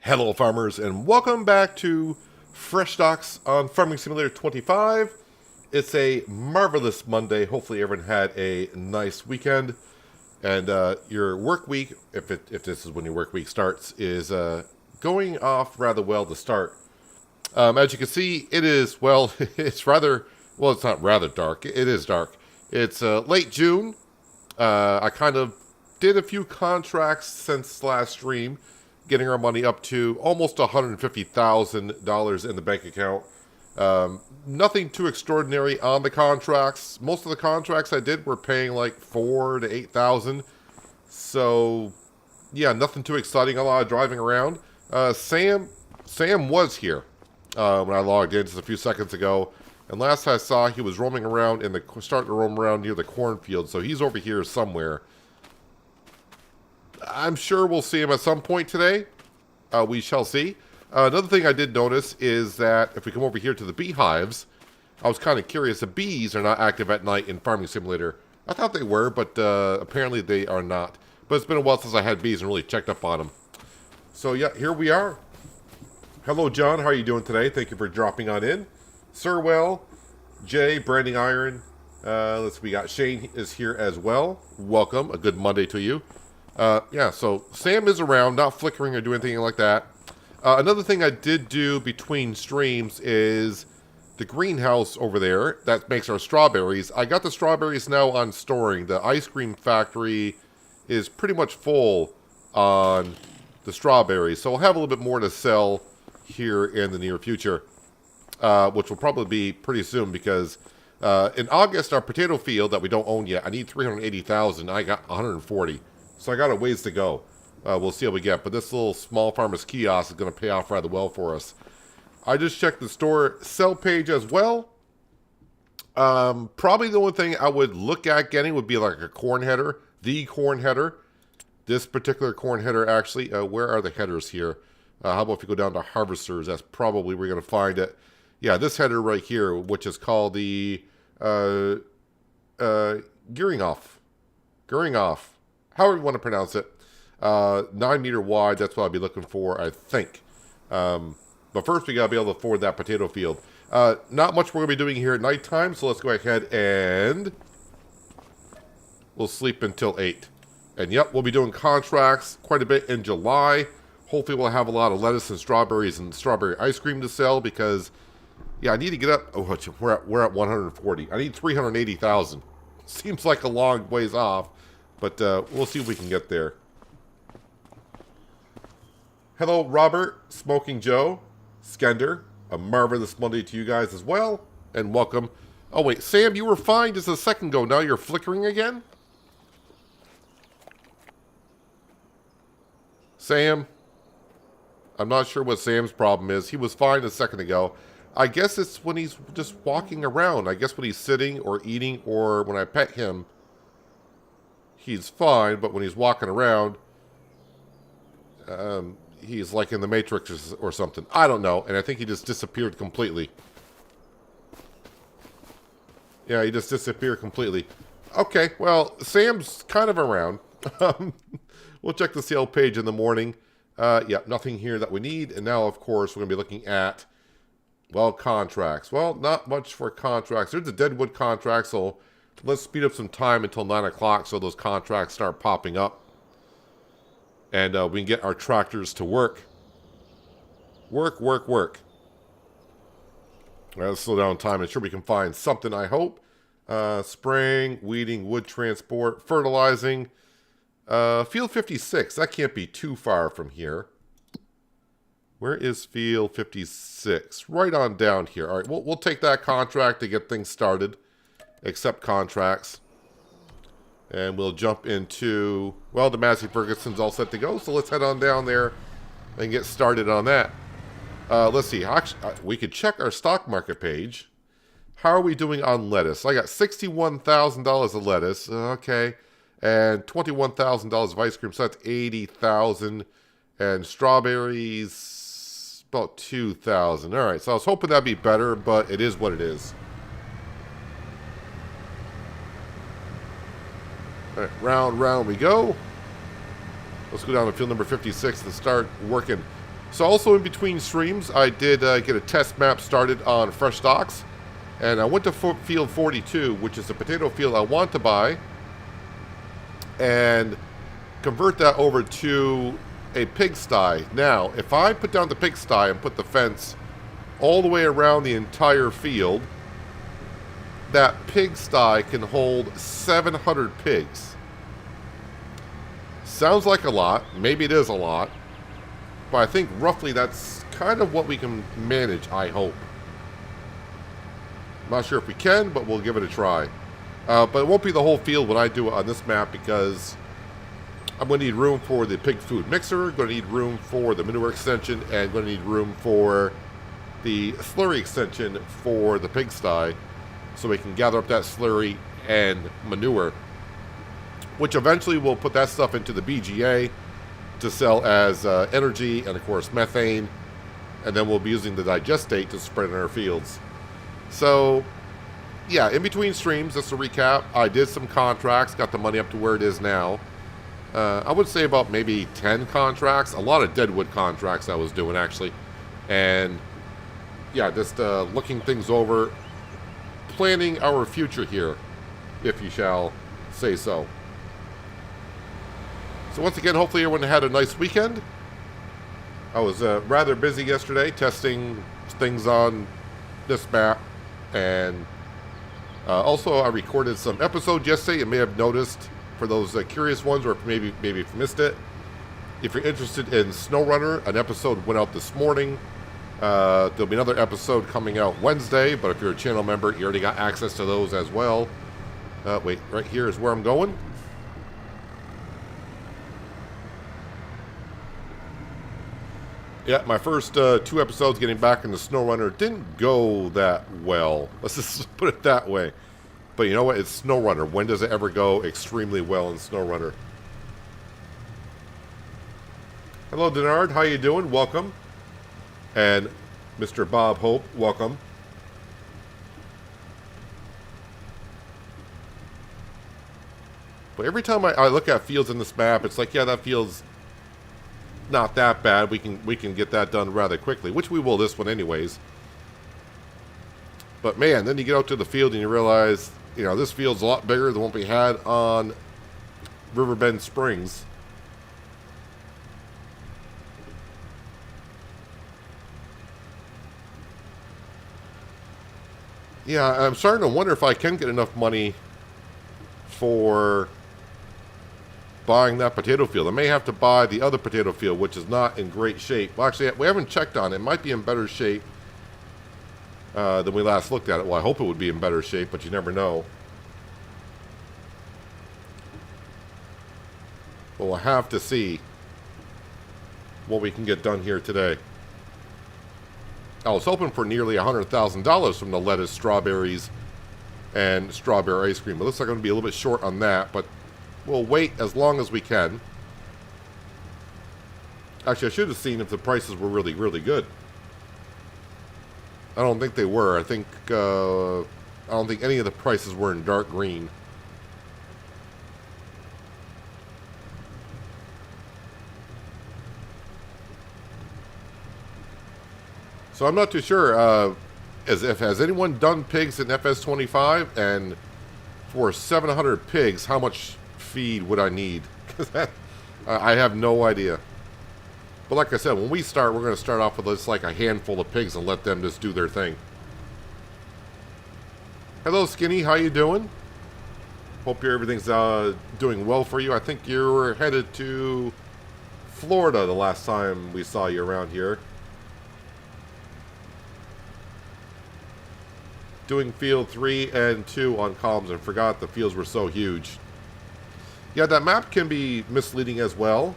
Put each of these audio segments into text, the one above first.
Hello farmers and welcome back to Frechdachs on Farming Simulator 25. It's a marvelous Monday. Hopefully everyone had a nice weekend. And your work week, if this is when your work week starts, is going off rather well to start. As you can see, it is, well, it's not rather dark. It is dark. It's late June. I kind of did a few contracts since last stream, getting our money up to almost $150,000 in the bank account. Nothing too extraordinary on the contracts. Most of the contracts I did were paying like $4,000 to $8,000. So, yeah, nothing too exciting. A lot of driving around. Sam was here when I logged in just a few seconds ago. And last I saw, he was roaming around starting to roam around near the cornfield. So he's over here somewhere. I'm sure we'll see him at some point today. We shall see. Another thing I did notice is that if we come over here to the beehives, I was kind of curious. The bees are not active at night in Farming Simulator. I thought they were, but apparently they are not. But it's been a while since I had bees and really checked up on them. So yeah, here we are. Hello, John. How are you doing today? Thank you for dropping on in. Sirwell, Jay, Branding Iron. We got Shane is here as well. Welcome. A good Monday to you. Yeah, so Sam is around, not flickering or doing anything like that. Another thing I did do between streams is the greenhouse over there that makes our strawberries. I got the strawberries now on storing. The ice cream factory is pretty much full on the strawberries. So we'll have a little bit more to sell here in the near future, which will probably be pretty soon because in August, our potato field that we don't own yet, I need 380,000. I got 140. So I got a ways to go. We'll see how we get. But this little small farmer's kiosk is going to pay off rather well for us. I just checked the store sell page as well. Probably the only thing I would look at getting would be like a corn header. The corn header. This particular corn header actually. Where are the headers here? How about if you go down to harvesters? That's probably where you're going to find it. Yeah, this header right here, which is called the gearing off. However you want to pronounce it. 9 meter wide, that's what I'll be looking for, I think. But first we got to be able to afford that potato field. Not much we're going to be doing here at nighttime, so let's go ahead and we'll sleep until 8. And yep, we'll be doing contracts quite a bit in July. Hopefully we'll have a lot of lettuce and strawberries and strawberry ice cream to sell because, yeah, I need to get up. Oh, we're at 140. I need 380,000. Seems like a long ways off. But we'll see if we can get there. Hello, Robert, Smoking Joe, Skender. A marvelous Monday to you guys as well. And welcome. Oh, wait, Sam, you were fine just a second ago. Now you're flickering again? Sam? I'm not sure what Sam's problem is. He was fine a second ago. I guess it's when he's just walking around. I guess when he's sitting or eating or when I pet him, he's fine, but when he's walking around, he's like in the Matrix or something. I don't know, and I think he just disappeared completely. Yeah, he just disappeared completely. Okay, well, Sam's kind of around. We'll check the sale page in the morning. Yeah, nothing here that we need. And now, of course, we're going to be looking at, well, contracts. Well, not much for contracts. There's a Deadwood contract, so let's speed up some time until 9 o'clock so those contracts start popping up. And we can get our tractors to work. Work. All right, let's slow down time. I'm sure we can find something, I hope. Spraying, weeding, wood transport, fertilizing. Field 56. That can't be too far from here. Where is Field 56? Right on down here. All right, we'll take that contract to get things started. Accept contracts. And we'll jump into, well, the Massey Ferguson's all set to go. So let's head on down there and get started on that. Let's see. Actually, we could check our stock market page. How are we doing on lettuce? I got $61,000 of lettuce. Okay. And $21,000 of ice cream. So that's $80,000. And strawberries, about $2,000. All right. So I was hoping that'd be better, but it is what it is. All right, round we go. Let's go down to field number 56 and start working. So also in between streams, I did get a test map started on Frechdachs, and I went to field 42, which is the potato field I want to buy, and convert that over to a pigsty. Now, if I put down the pigsty and put the fence all the way around the entire field, that pigsty can hold 700 pigs. Sounds like a lot. Maybe it is a lot. But I think roughly that's kind of what we can manage, I hope. I'm not sure if we can, but we'll give it a try. But it won't be the whole field when I do it on this map, because I'm going to need room for the pig food mixer, going to need room for the manure extension, and going to need room for the slurry extension for the pigsty, so we can gather up that slurry and manure, which eventually we'll put that stuff into the BGA to sell as energy and, of course, methane, and then we'll be using the digestate to spread in our fields. So, yeah, in between streams, just to recap, I did some contracts, got the money up to where it is now. I would say about maybe 10 contracts, a lot of deadwood contracts I was doing, actually. And, yeah, just looking things over, planning our future here, if you shall say so. So once again, hopefully everyone had a nice weekend. I was rather busy yesterday testing things on this map, and also I recorded some episodes yesterday. You may have noticed, for those curious ones, or maybe if you missed it. If you're interested in SnowRunner, an episode went out this morning. There'll be another episode coming out Wednesday, but if you're a channel member, you already got access to those as well. Wait, right here is where I'm going. Yeah, my first 2 episodes getting back into SnowRunner didn't go that well. Let's just put it that way. But you know what? It's SnowRunner. When does it ever go extremely well in SnowRunner? Hello, Denard. How you doing? Welcome. And Mr. Bob Hope, welcome. But every time I look at fields in this map, it's like, yeah, that field's not that bad. We can get that done rather quickly, which we will this one anyways. But man, then you get out to the field and you realize, you know, this field's a lot bigger than what we had on Riverbend Springs. Yeah, I'm starting to wonder if I can get enough money for buying that potato field. I may have to buy the other potato field, which is not in great shape. Well, actually, we haven't checked on it. It might be in better shape than we last looked at it. Well, I hope it would be in better shape, but you never know. But we'll have to see what we can get done here today. I was hoping for nearly $100,000 from the lettuce, strawberries, and strawberry ice cream. It looks like I'm going to be a little bit short on that, but we'll wait as long as we can. Actually, I should have seen if the prices were really, really good. I don't think they were. I don't think any of the prices were in dark green. So I'm not too sure. Has anyone done pigs in FS25? And for 700 pigs, how much feed would I need? Because I have no idea. But like I said, when we start, we're going to start off with just like a handful of pigs and let them just do their thing. Hello, Skinny. How you doing? Hope everything's doing well for you. I think you were headed to Florida the last time we saw you around here. Doing field 3 and 2 on columns, and forgot the fields were so huge. Yeah, that map can be misleading as well.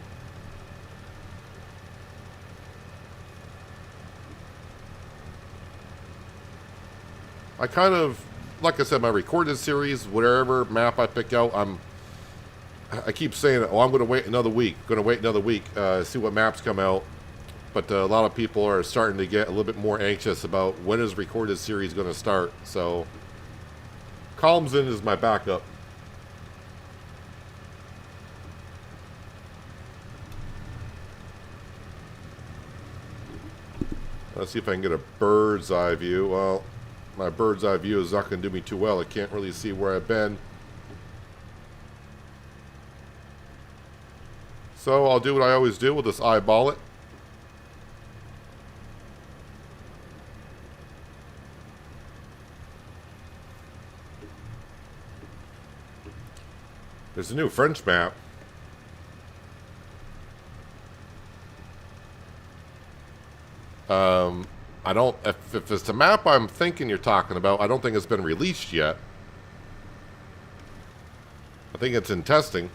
I kind of, like I said, my recorded series, whatever map I pick out, I keep saying, oh, I'm going to wait another week, see what maps come out. But a lot of people are starting to get a little bit more anxious about when is recorded series going to start. So, Columns In is my backup. Let's see if I can get a bird's eye view. Well, my bird's eye view is not going to do me too well. I can't really see where I've been. So I'll do what I always do. We'll just eyeball it. There's a new French map. I don't... If it's the map I'm thinking you're talking about, I don't think it's been released yet. I think it's in testing.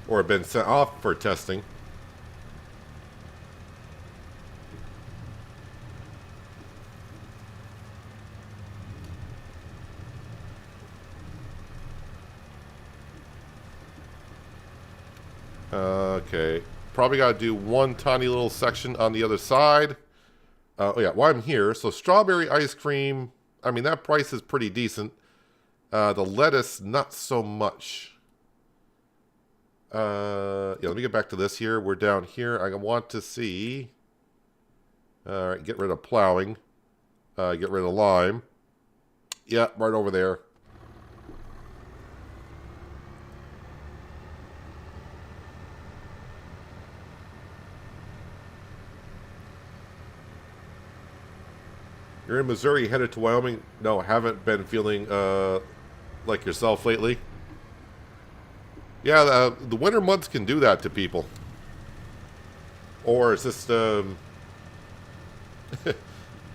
Or been sent off for testing. Okay. Probably got to do one tiny little section on the other side. Oh yeah, while I'm here, so strawberry ice cream, I mean, that price is pretty decent. The lettuce, not so much. Yeah, let me get back to this here. We're down here. I want to see. All right, get rid of plowing. Get rid of lime. Yeah, right over there. You're in Missouri, headed to Wyoming? No, haven't been feeling like yourself lately. Yeah, the winter months can do that to people. Or it's just... this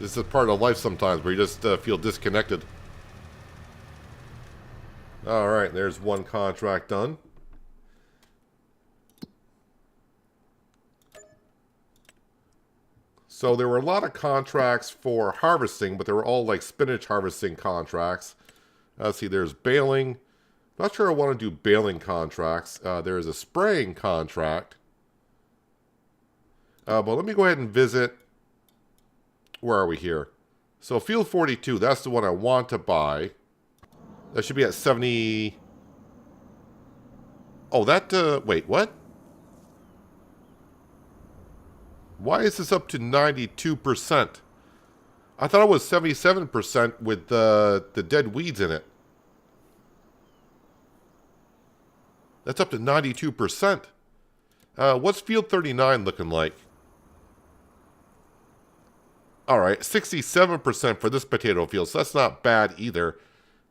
is a part of life sometimes where you just feel disconnected. Alright, there's one contract done. So there were a lot of contracts for harvesting, but they were all like spinach harvesting contracts. See, there's baling. Not sure I want to do baling contracts. There is a spraying contract. But let me go ahead and visit. Where are we here? So field 42, that's the one I want to buy. That should be at 70. Oh, that, wait, what? Why is this up to 92%? I thought it was 77% with the dead weeds in it. That's up to 92%. What's field 39 looking like? Alright, 67% for this potato field, so that's not bad either.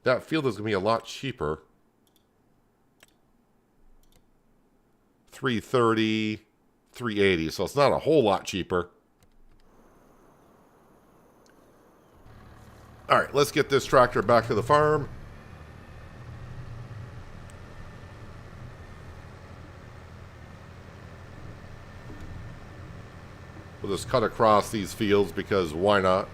That field is going to be a lot cheaper. 330, 380, so it's not a whole lot cheaper. Alright, let's get this tractor back to the farm. We'll just cut across these fields because why not?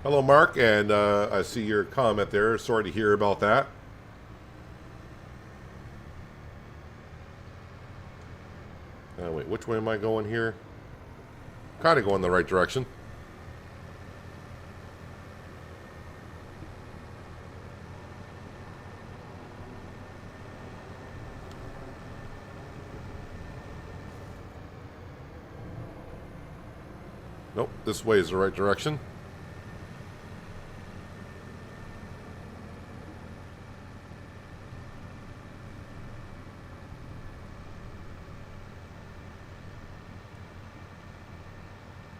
Hello, Mark, and I see your comment there. Sorry to hear about that. Wait, which way am I going here? Kind of going the right direction. Nope, this way is the right direction.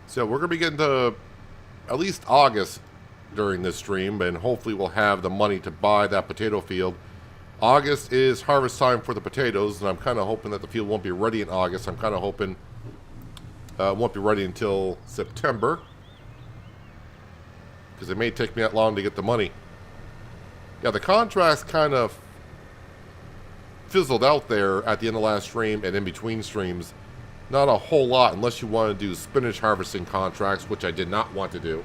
So we're going to be getting to at least August during this stream, and hopefully we'll have the money to buy that potato field. August is harvest time for the potatoes, and I'm kind of hoping that the field won't be ready in August. I'm kind of hoping it won't be ready until September, because it may take me that long to get the money. Yeah, the contracts kind of fizzled out there at the end of last stream and in between streams. Not a whole lot unless you want to do spinach harvesting contracts, which I did not want to do.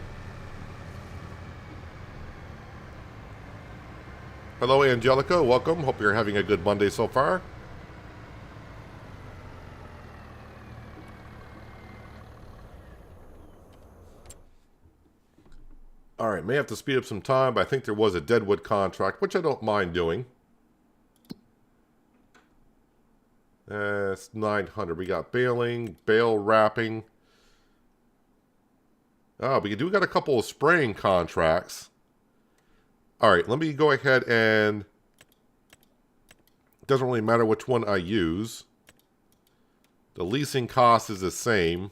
Hello, Angelica. Welcome. Hope you're having a good Monday so far. Alright, may have to speed up some time, but I think there was a deadwood contract, which I don't mind doing. It's 900. We got baling, bale wrapping. Oh, we do got a couple of spraying contracts. All right, let me go ahead and... It doesn't really matter which one I use. The leasing cost is the same.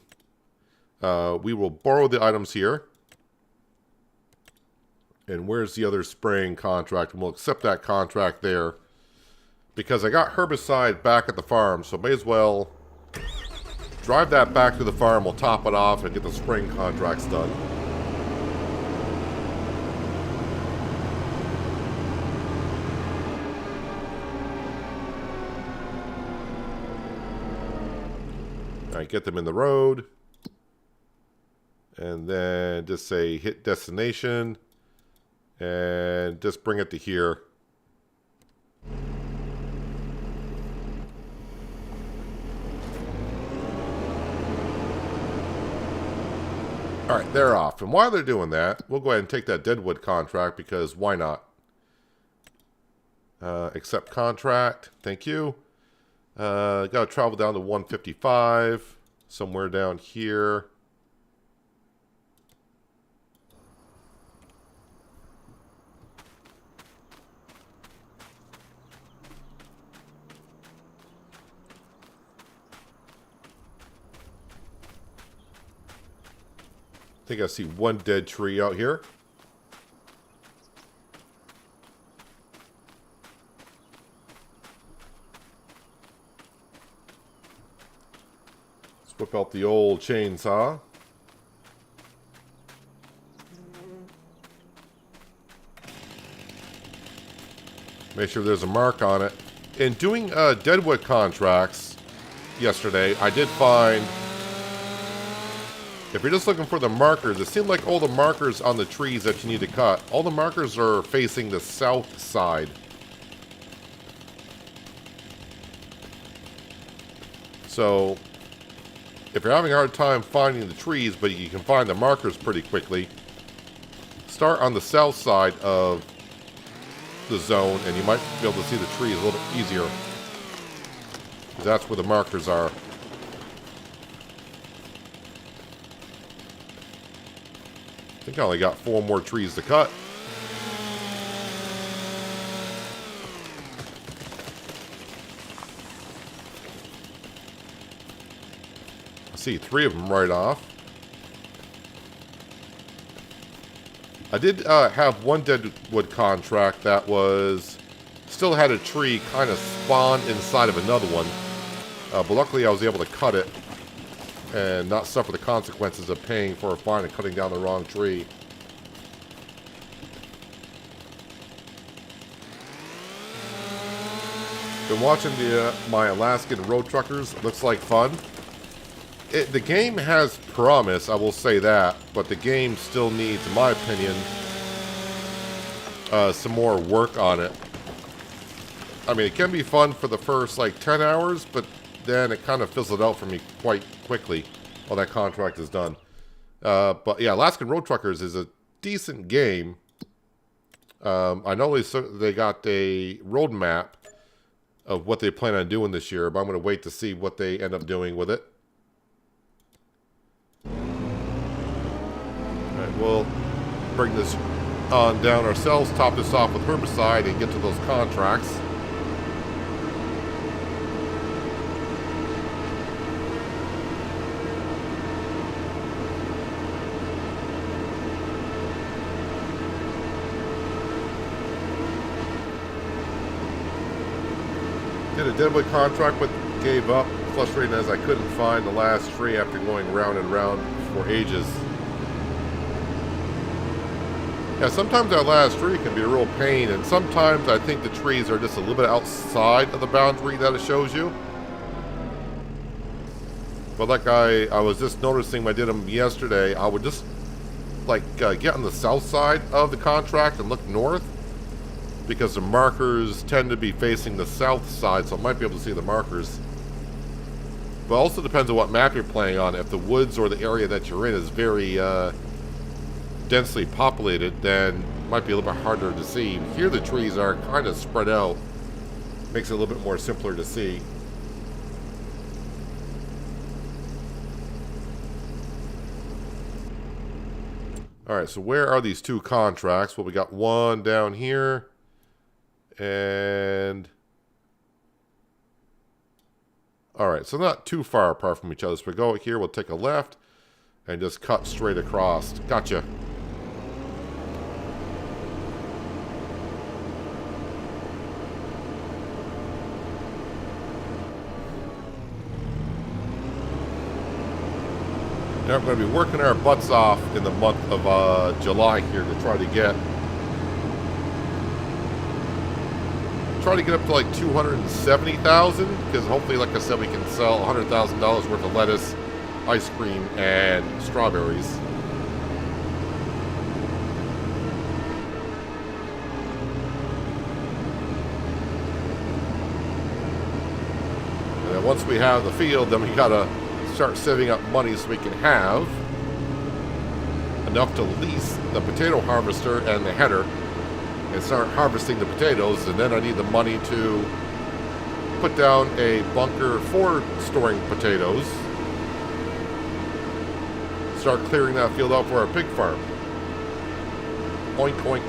We will borrow the items here. And where's the other spraying contract? And we'll accept that contract there. Because I got herbicide back at the farm, so may as well drive that back to the farm. We'll top it off and get the spraying contracts done. Alright, get them in the road. And then just say hit destination. And just bring it to here. Alright, they're off. And while they're doing that, we'll go ahead and take that Deadwood contract because why not? Accept contract. Thank you. Gotta travel down to 155. Somewhere down here. I think I see one dead tree out here. Let's whip out the old chainsaw. Make sure there's a mark on it. In doing Deadwood contracts yesterday, I did find... If you're just looking for the markers, it seemed like all the markers on the trees that you need to cut, all the markers are facing the south side. So, if you're having a hard time finding the trees, but you can find the markers pretty quickly, start on the south side of the zone, and you might be able to see the trees a little bit easier. Because that's where the markers are. I think I only got 4 more trees to cut. I see 3 of them right off. I did have one Deadwood contract that was... Still had a tree kind of spawned inside of another one. But luckily I was able to cut it. And not suffer the consequences of paying for a fine and cutting down the wrong tree. Been watching my Alaskan road truckers. Looks like fun. The game has promise, I will say that, but the game still needs, in my opinion, some more work on it. I mean, it can be fun for the first like 10 hours, but then it kind of fizzled out for me quite quickly while that contract is done. But yeah, Alaskan Road Truckers is a decent game. I know they got a roadmap of what they plan on doing this year, but I'm going to wait to see what they end up doing with it. Alright, we'll bring this on down ourselves, top this off with herbicide, and get to those contracts. Did a Deadwood contract, but gave up, frustrating as I couldn't find the last tree after going round and round for ages. Yeah, sometimes that last tree can be a real pain, and sometimes I think the trees are just a little bit outside of the boundary that it shows you. But like I was just noticing when I did them yesterday, I would just like get on the south side of the contract and look north, because the markers tend to be facing the south side, so I might be able to see the markers. But it also depends on what map you're playing on. If the woods or the area that you're in is very densely populated, then it might be a little bit harder to see. Here the trees are kind of spread out. Makes it a little bit more simpler to see. All right, so where are these two contracts? Well, we got one down here. And... all right, so not too far apart from each other. So we go here, we'll take a left, and just cut straight across. Gotcha. Now we're going to be working our butts off in the month of July here to try to get up to like 270,000, because hopefully, like I said, we can sell $100,000 worth of lettuce, ice cream, and strawberries. And then once we have the field, then we gotta start saving up money so we can have enough to lease the potato harvester and the header and start harvesting the potatoes. And then I need the money to put down a bunker for storing potatoes, start clearing that field out for our pig farm. Oink oink.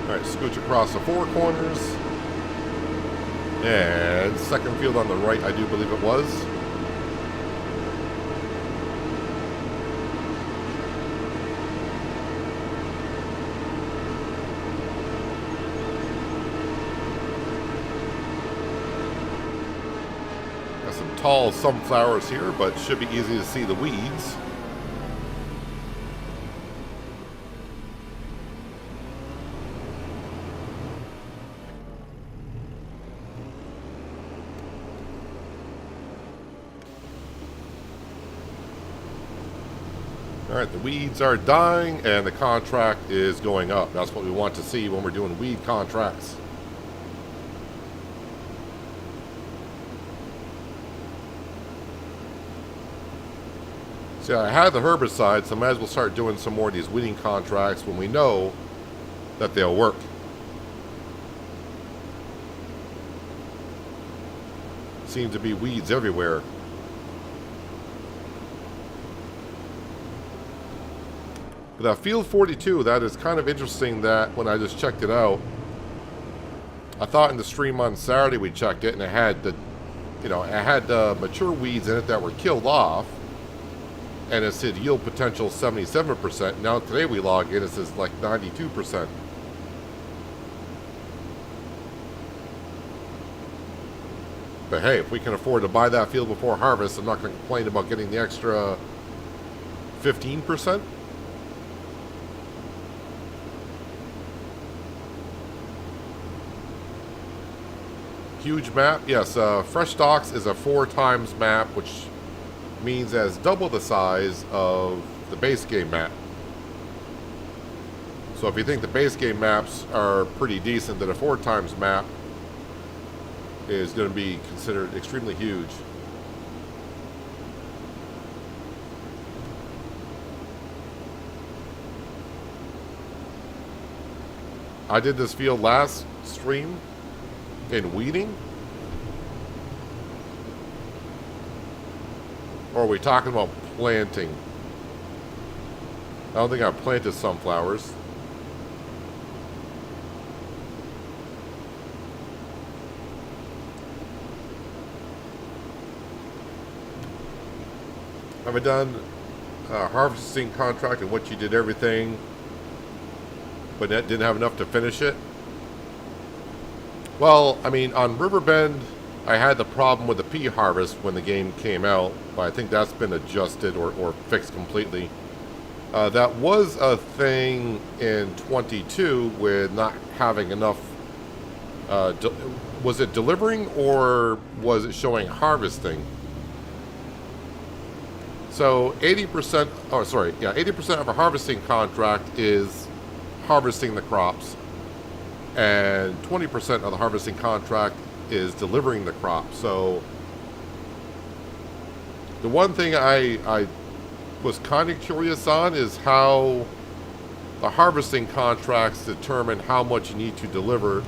Alright, scooch across the four corners. And second field on the right, I do believe it was. Got some tall sunflowers here, but should be easy to see the weeds. Alright, the weeds are dying and the contract is going up. That's what we want to see when we're doing weed contracts. See, I had the herbicides, so I might as well start doing some more of these weeding contracts when we know that they'll work. Seems to be weeds everywhere. But field 42, that is kind of interesting that when I just checked it out, I thought in the stream on Saturday we checked it and it had the, it had mature weeds in it that were killed off, and it said yield potential 77%. Now today we log in, it says like 92%. But hey, if we can afford to buy that field before harvest, I'm not going to complain about getting the extra 15%. Huge map. Yes, Frechdachs is a 4x map, which means as double the size of the base game map. So if you think the base game maps are pretty decent, then a 4x map is going to be considered extremely huge. I did this field last stream in weeding? Or are we talking about planting? I don't think I've planted sunflowers. Have I done a harvesting contract in which you did everything, but didn't have enough to finish it? Well, I mean, on Riverbend, I had the problem with the pea harvest when the game came out, but I think that's been adjusted or fixed completely. That was a thing in 22 with not having enough. Was it delivering or was it showing harvesting? So 80%, oh sorry, yeah, 80% of a harvesting contract is harvesting the crops, and 20% of the harvesting contract is delivering the crop. So The one thing I was kind of curious on is how the harvesting contracts determine how much you need to deliver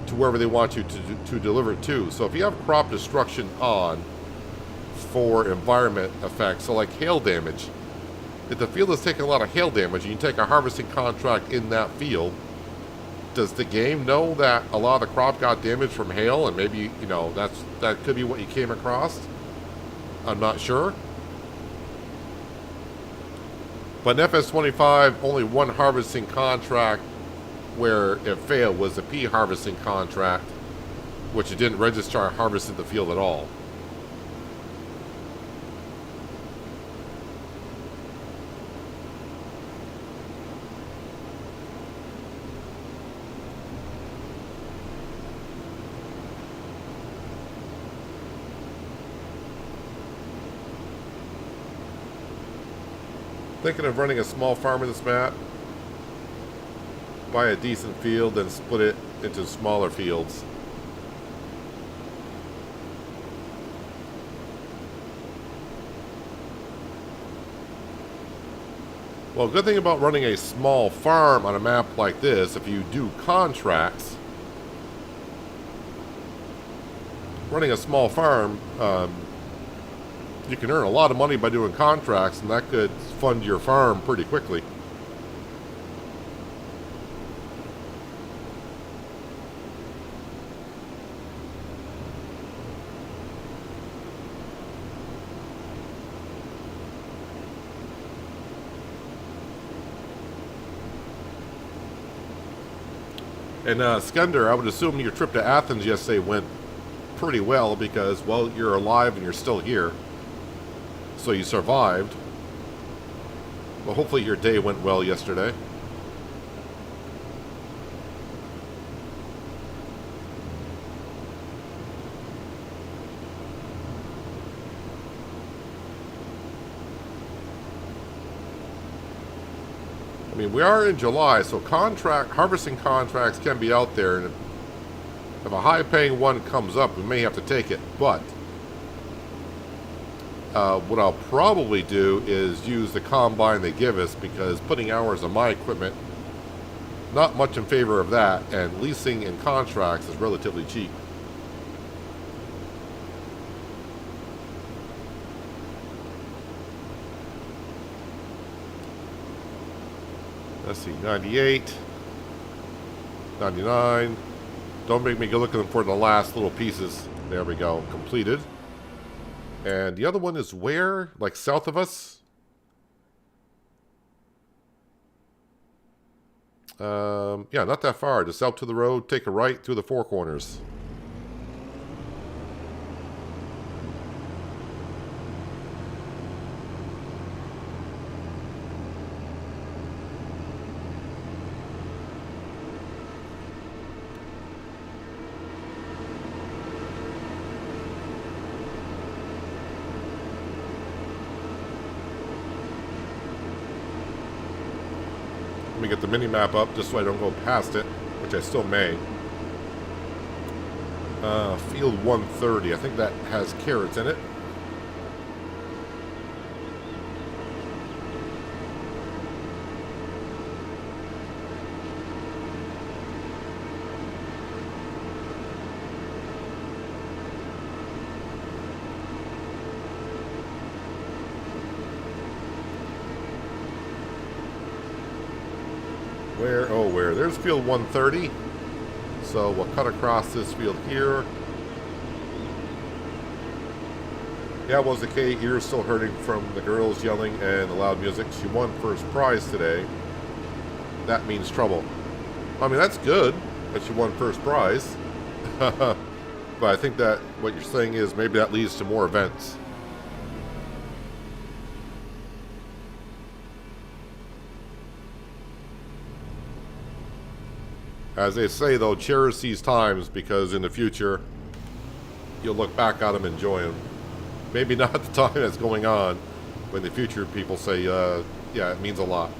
to wherever they want you to deliver it to. So if you have crop destruction on for environment effects, so like hail damage, if the field is taking a lot of hail damage and you take a harvesting contract in that field, does the game know that a lot of the crop got damaged from hail, and maybe, you know, that could be what you came across? I'm not sure. But in FS25, only one harvesting contract where it failed was the pea harvesting contract, which it didn't register I harvested the field at all. Thinking of running a small farm in this map. Buy a decent field, then split it into smaller fields. Well, good thing about running a small farm on a map like this, if you do contracts, running a small farm, you can earn a lot of money by doing contracts, and that could fund your farm pretty quickly. And Skender, I would assume your trip to Athens yesterday went pretty well because, well, you're alive and you're still here. So you survived. Well, hopefully your day went well yesterday. I mean, we are in July, so harvesting contracts can be out there, and if a high-paying one comes up, we may have to take it. But what I'll probably do is use the combine they give us, because putting hours on my equipment, not much in favor of that, and leasing and contracts is relatively cheap. Let's see, 98, 99. Don't make me go looking for the last little pieces. There we go, completed. And the other one is where? Like south of us? Yeah, not that far. Just out to the road, take a right through the Four Corners. Let me get the mini-map up just so I don't go past it, which I still may. Field 130, I think that has carrots in it. Where? Oh, where? There's field 130. So we'll cut across this field here. Yeah, was the K ears still hurting from the girls yelling and the loud music? She won first prize today. That means trouble. I mean, that's good that she won first prize. But I think that what you're saying is maybe that leads to more events. As they say, though, cherish these times, because in the future, you'll look back at them and enjoy them. Maybe not at the time that's going on, but in the future, people say, yeah, it means a lot.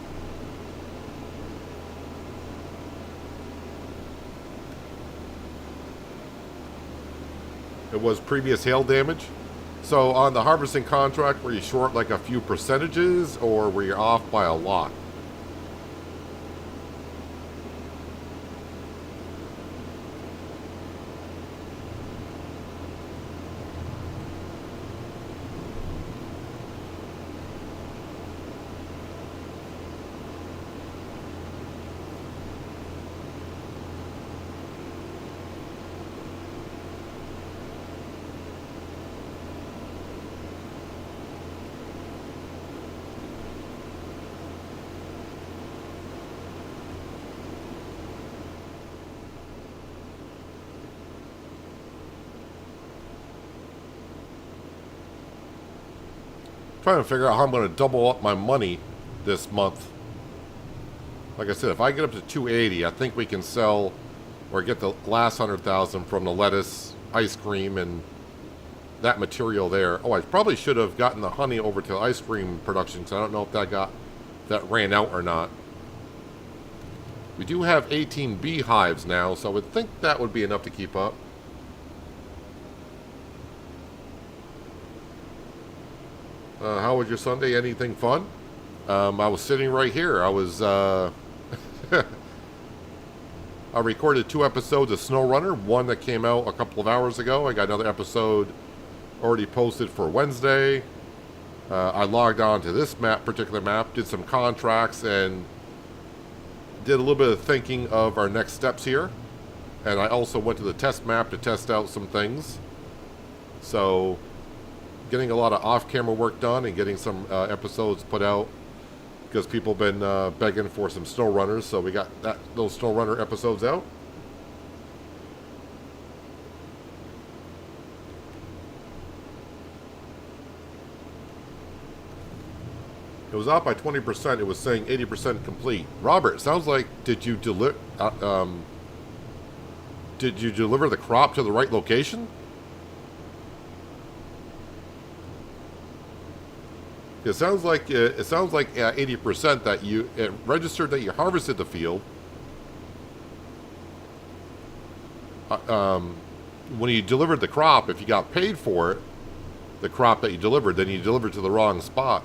It was previous hail damage. So on the harvesting contract, were you short like a few percentages, or were you off by a lot? Trying to figure out how I'm going to double up my money this month. Like I said, if I get up to 280, I think we can sell or get the last 100,000 from the lettuce, ice cream, and that material there. Oh, I probably should have gotten the honey over to ice cream production, because I don't know if that ran out or not. We do have 18 beehives now, so I would think that would be enough to keep up. How was your Sunday? Anything fun? I was sitting right here. I was, I recorded 2 episodes of SnowRunner, one that came out a couple of hours ago. I got another episode already posted for Wednesday. I logged on to this particular map, did some contracts, and did a little bit of thinking of our next steps here. And I also went to the test map to test out some things. So getting a lot of off-camera work done and getting some episodes put out, because people have been begging for some SnowRunners, so we got those SnowRunner episodes out. It was off by 20%. It was saying 80% complete. Robert, sounds like did you deliver the crop to the right location? It sounds like 80% that it registered that you harvested the field. When you delivered the crop, if you got paid for it, the crop that you delivered, then you delivered to the wrong spot.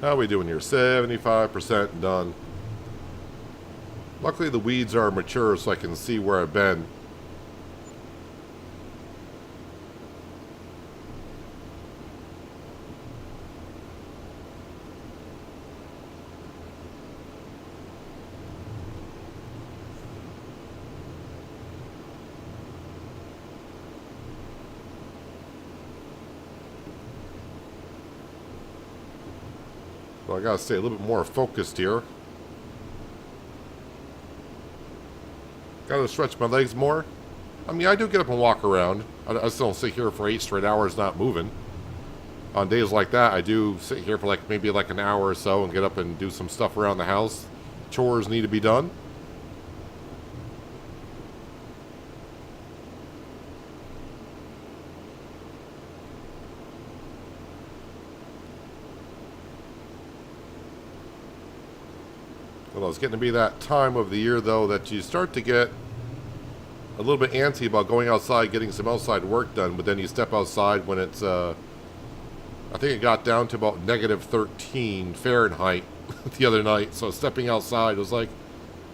How are we doing here? 75% done. Luckily the weeds are mature so I can see where I've been. So I gotta stay a little bit more focused here. Gotta stretch my legs more. I mean, I do get up and walk around. I just don't sit here for 8 straight hours not moving. On days like that, I do sit here for maybe like an hour or so and get up and do some stuff around the house. Chores need to be done. Well, it's getting to be that time of the year, though, that you start to get a little bit antsy about going outside, getting some outside work done, but then you step outside when it's, I think it got down to about negative 13 Fahrenheit the other night, so stepping outside was like,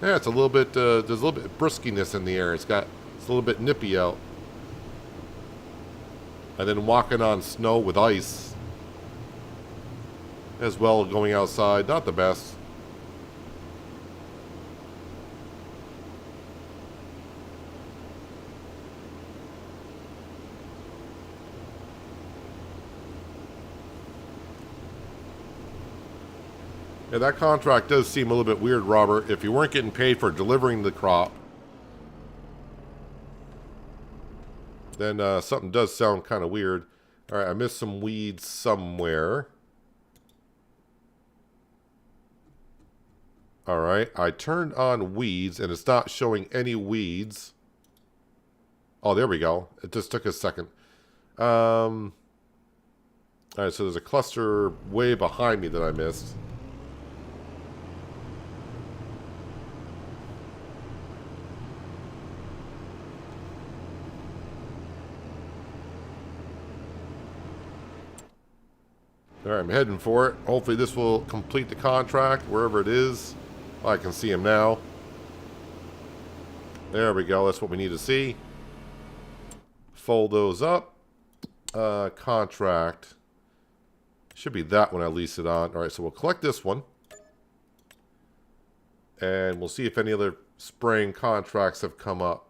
yeah, it's a little bit, there's a little bit of briskiness in the air. It's a little bit nippy out. And then walking on snow with ice as well, going outside, not the best. Yeah, that contract does seem a little bit weird, Robert. If you weren't getting paid for delivering the crop, then something does sound kind of weird. All right, I missed some weeds somewhere. All right, I turned on weeds, and it's not showing any weeds. Oh, there we go. It just took a second. All right, so there's a cluster way behind me that I missed. All right, I'm heading for it. Hopefully this will complete the contract, wherever it is. Oh, I can see him now. There we go. That's what we need to see. Fold those up. Contract. Should be that one I lease it on. All right, so we'll collect this one. And we'll see if any other spraying contracts have come up.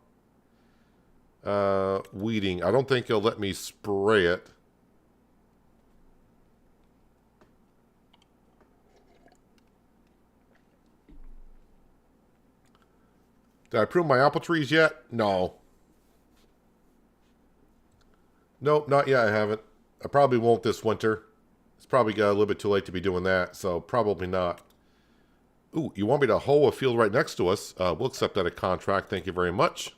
Weeding. I don't think he'll let me spray it. Did I prune my apple trees yet? No. Nope, not yet. I haven't. I probably won't this winter. It's probably got a little bit too late to be doing that, so probably not. Ooh, you want me to hoe a field right next to us? We'll accept that a contract. Thank you very much.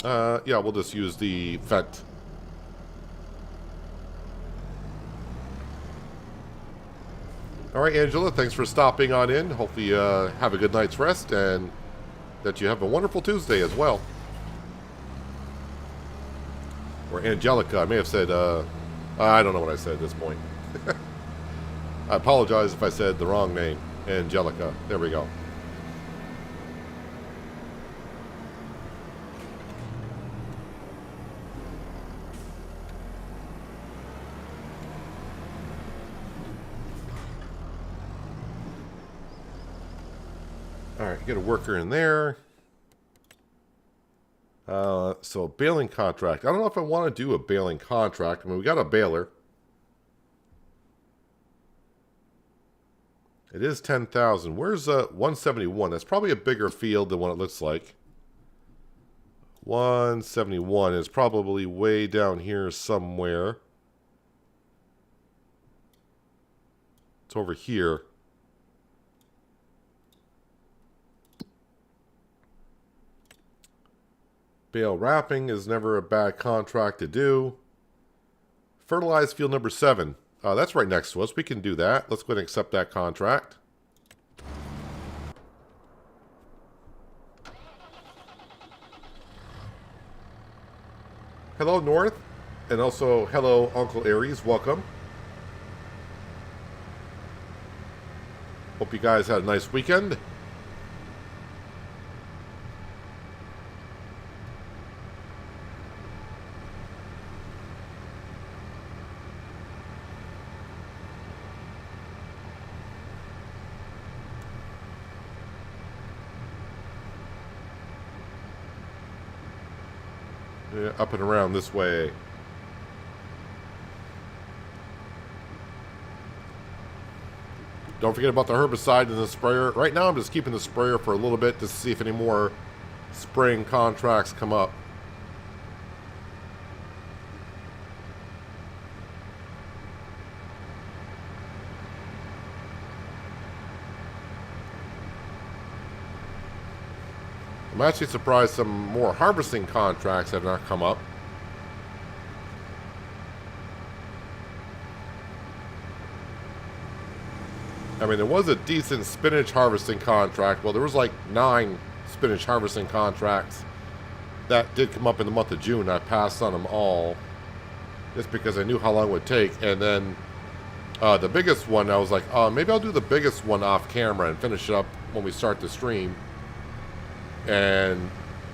Yeah, we'll just use the vent. All right, Angela, thanks for stopping on in. Hopefully you have a good night's rest and that you have a wonderful Tuesday as well. Or Angelica, I may have said, I don't know what I said at this point. I apologize if I said the wrong name. Angelica, there we go. Alright, get a worker in there. So baling contract. I don't know if I want to do a baling contract. I mean, we got a baler. It is 10,000. Where's 171? That's probably a bigger field than what it looks like. 171 is probably way down here somewhere. It's over here. Bale wrapping is never a bad contract to do. Fertilize field number 7. That's right next to us. We can do that. Let's go ahead and accept that contract. Hello, North. And also, hello, Uncle Aries. Welcome. Hope you guys had a nice weekend. Yeah, up and around this way. Don't forget about the herbicide and the sprayer. Right now I'm just keeping the sprayer for a little bit to see if any more spraying contracts come up. I'm actually surprised some more harvesting contracts have not come up. I mean, there was a decent spinach harvesting contract. Well, there was like 9 spinach harvesting contracts that did come up in the month of June. I passed on them all just because I knew how long it would take. And then the biggest one, I was like, maybe I'll do the biggest one off camera and finish it up when we start the stream. And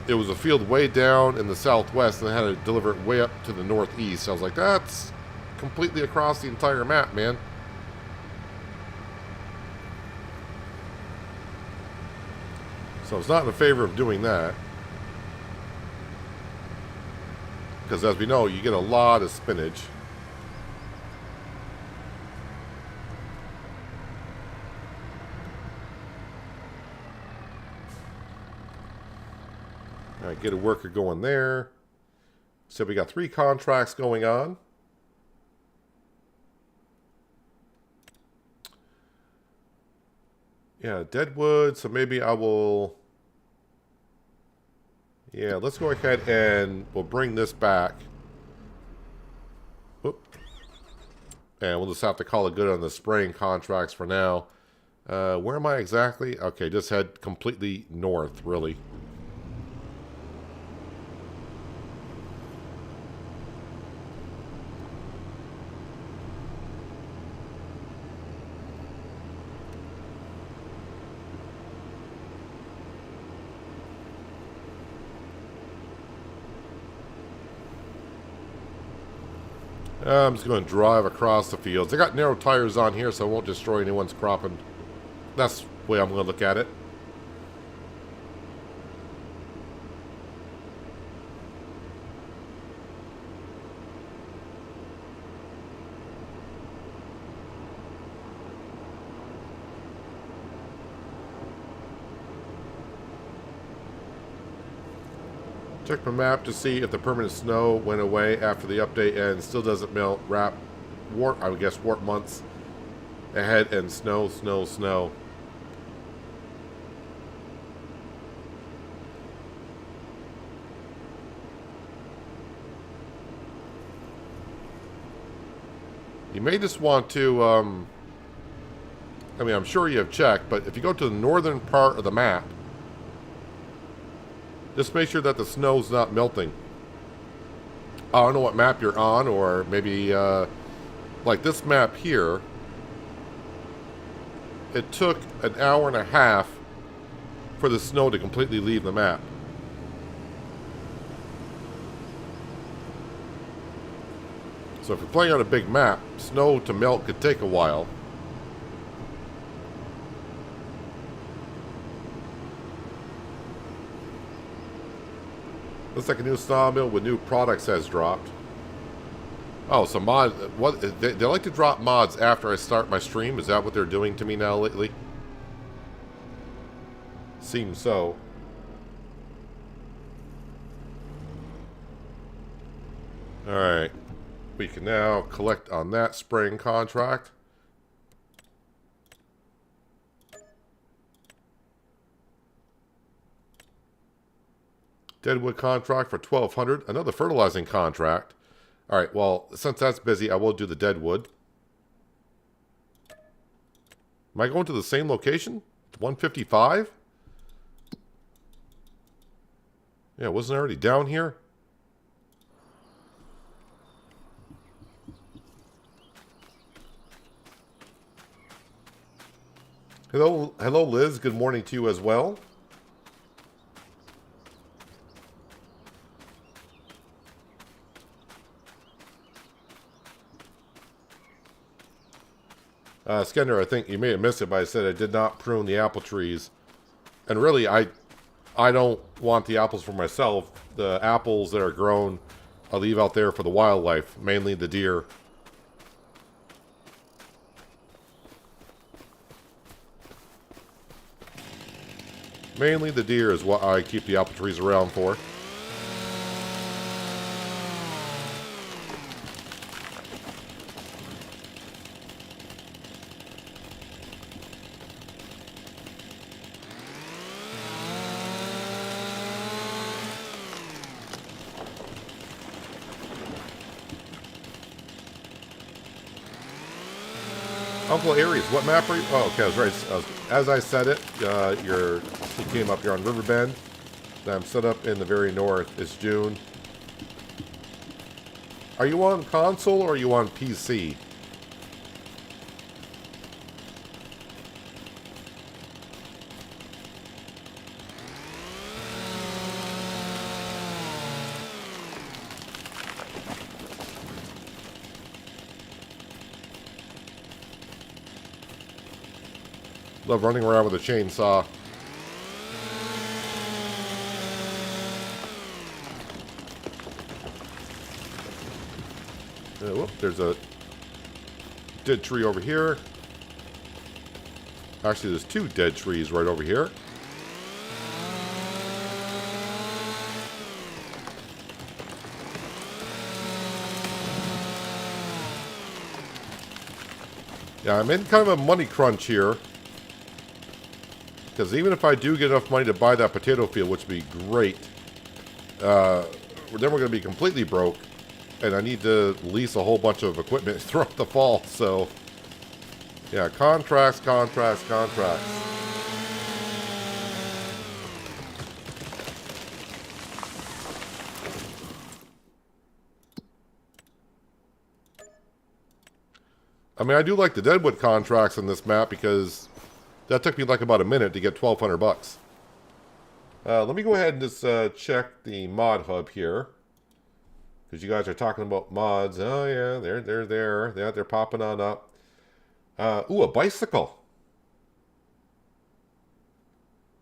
it was a field way down in the southwest, and I had to deliver it way up to the northeast. I was like, that's completely across the entire map, man. So I was not in favor of doing that. Because as we know, you get a lot of spinach. Alright, get a worker going there. So we got 3 contracts going on. Yeah, Deadwood, so maybe I will... Yeah, let's go ahead and we'll bring this back. Whoop. And we'll just have to call it good on the spraying contracts for now. Where am I exactly? Okay, just head completely north, really. I'm just going to drive across the fields. I got narrow tires on here, so I won't destroy anyone's cropping. That's the way I'm going to look at it. Check my map to see if the permanent snow went away after the update and still doesn't melt. Warp, I would guess warp months ahead and snow, snow, snow. You may just want to, I mean, I'm sure you have checked, but if you go to the northern part of the map, just make sure that the snow's not melting. I don't know what map you're on, or maybe, like this map here, it took an hour and a half for the snow to completely leave the map. So if you're playing on a big map, snow to melt could take a while. Looks like a new sawmill with new products has dropped. Oh, so mod... What, they like to drop mods after I start my stream? Is that what they're doing to me now lately? Seems so. Alright. We can now collect on that spraying contract. Deadwood contract for 1,200. Another fertilizing contract. All right, well, since that's busy, I will do the Deadwood. Am I going to the same location? 155? Yeah, wasn't I already down here? Hello, Liz. Good morning to you as well. Skender, I think you may have missed it, but I said I did not prune the apple trees. And really, I don't want the apples for myself. The apples that are grown, I'll leave out there for the wildlife, mainly the deer. Mainly the deer is what I keep the apple trees around for. Uncle Aries, what map are you? Oh, okay, I was right. As I said it, you came up here on Riverbend. I'm set up in the very north. It's June. Are you on console or are you on PC? Love running around with a chainsaw. Whoop, there's a dead tree over here. Actually, there's 2 dead trees right over here. Yeah, I'm in kind of a money crunch here. Because even if I do get enough money to buy that potato field, which would be great, then we're going to be completely broke. And I need to lease a whole bunch of equipment throughout the fall. So, yeah, contracts. I mean, I do like the Deadwood contracts on this map because that took me like about a minute to get 1,200 bucks. Let me go ahead and just check the mod hub here. Because you guys are talking about mods. Oh, yeah, they're there. Yeah, they're popping on up. Ooh, a bicycle.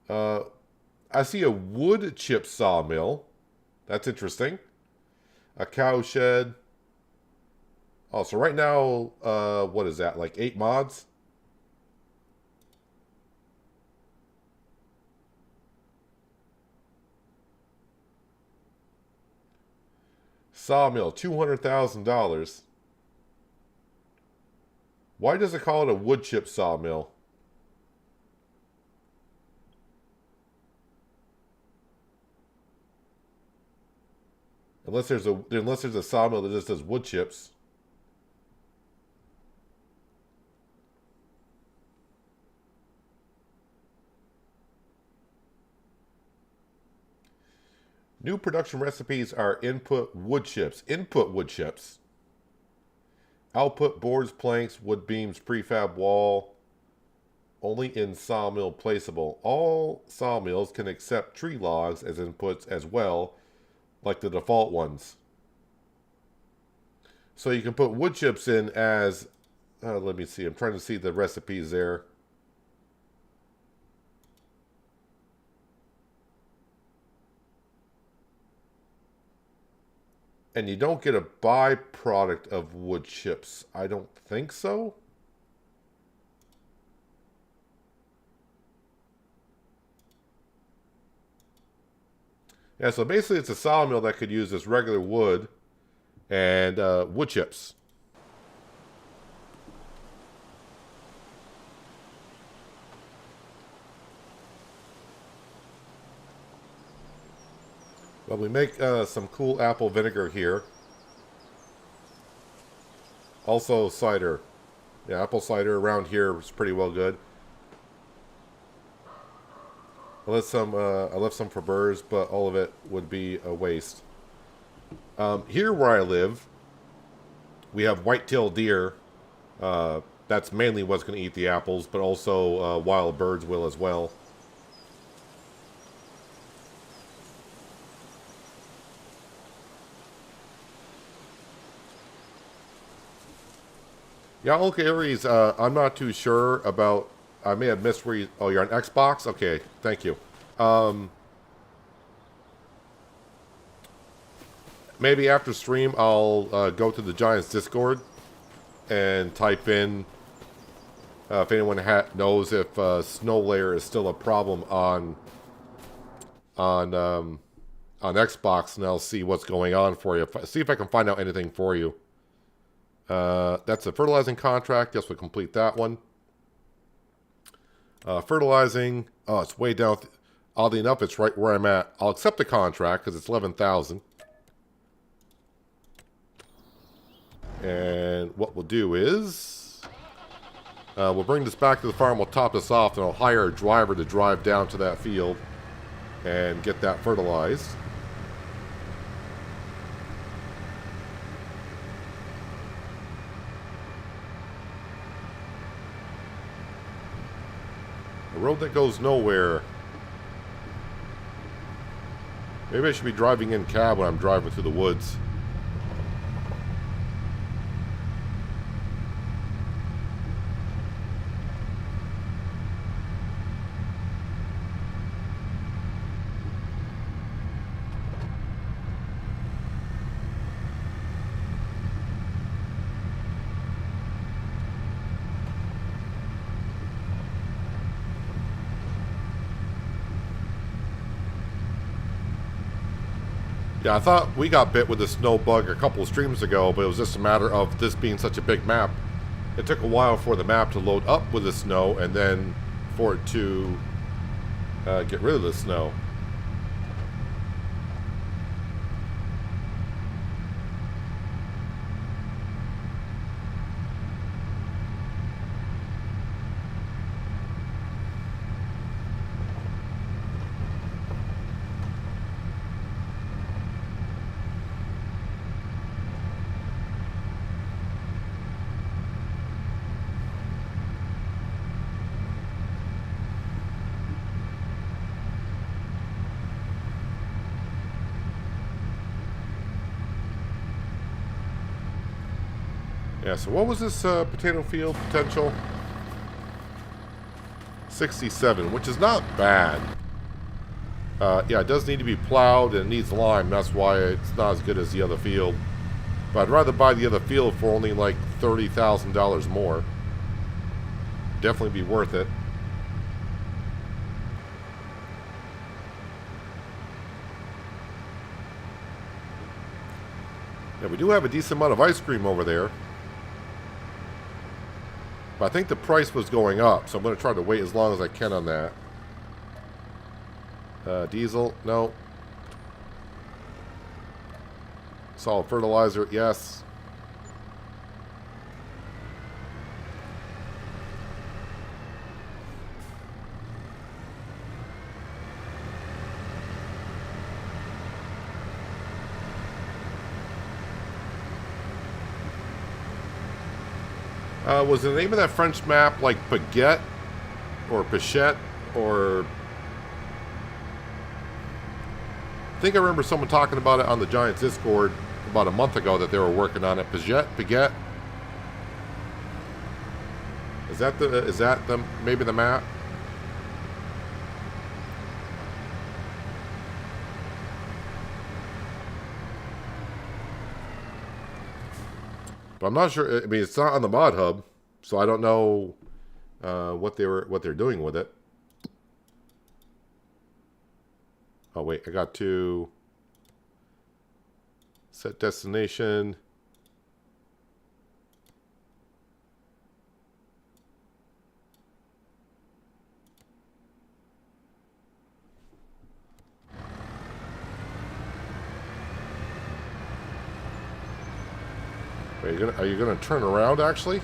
I see a wood chip sawmill. That's interesting. A cow shed. Oh, so right now, what is that? Like 8 mods? Sawmill, $200,000. Why does it call it a wood chip sawmill? Unless there's a sawmill that just does wood chips. New production recipes are input wood chips. Input wood chips. Output boards, planks, wood beams, prefab wall. Only in sawmill placeable. All sawmills can accept tree logs as inputs as well, like the default ones. So you can put wood chips in as... let me see. I'm trying to see the recipes there. And you don't get a byproduct of wood chips. I don't think so. Yeah, so basically it's a sawmill that could use this regular wood and wood chips. Well, we make some cool apple vinegar here. Also cider. Yeah, apple cider around here is pretty well good. I left some for birds, but all of it would be a waste. Here where I live, we have white-tailed deer. That's mainly what's going to eat the apples, but also wild birds will as well. Yeah, okay, Aries, I'm not too sure about... I may have missed where you... Oh, you're on Xbox? Okay, thank you. Maybe after stream, I'll go to the Giants Discord and type in... if anyone knows if snow layer is still a problem on Xbox, and I'll see what's going on for you. See if I can find out anything for you. That's a fertilizing contract. Yes, we'll complete that one. Fertilizing. Oh, it's way down. Oddly enough, it's right where I'm at. I'll accept the contract because it's 11,000. And what we'll do is... we'll bring this back to the farm. We'll top this off, and I'll hire a driver to drive down to that field and get that fertilized. A road that goes nowhere. Maybe I should be driving in cab when I'm driving through the woods. Yeah, I thought we got bit with a snow bug a couple of streams ago, but it was just a matter of this being such a big map It took a while for the map to load up with the snow and then for it to get rid of the snow. Yeah, so what was this potato field potential? 67, which is not bad. Yeah, it does need to be plowed and it needs lime. That's why it's not as good as the other field. But I'd rather buy the other field for only like $30,000 more. Definitely be worth it. Yeah, we do have a decent amount of ice cream over there. But I think the price was going up, so I'm going to try to wait as long as I can on that. Diesel, no. Solid fertilizer, yes. Was the name of that French map like Baguette or Pichette or... I think I remember someone talking about it on the Giants Discord about a month ago that they were working on it. Baguette? Is that the maybe the map? But I'm not sure. I mean, it's not on the mod hub, so I don't know what they're doing with it. Oh wait, I got to set destination. Are you gonna turn around actually?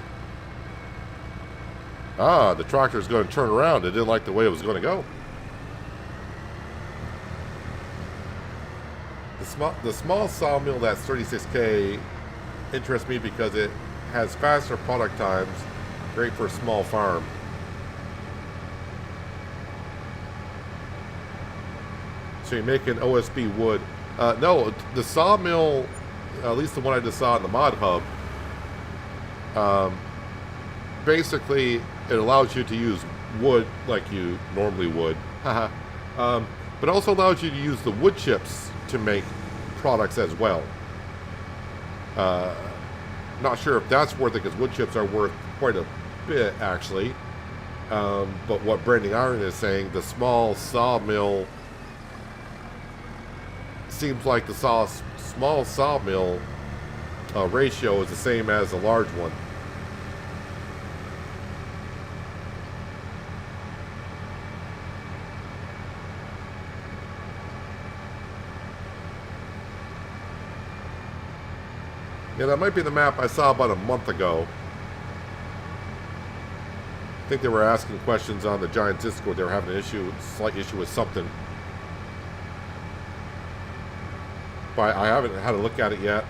Ah, the tractor's gonna turn around. It didn't like the way it was gonna go. The small sawmill that's 36K interests me because it has faster product times, great for a small farm. So you make an OSB wood. No, the sawmill, at least the one I just saw in the mod hub, basically it allows you to use wood like you normally would, but also allows you to use the wood chips to make products as well. Not sure if that's worth it because wood chips are worth quite a bit actually. But what Branding Iron is saying, the small sawmill seems like the small sawmill ratio is the same as the large one. Yeah, that might be the map I saw about a month ago. I think they were asking questions on the Giants Discord. They were having a slight issue with something. But I haven't had a look at it yet.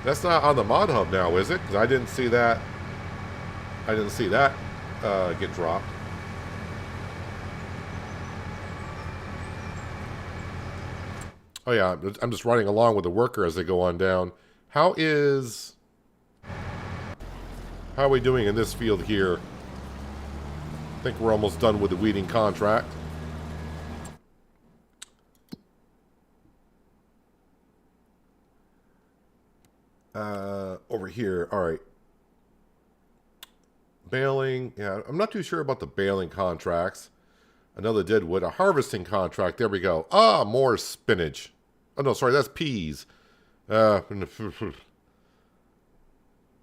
That's not on the mod hub now, is it? Because I didn't see that. I didn't see that get dropped. Oh yeah, I'm just riding along with the worker as they go on down. How are we doing in this field here? I think we're almost done with the weeding contract. Over here, all right. Baling, yeah, I'm not too sure about the baling contracts. Another deadwood, a harvesting contract. There we go. Ah, more spinach. Oh no, sorry, that's peas.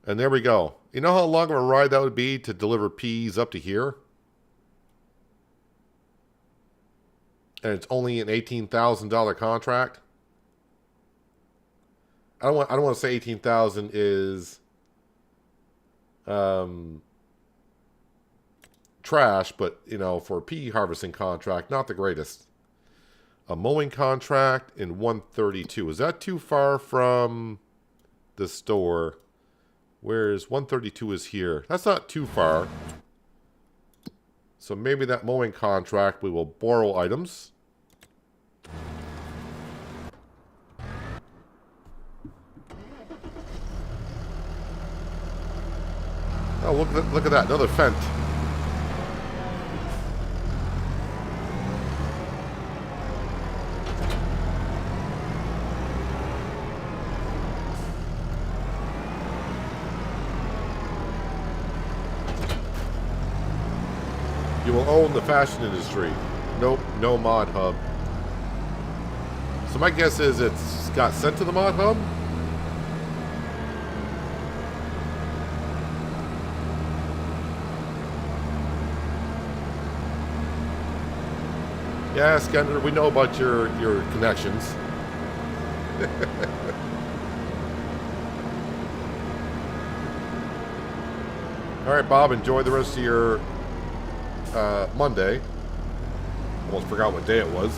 And there we go. You know how long of a ride that would be to deliver peas up to here? And it's only an $18,000 contract. I don't want to say 18,000 is trash, but you know, for a pea harvesting contract, not the greatest. A mowing contract in 132. Is that too far from the store? Whereas 132 is here. That's not too far. So maybe that mowing contract, we will borrow items. Oh, look at that. Another Fent. You will own the fashion industry. Nope, no mod hub. So my guess is it's got sent to the mod hub? Yeah, Skender, we know about your connections. All right, Bob, enjoy the rest of your Monday. Almost forgot what day it was.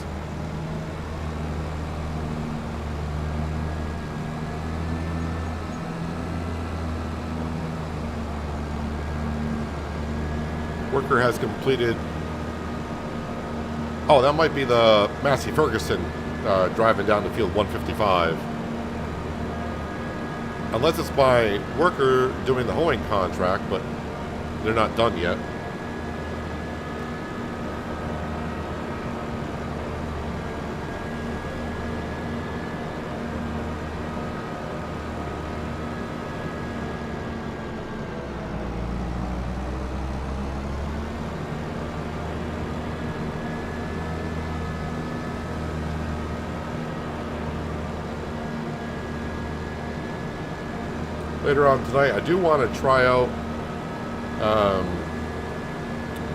Worker has completed. Oh, that might be the Massey Ferguson driving down the field 155. Unless it's my worker doing the hoeing contract, but they're not done yet. Later on tonight, I do want to try out, I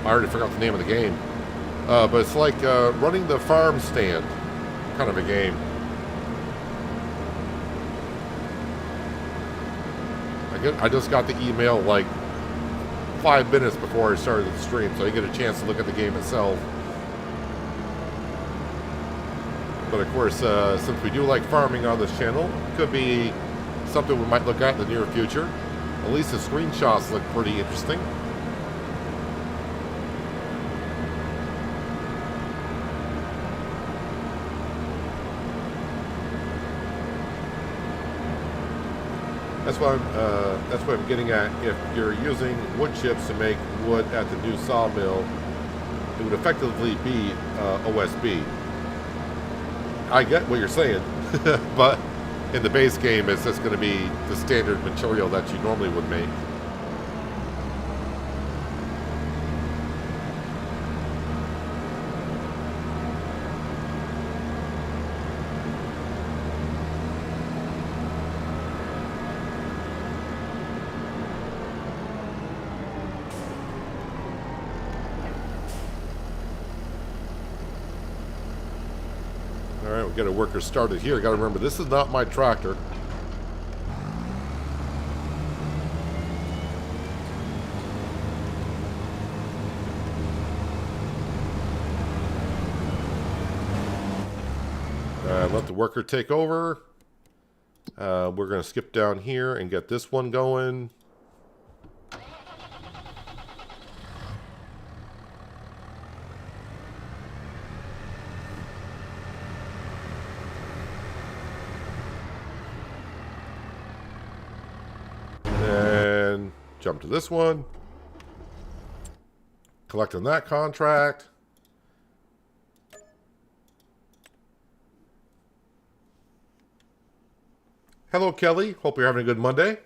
already forgot the name of the game, but it's like running the farm stand kind of a game. I just got the email like 5 minutes before I started the stream, so I get a chance to look at the game itself. But of course, since we do like farming on this channel, it could be something we might look at in the near future. At least the screenshots look pretty interesting. That's what I'm getting at. If you're using wood chips to make wood at the new sawmill, it would effectively be OSB. I get what you're saying, but in the base game, it's just going to be the standard material that you normally would make. All right, we'll get a worker started here. Got to remember, this is not my tractor. Let the worker take over. We're going to skip down here and get this one going. And jump to this one. Collecting that contract. Hello, Kelly. Hope you're having a good Monday.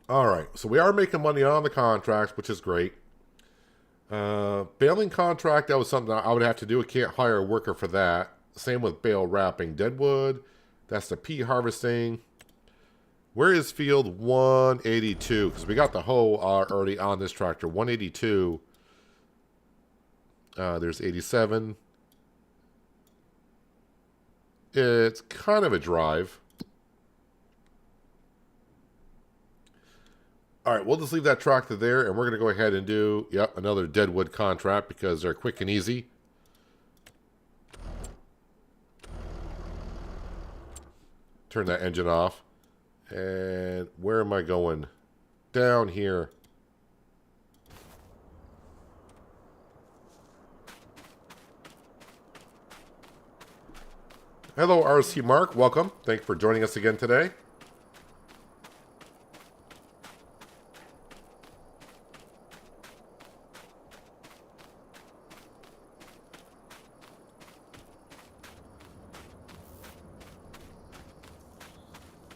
All right, so we are making money on the contracts, which is great. Baling contract, that was something I would have to do. I can't hire a worker for that. Same with bale wrapping deadwood. That's the pea harvesting. Where is field 182? Because we got the hoe already on this tractor. 182. There's 87. It's kind of a drive. All right, we'll just leave that tractor there, and we're going to go ahead and do, yep, another deadwood contract because they're quick and easy. Turn that engine off. And where am I going? Down here. Hello, RC Mark. Welcome. Thanks for joining us again today.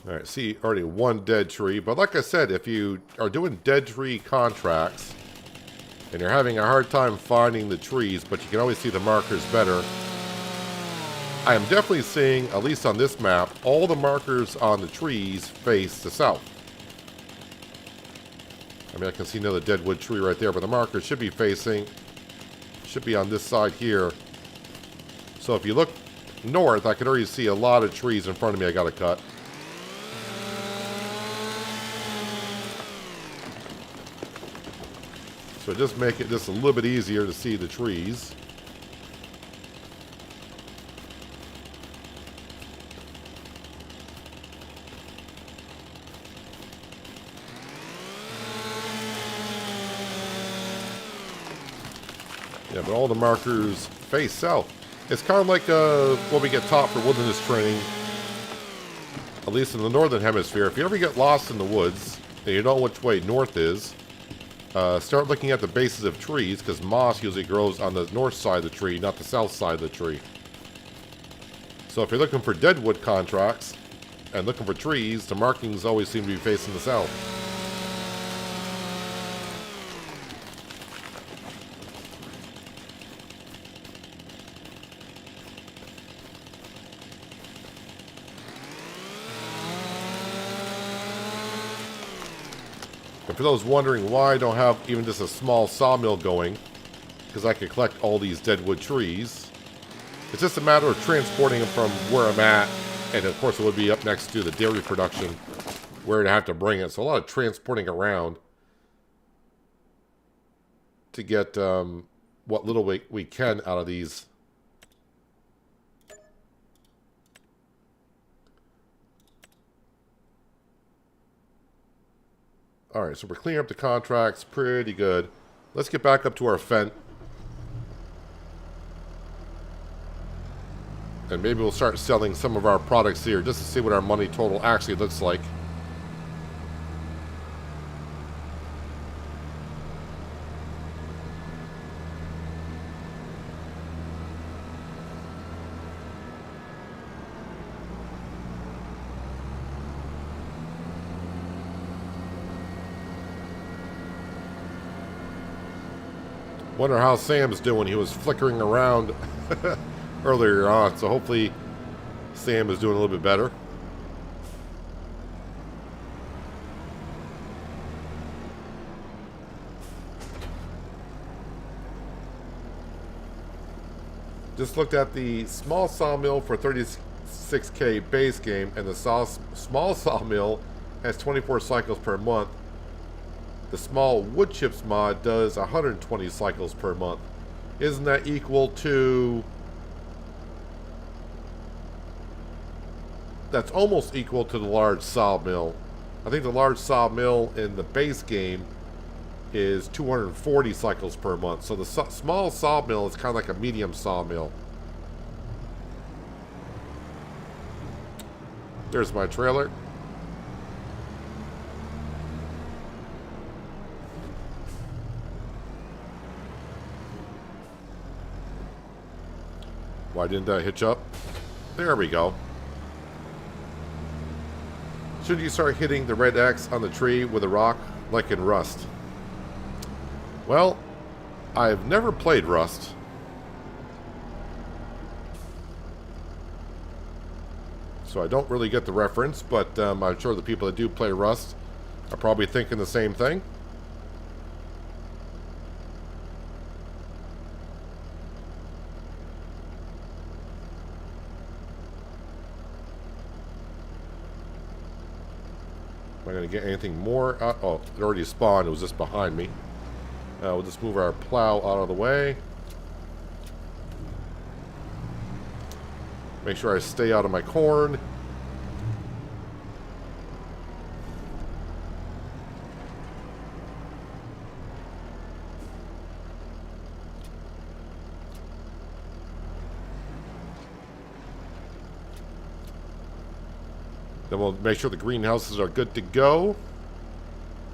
All right, see, already one dead tree. But like I said, if you are doing dead tree contracts and you're having a hard time finding the trees, but you can always see the markers better, I am definitely seeing, at least on this map, all the markers on the trees face the south. I mean, I can see another deadwood tree right there, but the marker should be facing, should be on this side here. So if you look north, I can already see a lot of trees in front of me I got to cut. So just make it just a little bit easier to see the trees. Yeah, but all the markers face south. It's kind of like what we get taught for wilderness training, at least in the northern hemisphere. If you ever get lost in the woods and you don't know which way north is, start looking at the bases of trees, because moss usually grows on the north side of the tree, not the south side of the tree. So if you're looking for deadwood contracts and looking for trees, the markings always seem to be facing the south. And for those wondering why I don't have even just a small sawmill going, because I could collect all these deadwood trees, it's just a matter of transporting them from where I'm at, and of course it would be up next to the dairy production where to have to bring it. So a lot of transporting around to get what little we can out of these. Alright, so we're cleaning up the contracts pretty good. Let's get back up to our fence. And maybe we'll start selling some of our products here just to see what our money total actually looks like. Wonder how Sam's doing. He was flickering around earlier on, so hopefully Sam is doing a little bit better. Just looked at the small sawmill for 36K base game, and the small sawmill has 24 cycles per month. The small wood chips mod does 120 cycles per month. Isn't that equal to... That's almost equal to the large sawmill. I think the large sawmill in the base game is 240 cycles per month. So the small sawmill is kind of like a medium sawmill. There's my trailer. Why didn't I hitch up? There we go. Should you start hitting the red X on the tree with a rock like in Rust? Well, I've never played Rust. So I don't really get the reference, but I'm sure the people that do play Rust are probably thinking the same thing. Am I going to get anything more? Oh, it already spawned. It was just behind me. We'll just move our plow out of the way. Make sure I stay out of my corn. Then we'll make sure the greenhouses are good to go.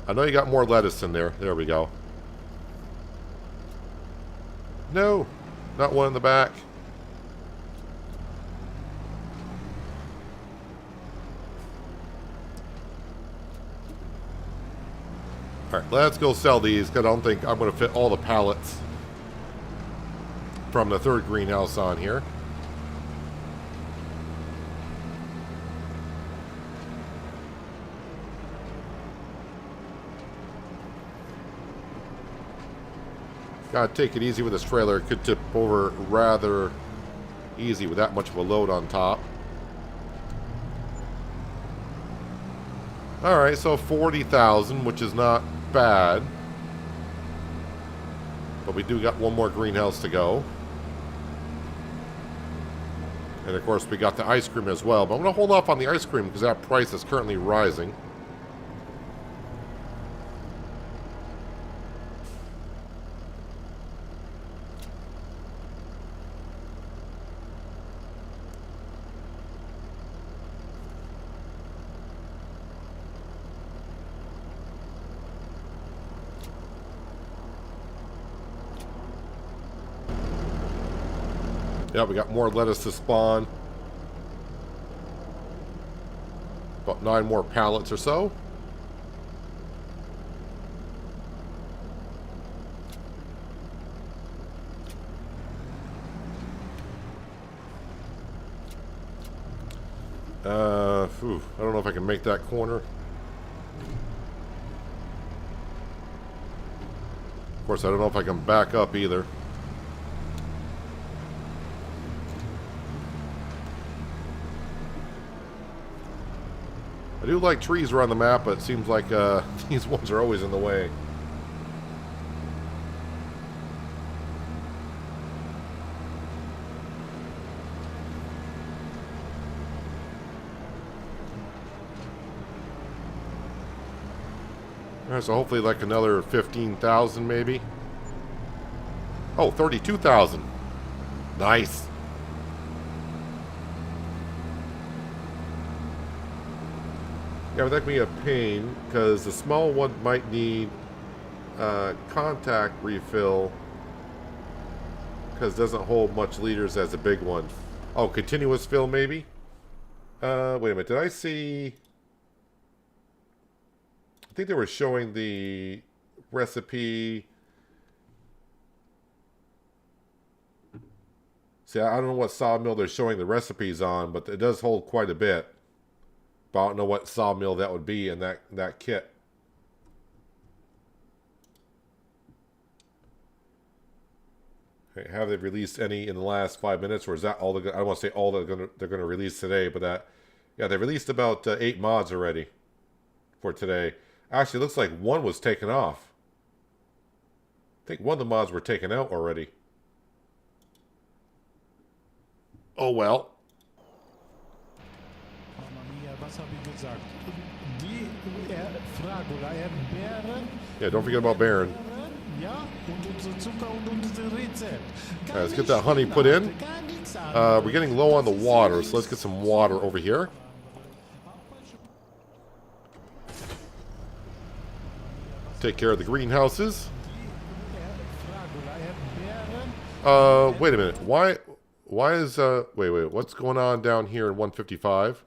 I know you got more lettuce in there. There we go. No, not one in the back. Alright, let's go sell these, because I don't think I'm going to fit all the pallets from the third greenhouse on here. Gotta take it easy with this trailer. It could tip over rather easy with that much of a load on top. Alright, so 40,000, which is not bad. But we do got one more greenhouse to go. And of course we got the ice cream as well. But I'm going to hold off on the ice cream because that price is currently rising. Yeah, we got more lettuce to spawn. About 9 more pallets or so. I don't know if I can make that corner. Of course, I don't know if I can back up either. I do like trees around the map, but it seems like these ones are always in the way. Alright, so hopefully like another 15,000 maybe. Oh, 32,000. Nice. Yeah, but that could be a pain, because the small one might need contact refill, because it doesn't hold much liters as a big one. Oh, continuous fill maybe? Wait a minute, did I see... I think they were showing the recipe... See, I don't know what sawmill they're showing the recipes on, but it does hold quite a bit. But I don't know what sawmill that would be in that kit. Okay, have they released any in the last 5 minutes, or is that all? I don't want to say all they're gonna release today, but that, yeah, they released about 8 mods already for today. Actually, it looks like one was taken off. I think one of the mods were taken out already. Oh well. Yeah, don't forget about Baron. Right, let's get that honey put in. We're getting low on the water, so let's get some water over here. Take care of the greenhouses. Wait a minute. Why is wait, what's going on down here in 155?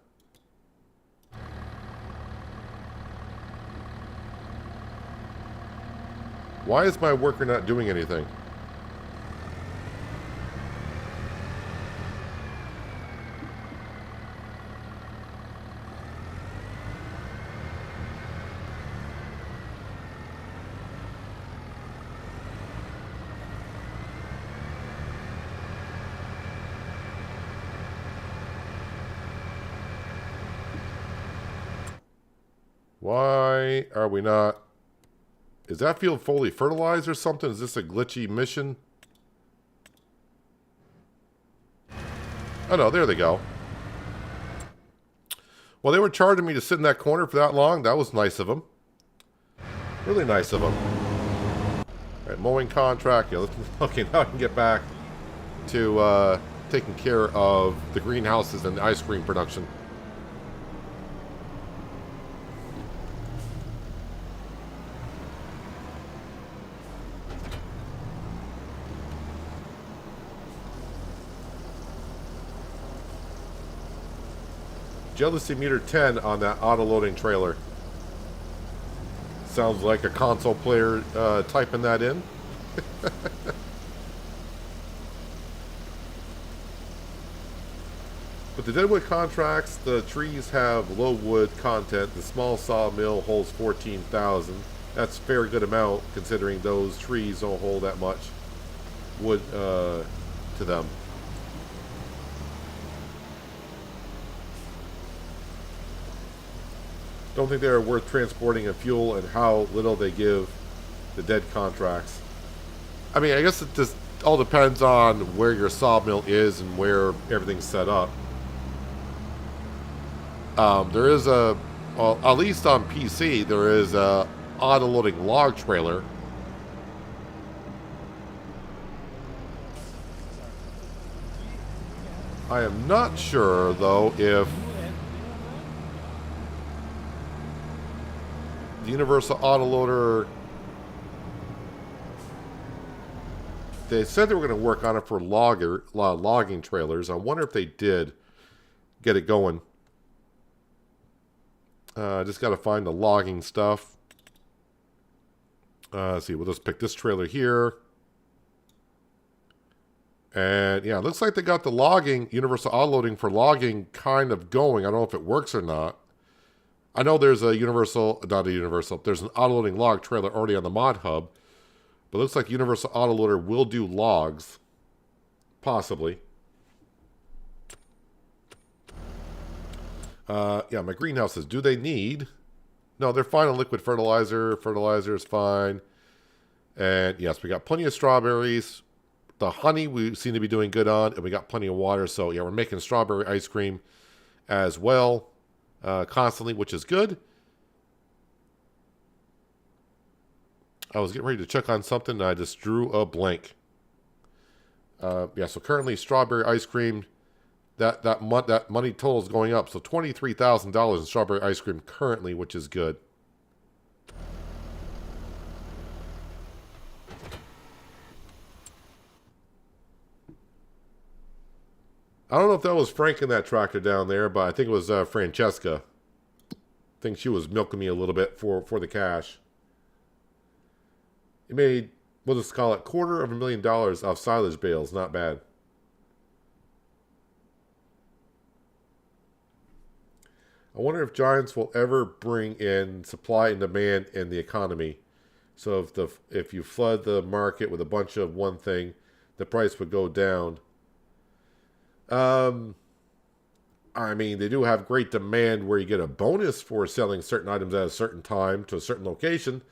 Why is my worker not doing anything? Why are we not... Is that field fully fertilized or something? Is this a glitchy mission? Oh no, there they go. Well, they were charging me to sit in that corner for that long. That was nice of them. Really nice of them. Alright, mowing contract. Yeah, okay, now I can get back to taking care of the greenhouses and the ice cream production. Jealousy meter 10 on that auto-loading trailer. Sounds like a console player typing that in. But the deadwood contracts, the trees have low wood content. The small sawmill holds 14,000. That's a fair good amount considering those trees don't hold that much wood to them. Don't think they're worth transporting in fuel and how little they give the dead contracts. I mean, I guess it just all depends on where your sawmill is and where everything's set up. There is a, well, at least on PC, there is a auto-loading log trailer. I am not sure, though, if the Universal Autoloader, they said they were going to work on it for logging trailers. I wonder if they did get it going. Just got to find the logging stuff. Let's see, we'll just pick this trailer here. And yeah, it looks like they got the logging, Universal Autoloading for logging kind of going. I don't know if it works or not. I know there's a there's an autoloading log trailer already on the mod hub, but it looks like Universal Autoloader will do logs, possibly. Yeah, my greenhouses, do they need? No, they're fine on liquid fertilizer. Fertilizer is fine. And yes, we got plenty of strawberries. The honey we seem to be doing good on, and we got plenty of water. So yeah, we're making strawberry ice cream as well. Constantly, which is good. I was getting ready to check on something, and I just drew a blank. Yeah, so currently strawberry ice cream, that money total is going up. So $23,000 in strawberry ice cream currently, which is good. I don't know if that was Frank in that tractor down there, but I think it was Francesca. I think she was milking me a little bit for the cash. He made, we'll just call it $250,000 off silage bales. Not bad. I wonder if Giants will ever bring in supply and demand in the economy. So if you flood the market with a bunch of one thing, the price would go down. I mean, they do have great demand where you get a bonus for selling certain items at a certain time to a certain location.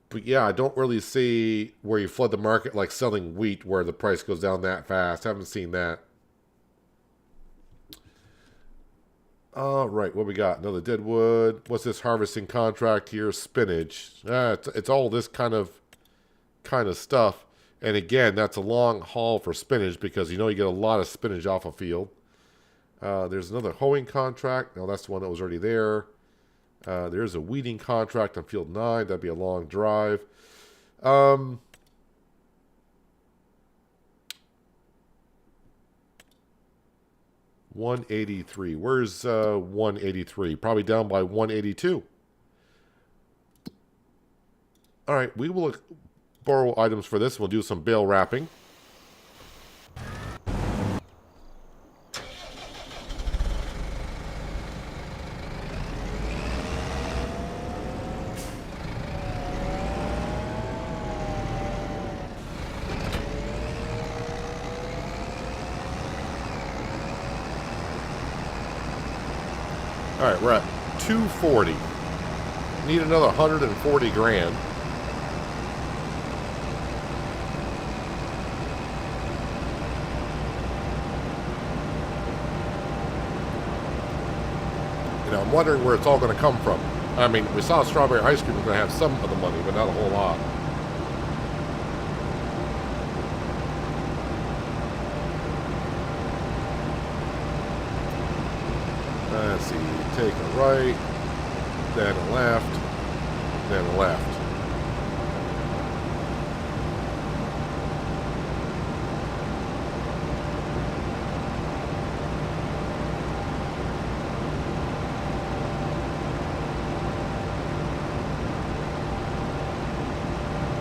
But yeah, I don't really see where you flood the market like selling wheat where the price goes down that fast. I haven't seen that. All right, what we got? Another deadwood. What's this harvesting contract here? Spinach. It's all this kind of stuff. And again, that's a long haul for spinach because you know you get a lot of spinach off a field. There's another hoeing contract. No, that's the one that was already there. There's a weeding contract on field 9. That'd be a long drive. 183. Where's 183? Probably down by 182. All right, we will borrow items for this. We'll do some bale wrapping. All right, we're at 240. need another 140 grand. You know, I'm wondering where it's all going to come from. I mean, we saw strawberry ice cream was going to have some of the money, but not a whole lot. Let's see, take a right, then a left, then a left.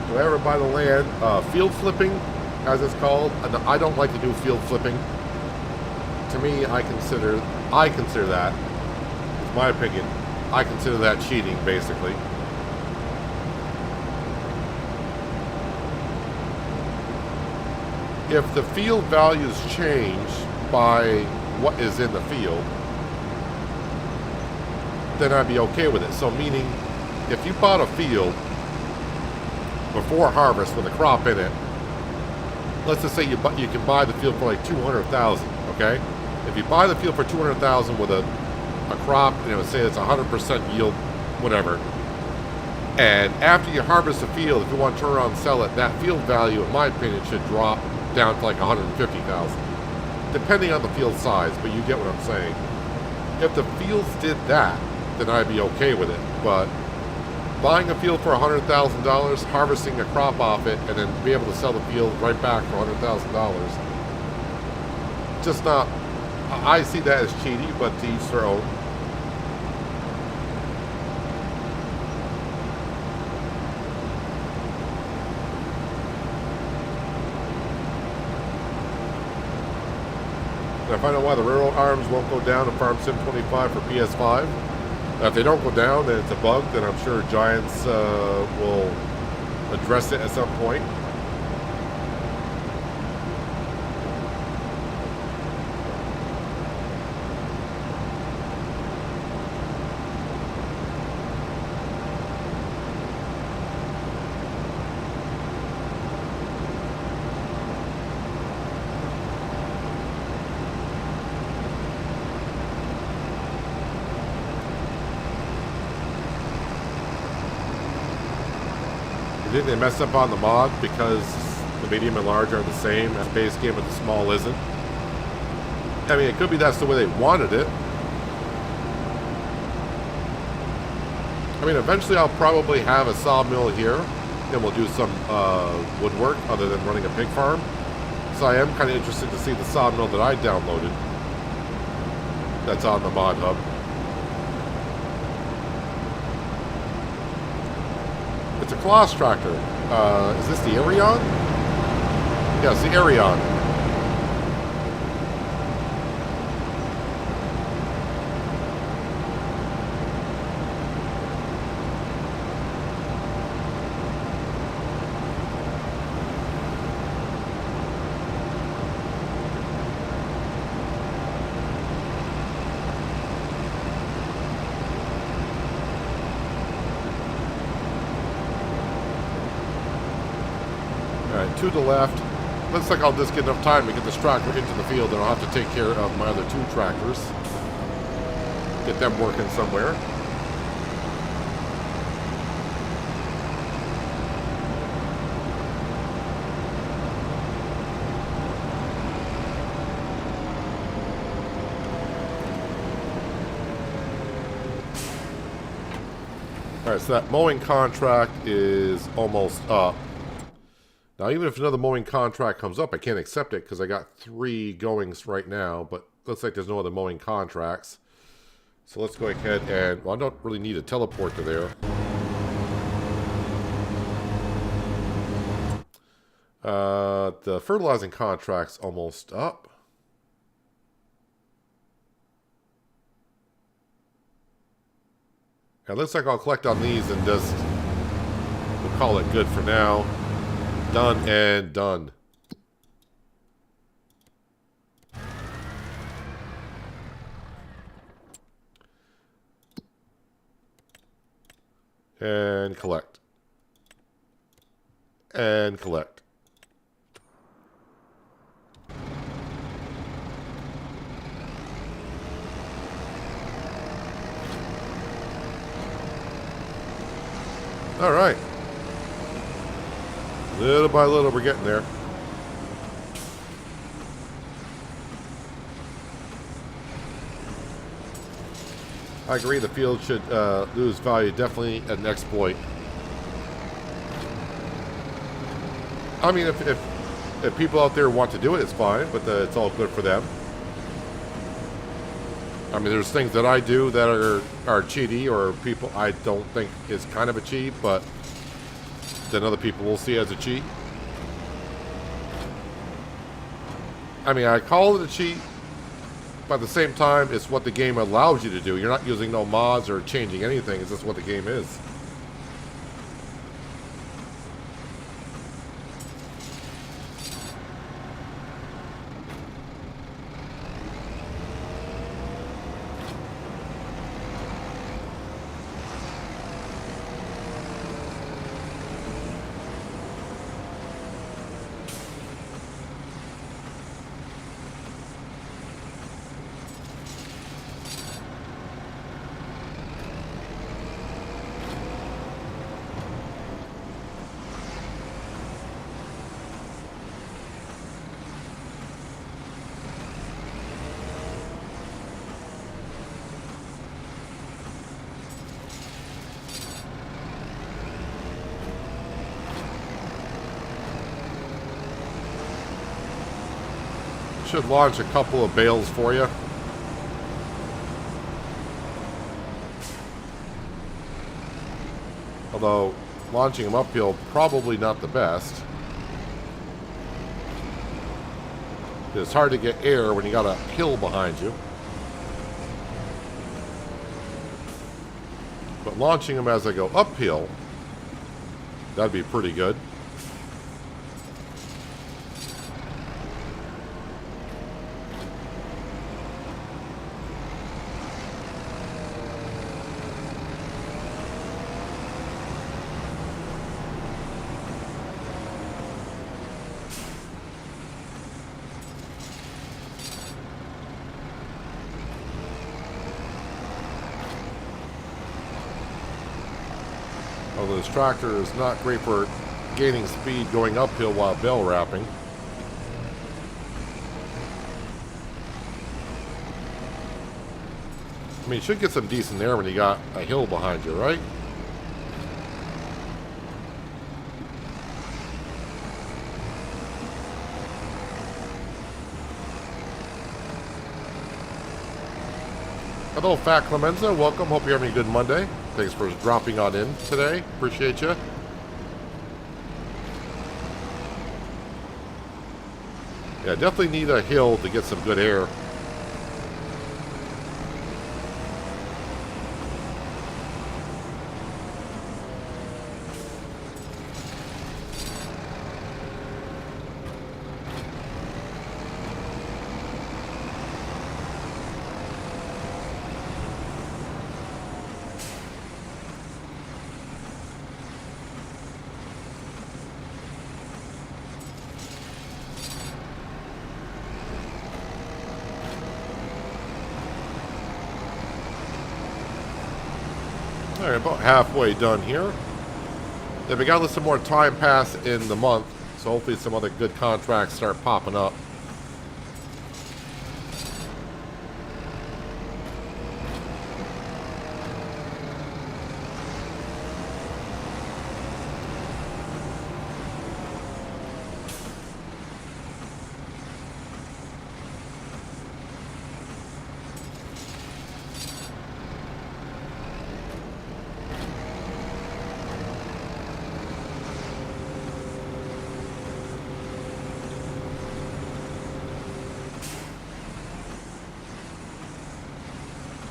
Do I ever buy the land? Field flipping, as it's called. I don't like to do field flipping. To me, I consider that, it's my opinion, I consider that cheating, basically. If the field values change by what is in the field, then I'd be okay with it. So meaning, if you bought a field before harvest with a crop in it, let's just say you can buy the field for like $200,000, okay? If you buy the field for $200,000 with a crop, and it would say it's 100% yield, whatever, and after you harvest the field, if you want to turn around and sell it, that field value, in my opinion, should drop down to like $150,000, depending on the field size, but you get what I'm saying. If the fields did that, then I'd be okay with it, but buying a field for $100,000, harvesting a crop off it, and then be able to sell the field right back for $100,000, just not, I see that as cheating, but to each their own. And I find out why the railroad arms won't go down in Farm Sim 25 for PS5. Now, if they don't go down, then it's a bug, then I'm sure Giants will address it at some point. Didn't they mess up on the mod because the medium and large are the same as base game, but the small isn't? I mean, it could be that's the way they wanted it. I mean, eventually I'll probably have a sawmill here, and we'll do some woodwork other than running a pig farm. So I am kind of interested to see the sawmill that I downloaded that's on the mod hub. It's a Claas tractor. Is this the Arion? Yeah, it's the Arion. To the left. Looks like I'll just get enough time to get this tractor into the field, and I'll have to take care of my other two tractors. Get them working somewhere. Alright, so that mowing contract is almost up. Now, even if another mowing contract comes up, I can't accept it because I got 3 goings right now, but looks like there's no other mowing contracts. So let's go ahead and, well, I don't really need a teleport to there. The fertilizing contract's almost up. It looks like I'll collect on these and just, we'll call it good for now. Done and done. And collect. And collect. All right. Little by little, we're getting there. I agree the field should lose value. Definitely an exploit. I mean, if people out there want to do it, it's fine, but it's all good for them. I mean, there's things that I do that are cheaty, or people I don't think is kind of a cheat, but then other people will see as a cheat. I mean, I call it a cheat, but at the same time, it's what the game allows you to do. You're not using no mods or changing anything. It's just what the game is. Should launch a couple of bales for you. Although, launching them uphill, probably not the best. It's hard to get air when you got a hill behind you. But launching them as I go uphill, that'd be pretty good. Although this tractor is not great for gaining speed going uphill while bale wrapping. I mean, you should get some decent air when you got a hill behind you, right? Hello, Fat Clemenza. Welcome. Hope you're having a good Monday. Thanks for dropping on in today. Appreciate you. Yeah, definitely need a hill to get some good air. All right, about halfway done here. Then we got to let some more time pass in the month, so hopefully some other good contracts start popping up.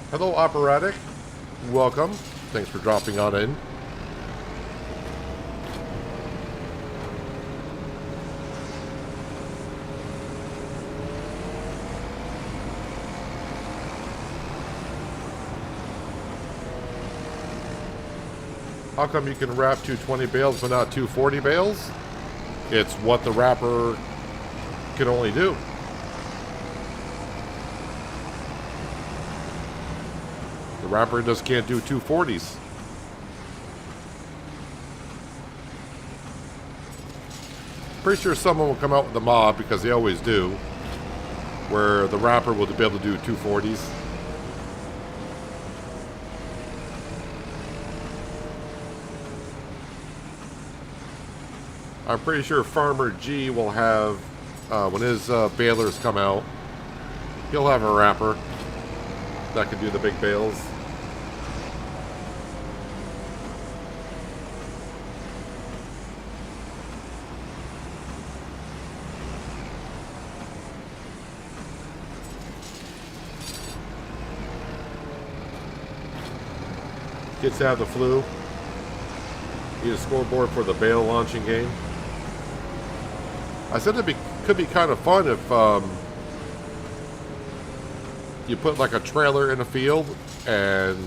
Hello, Operatic. Welcome. Thanks for dropping on in. How come you can wrap 220 bales but not 240 bales? It's what the wrapper can only do. The wrapper just can't do 240s. Pretty sure someone will come out with the mod, because they always do, where the wrapper will be able to do 240s. I'm pretty sure Farmer G will have, when his balers come out, he'll have a wrapper that can do the big bales. Kids have the flu. Need a scoreboard for the Bale launching game. I said it could be kind of fun if you put like a trailer in a field and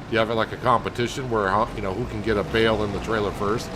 you have it like a competition where, you know, who can get a bale in the trailer first.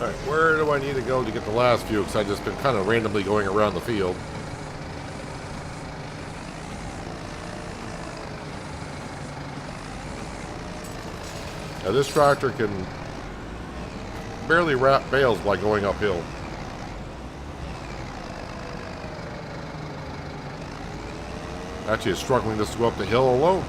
Alright, where do I need to go to get the last few? Because I've just been kind of randomly going around the field. Now this tractor can barely wrap bales by going uphill. Actually, it's struggling just to go up the hill alone.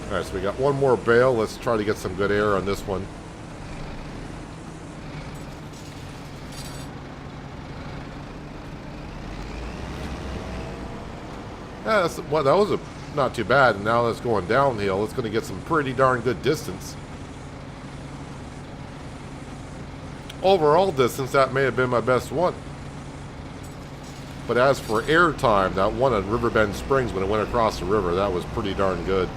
Alright, so we got one more bale. Let's try to get some good air on this one. Yeah, well, that was not too bad, and now that's going downhill. It's going to get some pretty darn good distance. Overall distance, that may have been my best one. But as for air time, that one at Riverbend Springs when it went across the river, that was pretty darn good.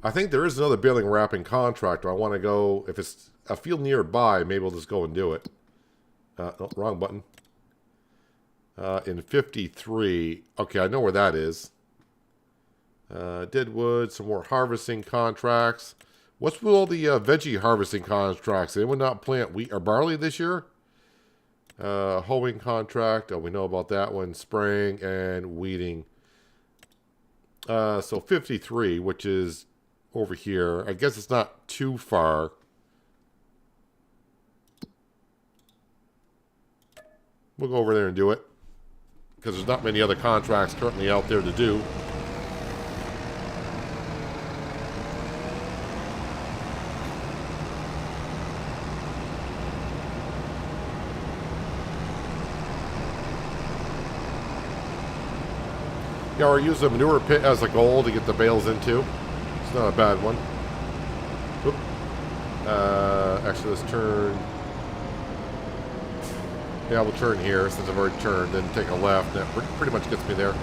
I think there is another baling wrapping contractor. I want to go, if it's a field nearby, maybe we'll just go and do it. No, wrong button. In 53. Okay, I know where that is. Deadwood, some more harvesting contracts. What's with all the veggie harvesting contracts? Anyone not plant wheat or barley this year? Hoeing contract. Oh, we know about that one. Spraying and weeding. So 53, which is over here. I guess it's not too far. We'll go over there and do it, because there's not many other contracts currently out there to do. Yeah, or use a manure pit as a goal to get the bales into. It's not a bad one. Oop. Actually, let's turn. Yeah, we'll turn here since I've already turned, then take a left. That pretty much gets me there.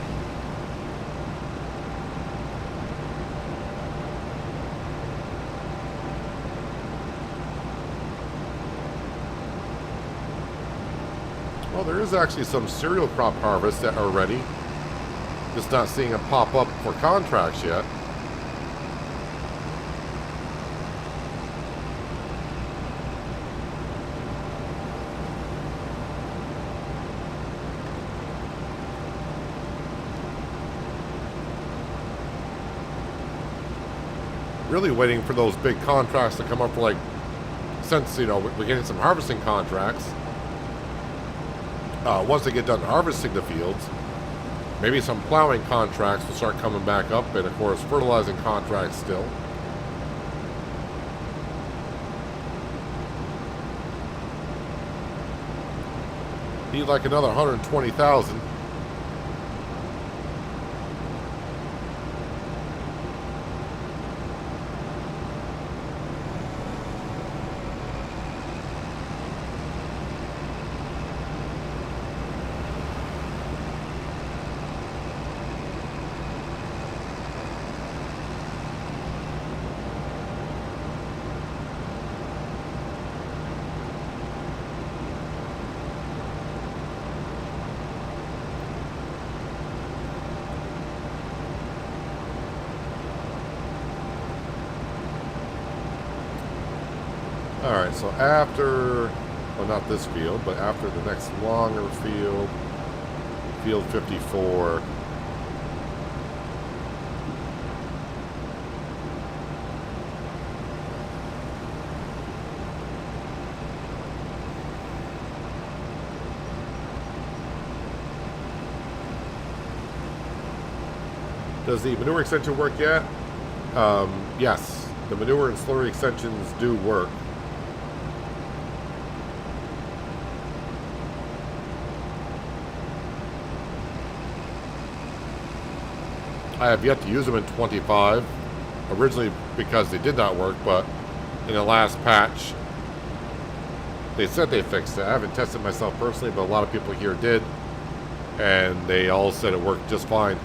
Well, there is actually some cereal crop harvests that are ready. Just not seeing them pop up for contracts yet. Really waiting for those big contracts to come up for, like, since, you know, we're getting some harvesting contracts. Once they get done harvesting the fields, maybe some plowing contracts will start coming back up, and of course fertilizing contracts still. Need like another 120,000. Alright, so after, well, not this field, but after the next longer field, field 54. Does the manure extension work yet? Yes, the manure and slurry extensions do work. I have yet to use them in 25, originally because they did not work, but in the last patch, they said they fixed it. I haven't tested myself personally, but a lot of people here did, and they all said it worked just fine.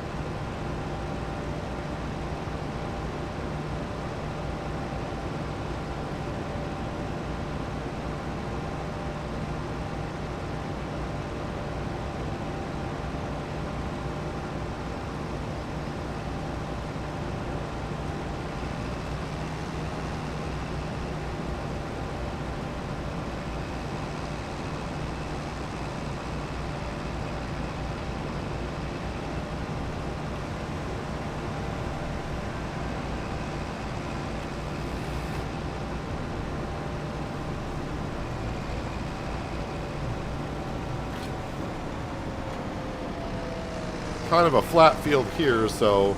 Kind of a flat field here, so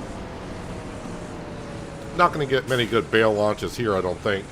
not going to get many good bale launches here, I don't think.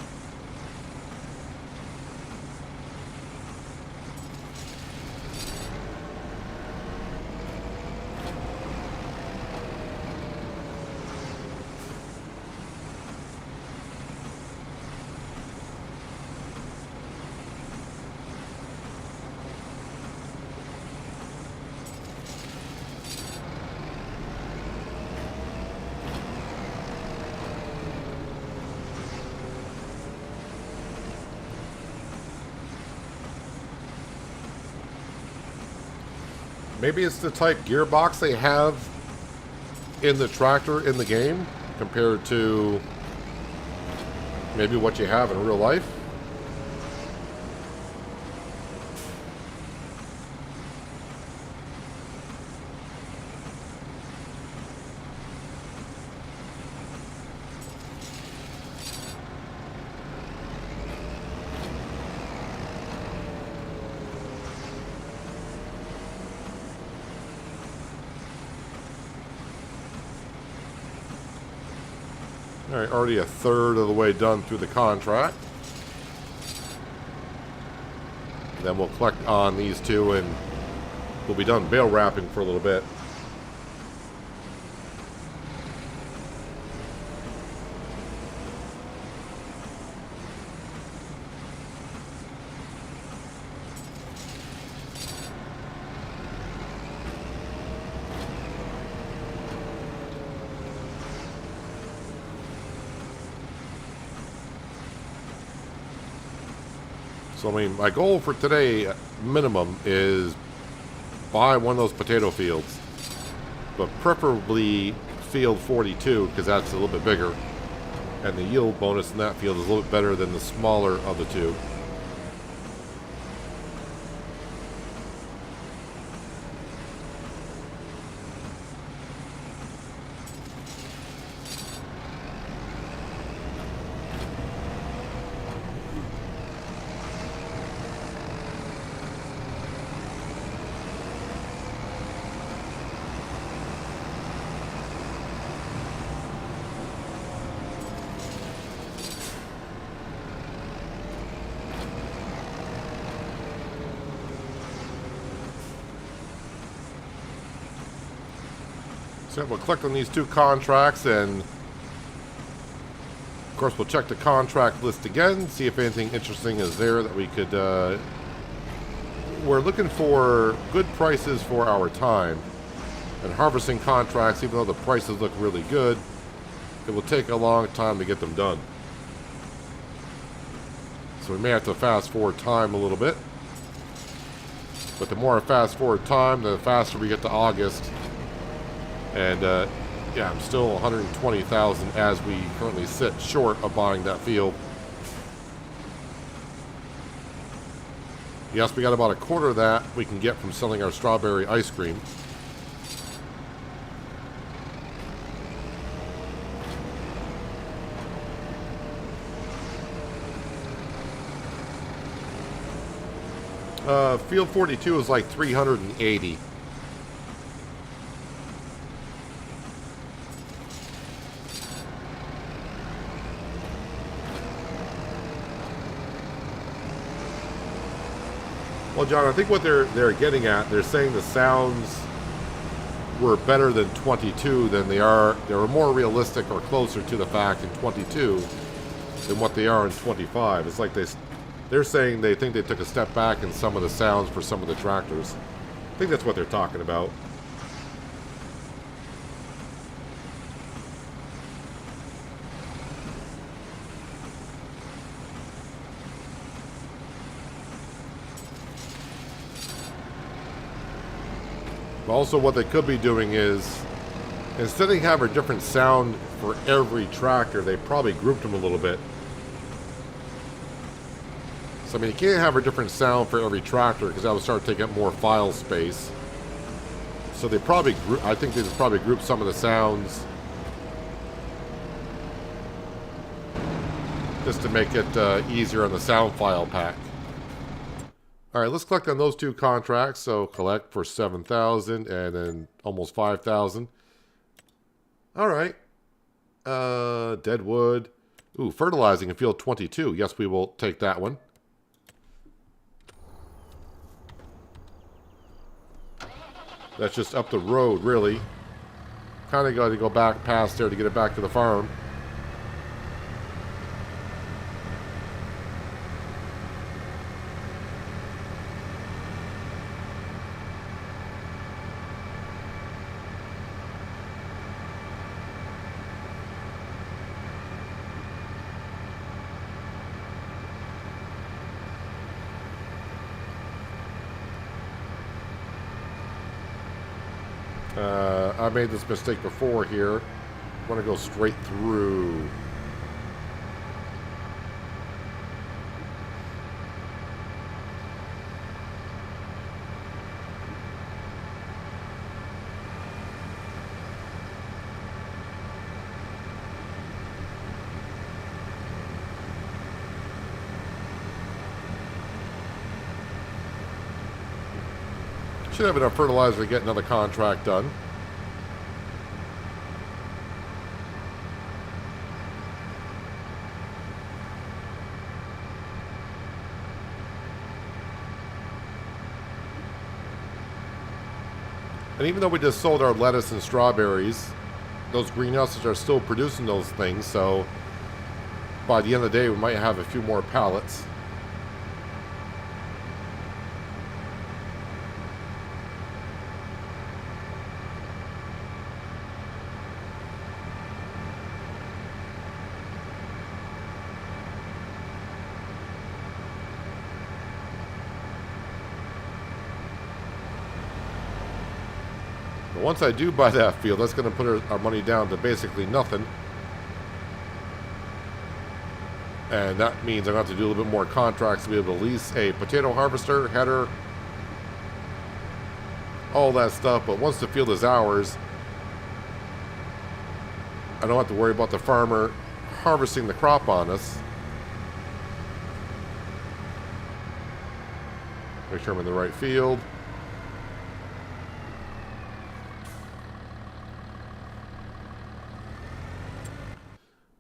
Maybe it's the type gearbox they have in the tractor in the game compared to maybe what you have in real life. Alright, already a third of the way done through the contract. Then we'll collect on these two and we'll be done bale wrapping for a little bit. So, I mean, my goal for today, minimum, is buy one of those potato fields. But preferably field 42, because that's a little bit bigger. And the yield bonus in that field is a little bit better than the smaller of the two. So we'll click on these two contracts, and of course we'll check the contract list again, see if anything interesting is there that we could... we're looking for good prices for our time. And harvesting contracts, even though the prices look really good, it will take a long time to get them done. So we may have to fast forward time a little bit. But the more I fast forward time, the faster we get to August. And yeah, I'm still 120,000 as we currently sit short of buying that field. Yes, we got about a quarter of that we can get from selling our strawberry ice cream. Field 42 is like 380. Well, John, I think what they're getting at, they're saying the sounds were better than 22 than they are. They were more realistic or closer to the fact in 22 than what they are in 25. It's like they're saying they think they took a step back in some of the sounds for some of the tractors. I think that's what they're talking about. But also what they could be doing is, instead of having a different sound for every tractor, they probably grouped them a little bit. So, I mean, you can't have a different sound for every tractor because that would start taking up more file space. So they probably I think they just probably grouped some of the sounds just to make it easier on the sound file pack. All right, let's collect on those two contracts. So collect for 7,000 and then almost 5,000. All right. Deadwood. Ooh, fertilizing in field 22. Yes, we will take that one. That's just up the road, really. Kind of got to go back past there to get it back to the farm. I made this mistake before here. I want to go straight through. Should have enough fertilizer to get another contract done. And even though we just sold our lettuce and strawberries, those greenhouses are still producing those things, so by the end of the day we might have a few more pallets. Once I do buy that field, that's going to put our money down to basically nothing. And that means I'm going to have to do a little bit more contracts to be able to lease a potato harvester, header, all that stuff. But once the field is ours, I don't have to worry about the farmer harvesting the crop on us. Make sure I'm in the right field.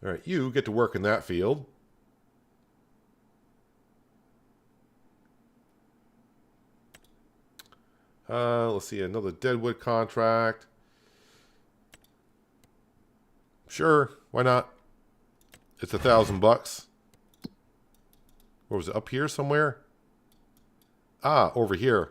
All right, you get to work in that field. Let's see, another Deadwood contract. Sure, why not? It's $1,000. Where was it? Up here somewhere? Ah, over here.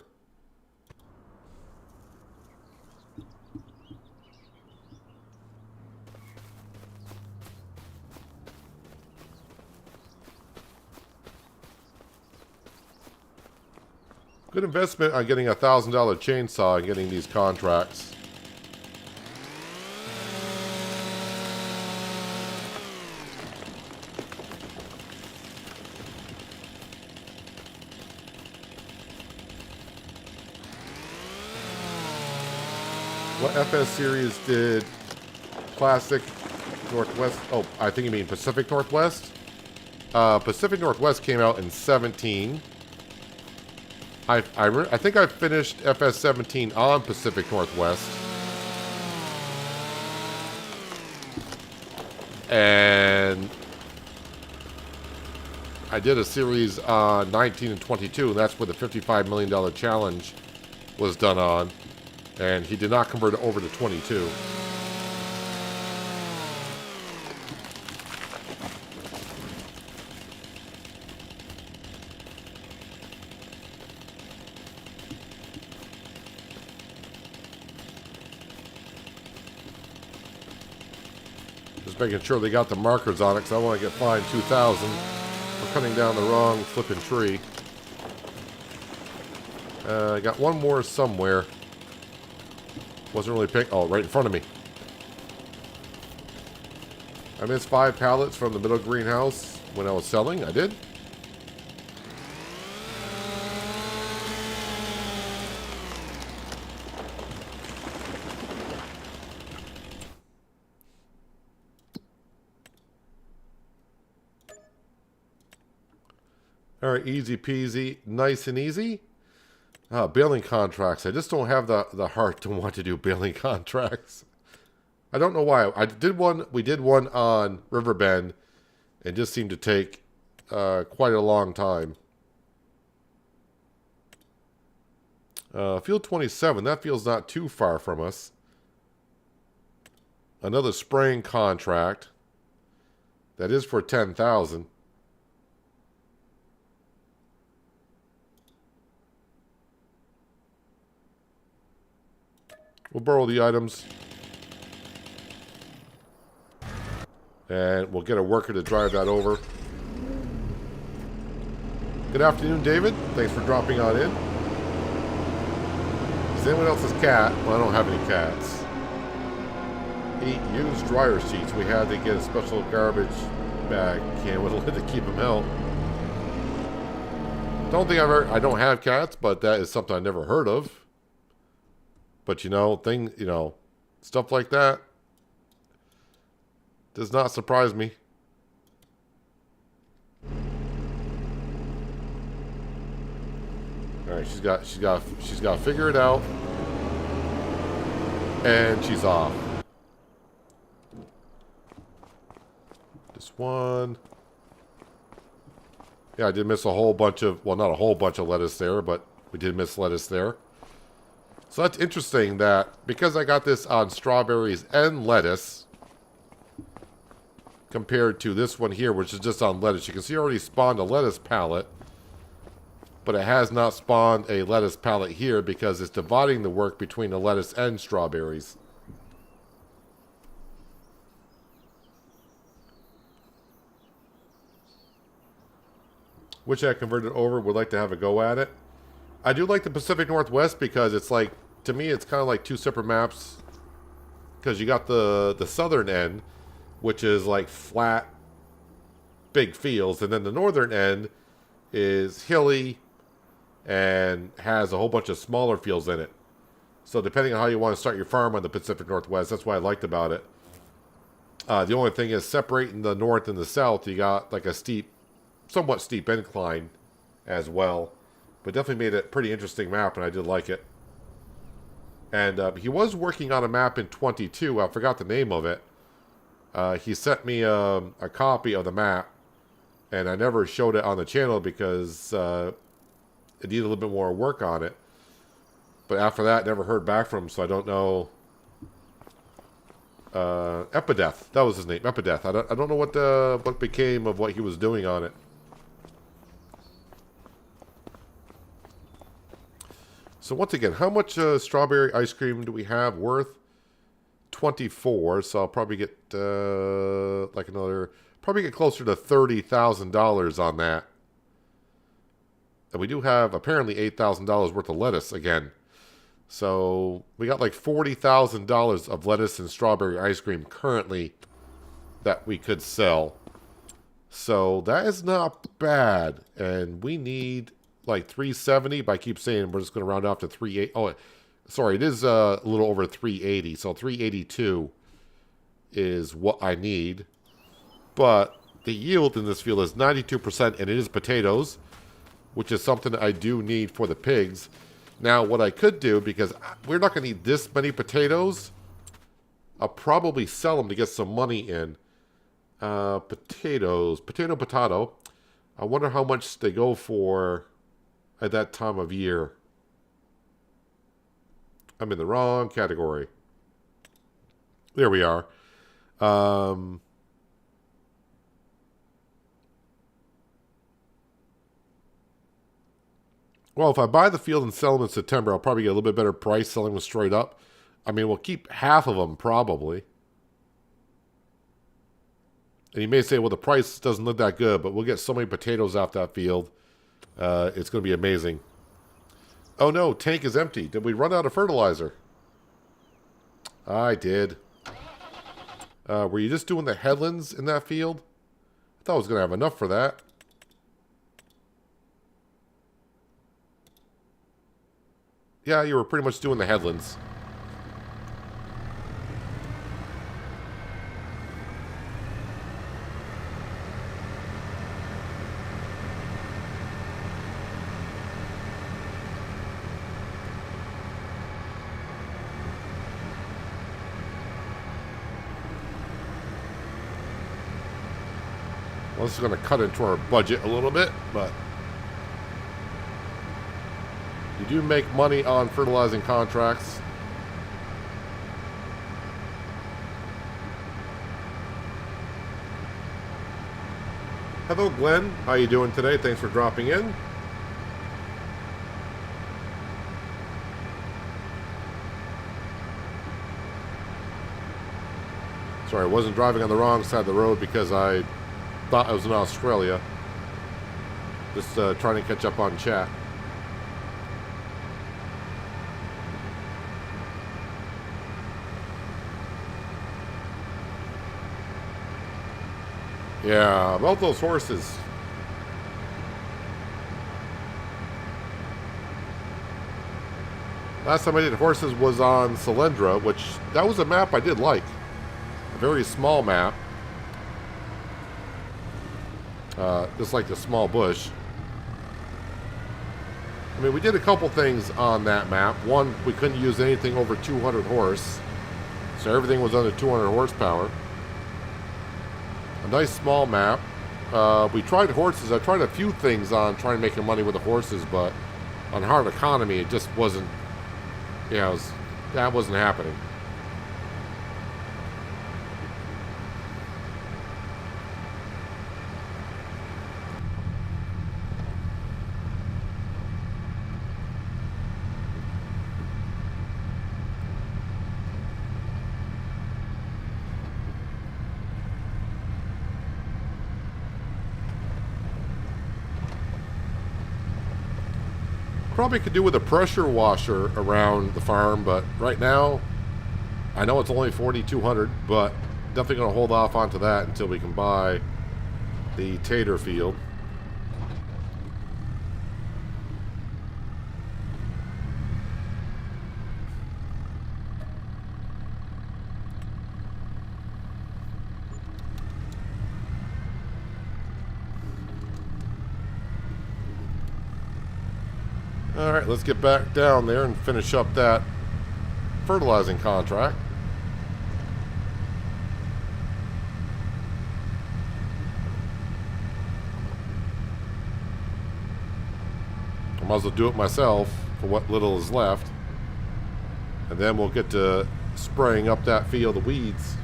Good investment on getting a $1,000 chainsaw and getting these contracts. What FS series did Classic Northwest? Oh, I think you mean Pacific Northwest. Pacific Northwest came out in 17. I think I finished FS 17 on Pacific Northwest. And I did a series on 19 and 22, and that's where the $55 million challenge was done on. And he did not convert it over to 22. Just making sure they got the markers on it, because I want to get fined $2,000 for cutting down the wrong flipping tree. I got one more somewhere. Wasn't really picked. Oh, right in front of me. I missed 5 pallets from the middle greenhouse when I was selling. I did. All right, easy peasy, nice and easy. Baling contracts. I just don't have the heart to want to do baling contracts. I don't know why. We did one on Riverbend. It just seemed to take quite a long time. Field 27. That feels not too far from us. Another spraying contract. That is for 10,000. We'll borrow the items. And we'll get a worker to drive that over. Good afternoon, David. Thanks for dropping on in. Is anyone else's cat? Well, I don't have any cats. 8 used dryer sheets. We had to get a special garbage bag can with a lid to keep them out. I don't have cats, but that is something I never heard of. But stuff like that does not surprise me. All right, she's got to figure it out, and she's off. This one. Yeah, I did miss a whole bunch of, well, not a whole bunch of lettuce there, but we did miss lettuce there. So that's interesting that because I got this on strawberries and lettuce compared to this one here, which is just on lettuce. You can see I already spawned a lettuce pallet, but it has not spawned a lettuce pallet here because it's dividing the work between the lettuce and strawberries. Which I converted over, would like to have a go at it. I do like the Pacific Northwest because it's like, to me, it's kind of like 2 separate maps. Because you got the southern end, which is like flat, big fields. And then the northern end is hilly and has a whole bunch of smaller fields in it. So depending on how you want to start your farm on the Pacific Northwest, that's what I liked about it. The only thing is separating the north and the south, you got like a somewhat steep incline as well. But definitely made it a pretty interesting map, and I did like it. And he was working on a map in 22. I forgot the name of it. He sent me a copy of the map, and I never showed it on the channel because it needed a little bit more work on it. But after that, never heard back from him, so I don't know Epideth. That was his name, Epideth. I don't know what became of what he was doing on it. So once again, how much strawberry ice cream do we have worth? 24. So I'll probably get like another, probably get closer to $30,000 on that. And we do have apparently $8,000 worth of lettuce again. So we got like $40,000 of lettuce and strawberry ice cream currently that we could sell. So that is not bad. And we need like 370, but I keep saying we're just going to round off to 380. Oh, sorry, it is a little over 380. So 382 is what I need. But the yield in this field is 92%, and it is potatoes, which is something that I do need for the pigs. Now, what I could do, because we're not going to need this many potatoes, I'll probably sell them to get some money in. Potatoes. Potato. I wonder how much they go for at that time of year. I'm in the wrong category. There we are. Well, if I buy the field and sell them in September, I'll probably get a little bit better price selling them straight up. I mean, we'll keep half of them probably. And you may say, well, the price doesn't look that good, but we'll get so many potatoes off that field. It's going to be amazing. Oh no, tank is empty. Did we run out of fertilizer? I did. Were you just doing the headlands in that field? I thought I was going to have enough for that. Yeah, you were pretty much doing the headlands. Well, this is going to cut into our budget a little bit, but you do make money on fertilizing contracts. Hello, Glenn. How you doing today? Thanks for dropping in. Sorry, I wasn't driving on the wrong side of the road because I thought I was in Australia. Just trying to catch up on chat. Yeah, about those horses. Last time I did horses was on Solyndra, which that was a map I did like. A very small map. Just like the small bush. I mean, we did a couple things on that map. One, we couldn't use anything over 200 horse. So everything was under 200 horsepower. A nice small map. We tried horses. I tried a few things on trying to make money with the horses, but on hard economy, it just wasn't, that wasn't happening. Probably could do with a pressure washer around the farm, but right now I know it's only 4,200, but definitely going to hold off onto that until we can buy the tater field. Alright, let's get back down there and finish up that fertilizing contract. I might as well do it myself for what little is left. And then we'll get to spraying up that field of weeds.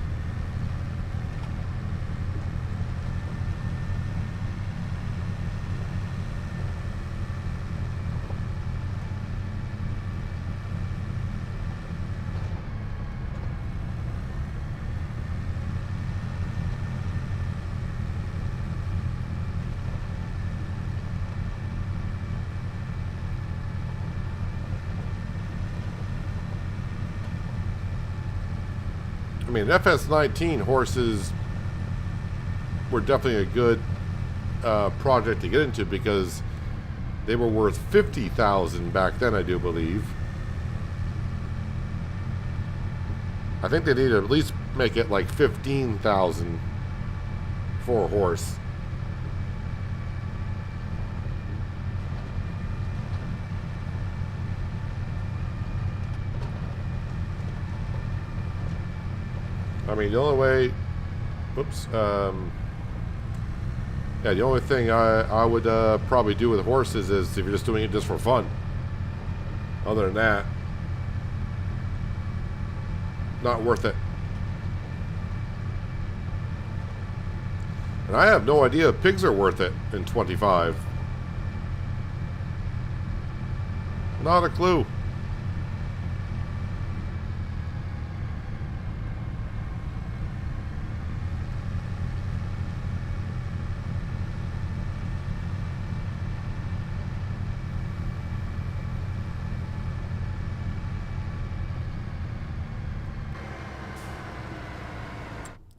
mean, FS19 horses were definitely a good project to get into because they were worth $50,000 back then, I do believe. I think they need to at least make it like $15,000 for a horse. I mean, the only way... Whoops. Yeah, the only thing I would probably do with horses is if you're just doing it just for fun. Other than that, not worth it. And I have no idea if pigs are worth it in 25. Not a clue.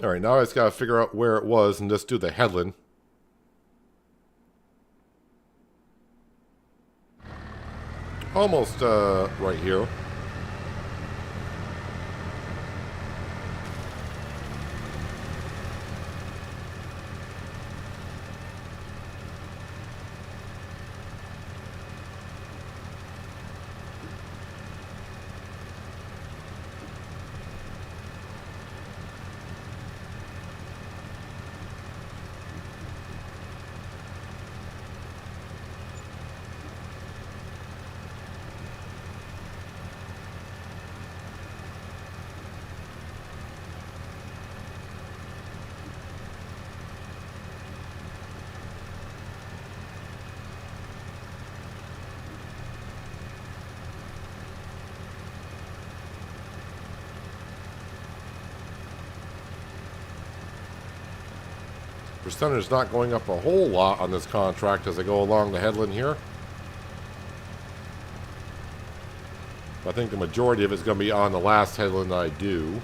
Alright, now I just gotta figure out where it was and just do the headland. Almost right here. Percentage not going up a whole lot on this contract as I go along the headland here. I think the majority of it's going to be on the last headland I do.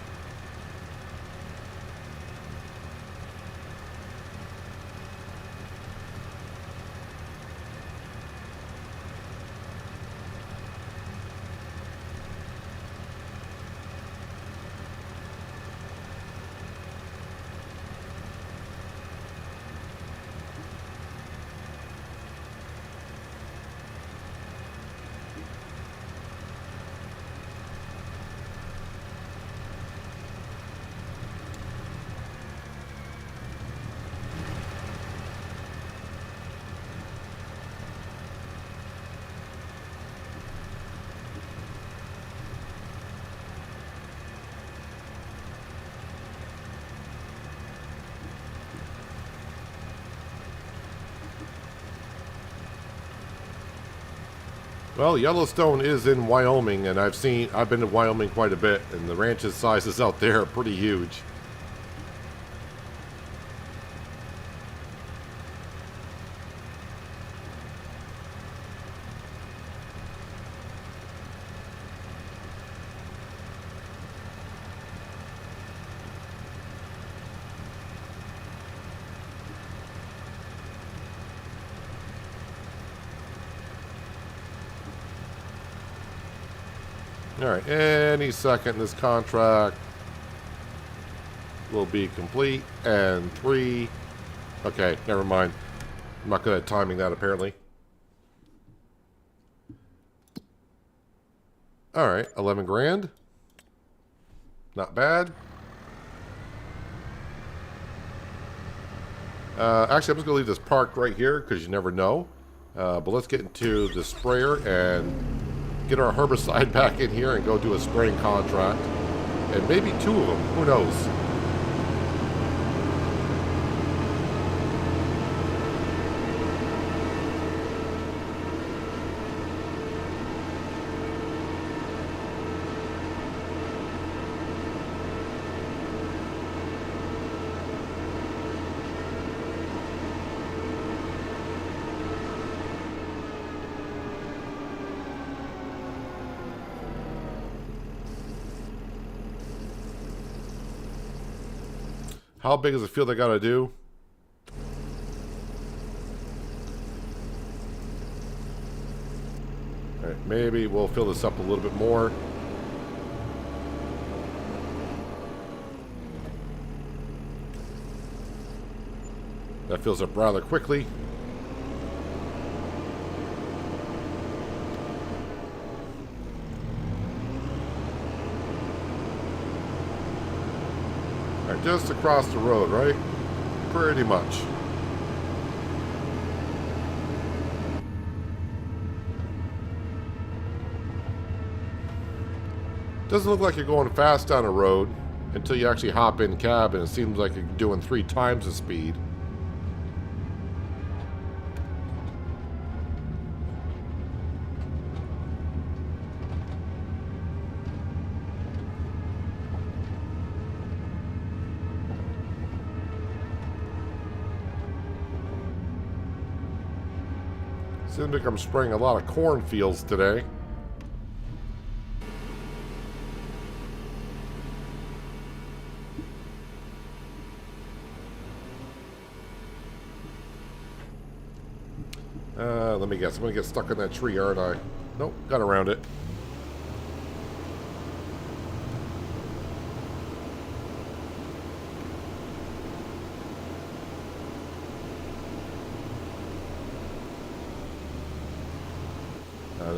Well, Yellowstone is in Wyoming, and I've been to Wyoming quite a bit, and the ranch's sizes out there are pretty huge. Alright, any second this contract will be complete. And 3. Okay, never mind. I'm not good at timing that apparently. Alright, 11 grand. Not bad. Actually, I'm just going to leave this parked right here because you never know. But let's get into the sprayer and get our herbicide back in here and go do a spraying contract. And maybe 2 of them. Who knows? How big is the field I gotta do? Alright, maybe we'll fill this up a little bit more. That fills up rather quickly. Alright, just across the road, right? Pretty much. Doesn't look like you're going fast down a road until you actually hop in cab, and it seems like you're doing 3 times the speed. Seems like I'm spraying a lot of cornfields today. Let me guess. I'm going to get stuck in that tree, aren't I? Nope, got around it.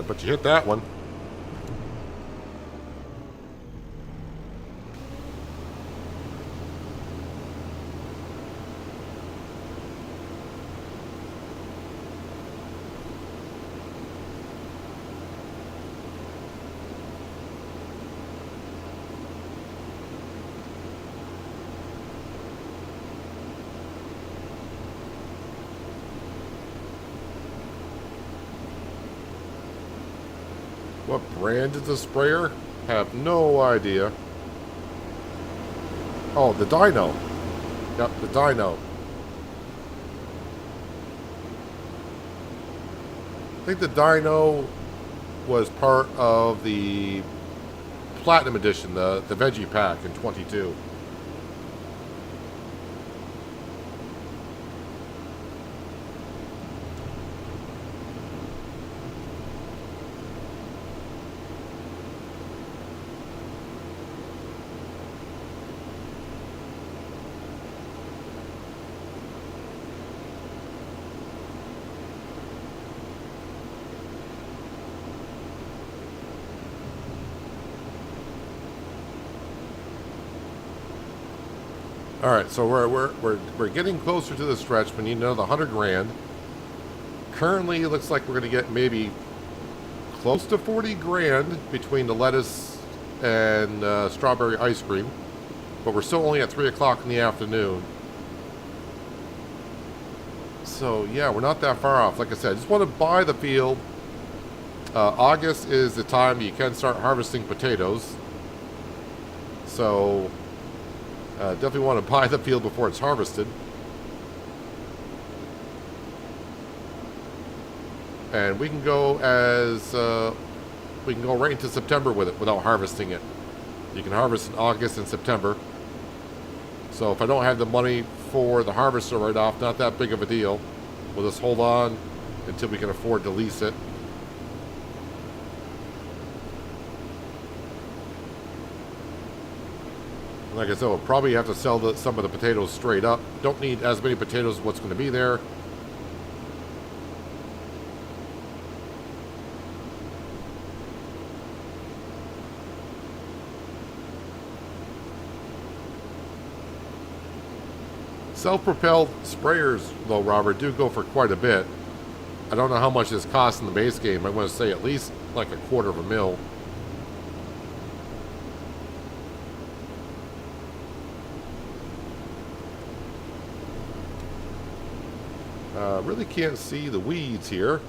But you hit that one. What brand is the sprayer? Have no idea. Oh, the dyno. Yep, the dyno. I think the dyno was part of the Platinum Edition, the Veggie Pack in 22. All right, so we're getting closer to the stretch. We need another 100 grand. Currently, it looks like we're going to get maybe close to 40 grand between the lettuce and strawberry ice cream, but we're still only at 3 o'clock in the afternoon. So yeah, we're not that far off. Like I said, I just want to buy the field. August is the time you can start harvesting potatoes. So definitely want to buy the field before it's harvested. And we can go we can go right into September with it without harvesting it. You can harvest in August and September. So if I don't have the money for the harvester right off, not that big of a deal. We'll just hold on until we can afford to lease it. Like I said, we'll probably have to sell some of the potatoes straight up. Don't need as many potatoes as what's going to be there. Self-propelled sprayers, though, Robert, do go for quite a bit. I don't know how much this costs in the base game. I want to say at least like $250,000. Really can't see the weeds here.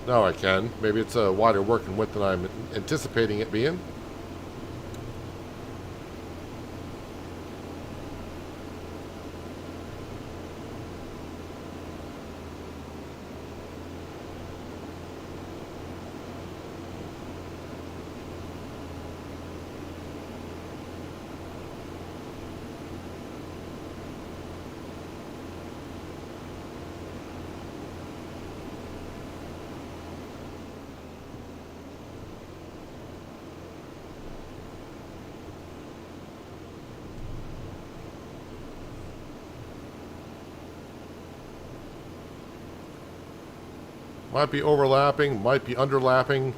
Now I can. Maybe it's a wider working width than I'm anticipating it being. Might be overlapping, might be underlapping.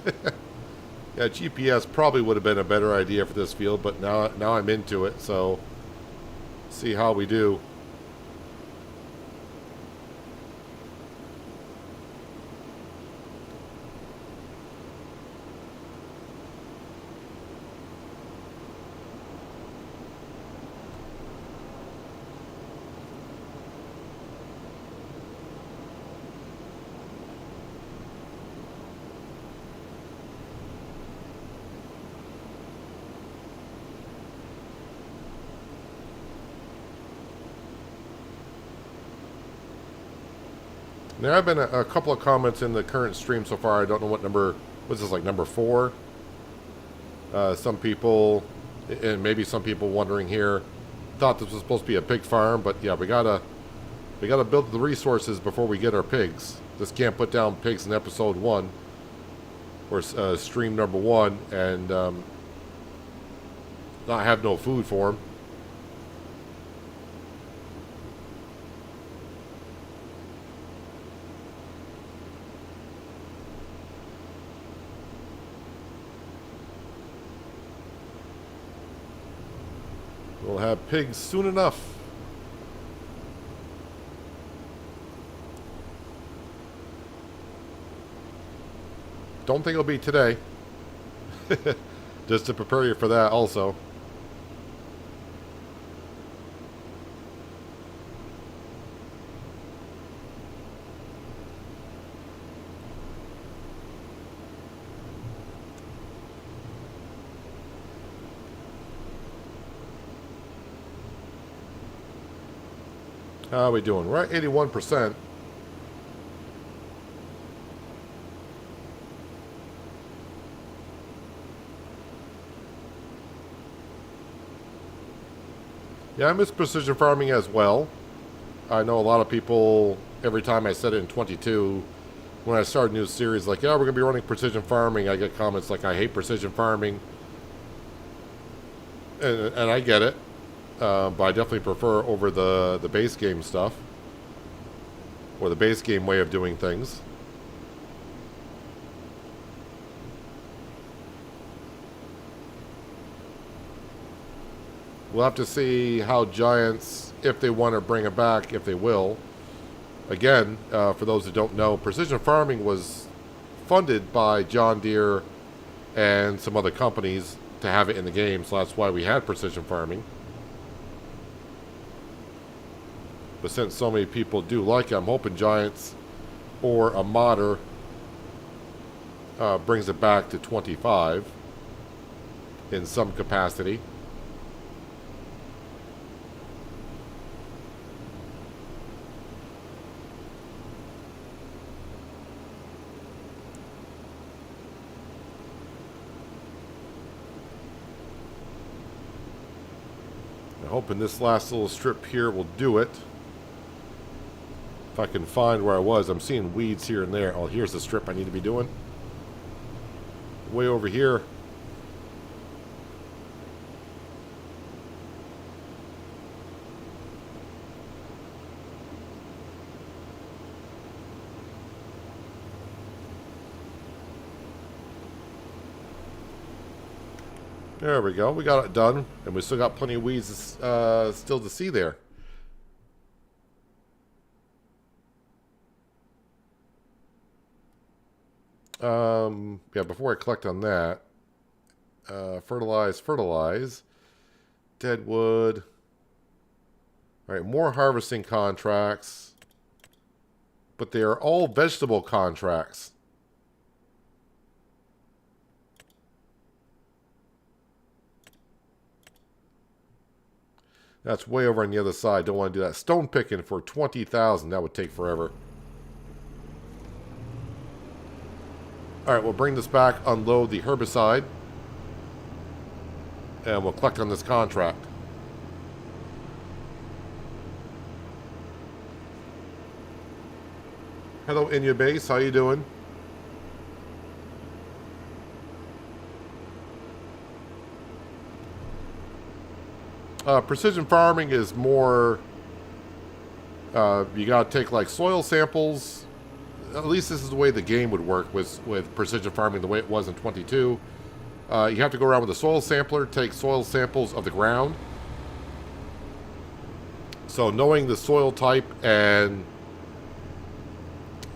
Yeah, GPS probably would have been a better idea for this field, but now I'm into it, so see how we do. There have been a couple of comments in the current stream so far. I don't know what number, what's this, like number 4? Some people, and maybe some people wondering here, thought this was supposed to be a pig farm, but yeah, we gotta build the resources before we get our pigs. Just can't put down pigs in episode 1 or stream number 1 and not have no food for them. We'll have pigs soon enough. Don't think it'll be today. Just to prepare you for that also. How are we doing? We're at 81%. Yeah, I miss precision farming as well. I know a lot of people, every time I said it in 22, when I started a new series, like, yeah, we're going to be running precision farming, I get comments like, I hate precision farming. And I get it. But I definitely prefer over the base game stuff. Or the base game way of doing things. We'll have to see how Giants, if they want to bring it back, if they will. Again, for those who don't know, precision farming was funded by John Deere and some other companies to have it in the game. So that's why we had precision farming. But since so many people do like it, I'm hoping Giants or a modder brings it back to 25 in some capacity. I'm hoping this last little strip here will do it. If I can find where I was. I'm seeing weeds here and there. Oh, here's the strip I need to be doing. Way over here. There we go. We got it done. And we still got plenty of weeds still to see there. Yeah, before I collect on that, fertilize, dead wood. All right, more harvesting contracts, but they are all vegetable contracts. That's way over on the other side. Don't want to do that. Stone picking for 20,000. That would take forever. Alright, we'll bring this back, unload the herbicide, and we'll collect on this contract. Hello, Inya Base. How you doing? Precision farming is more, you got to take like soil samples, at least this is the way the game would work with precision farming, the way it was in 22. You have to go around with a soil sampler, take soil samples of the ground. So knowing the soil type and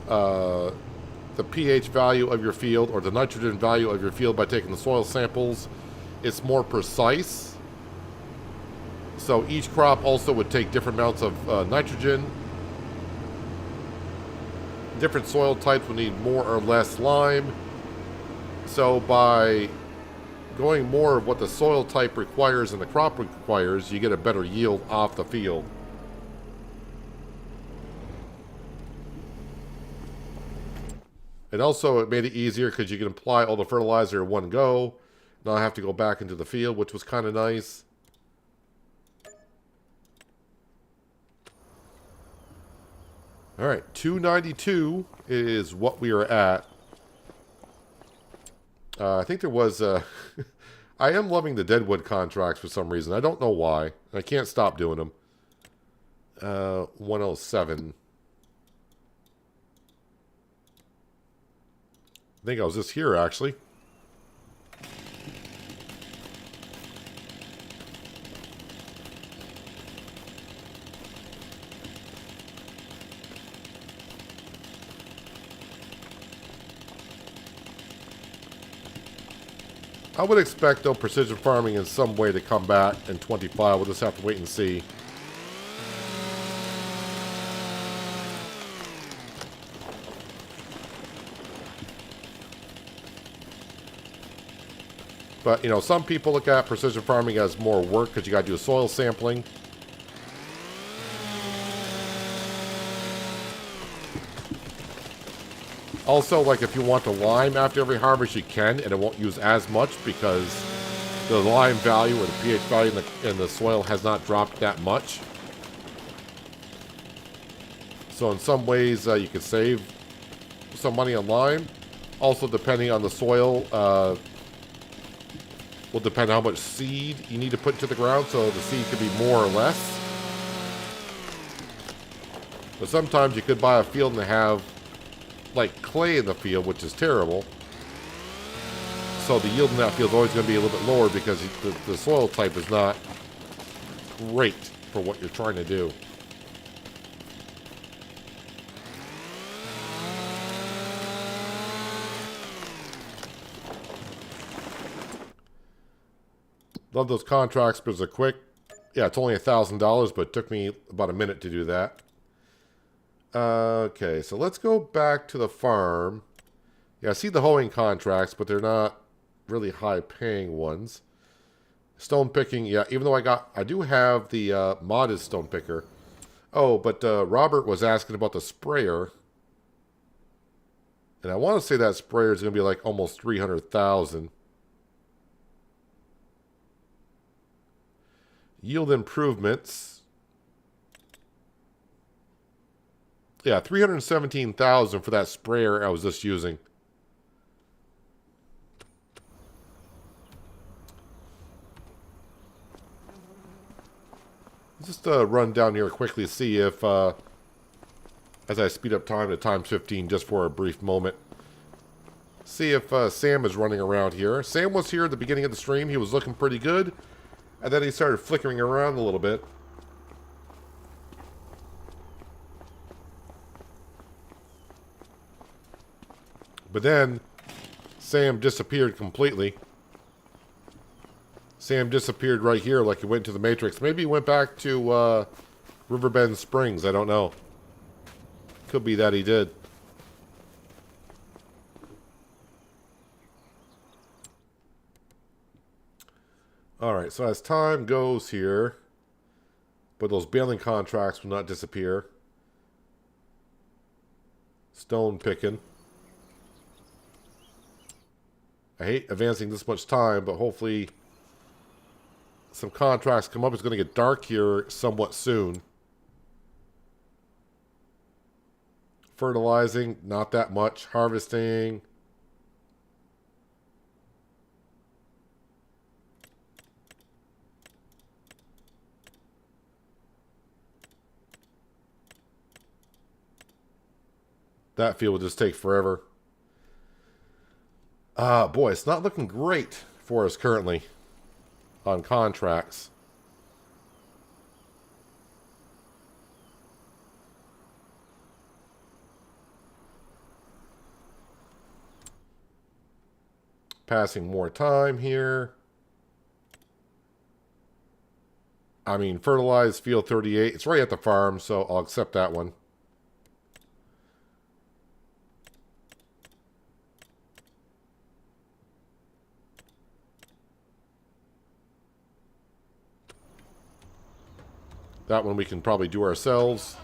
the pH value of your field or the nitrogen value of your field by taking the soil samples, it's more precise. So each crop also would take different amounts of nitrogen. Different soil types will need more or less lime. So by going more of what the soil type requires and the crop requires, you get a better yield off the field. And also it made it easier because you can apply all the fertilizer in one go. Not have to go back into the field, which was kind of nice. All right, 292 is what we are at. I think there was I am loving the Deadwood contracts for some reason. I don't know why. I can't stop doing them. 107. I think I was just here, actually. I would expect, though, precision farming in some way to come back in 25. We'll just have to wait and see. But, you know, some people look at precision farming as more work because you got to do soil sampling. Also, like, if you want to lime after every harvest, you can, and it won't use as much because the lime value or the pH value in the soil has not dropped that much. So in some ways, you can save some money on lime. Also, depending on the soil, will depend on how much seed you need to put into the ground, so the seed could be more or less. But sometimes you could buy a field and have like clay in the field, which is terrible. So the yield in that field is always going to be a little bit lower because the soil type is not great for what you're trying to do. Love those contracts because they're quick. Yeah, it's only $1,000, but it took me about a minute to do that. Okay, so let's go back to the farm. Yeah, I see the hoeing contracts, but they're not really high-paying ones. Stone picking, yeah, even though I do have the modded stone picker. Oh, but Robert was asking about the sprayer. And I want to say that sprayer is going to be like almost 300,000. Yield improvements. Yeah, 317,000 for that sprayer I was just using. Let's just run down here quickly to see if, as I speed up time to times 15 just for a brief moment, see if Sam is running around here. Sam was here at the beginning of the stream. He was looking pretty good. And then he started flickering around a little bit. But then, Sam disappeared completely. Sam disappeared right here like he went to the Matrix. Maybe he went back to Riverbend Springs. I don't know. Could be that he did. Alright, so as time goes here, but those baling contracts will not disappear. Stone picking. I hate advancing this much time, but hopefully some contracts come up. It's going to get dark here somewhat soon. Fertilizing, not that much. Harvesting. That field will just take forever. Boy, it's not looking great for us currently on contracts. Passing more time here. I mean, fertilized field 38. It's right at the farm, so I'll accept that one. That one we can probably do ourselves.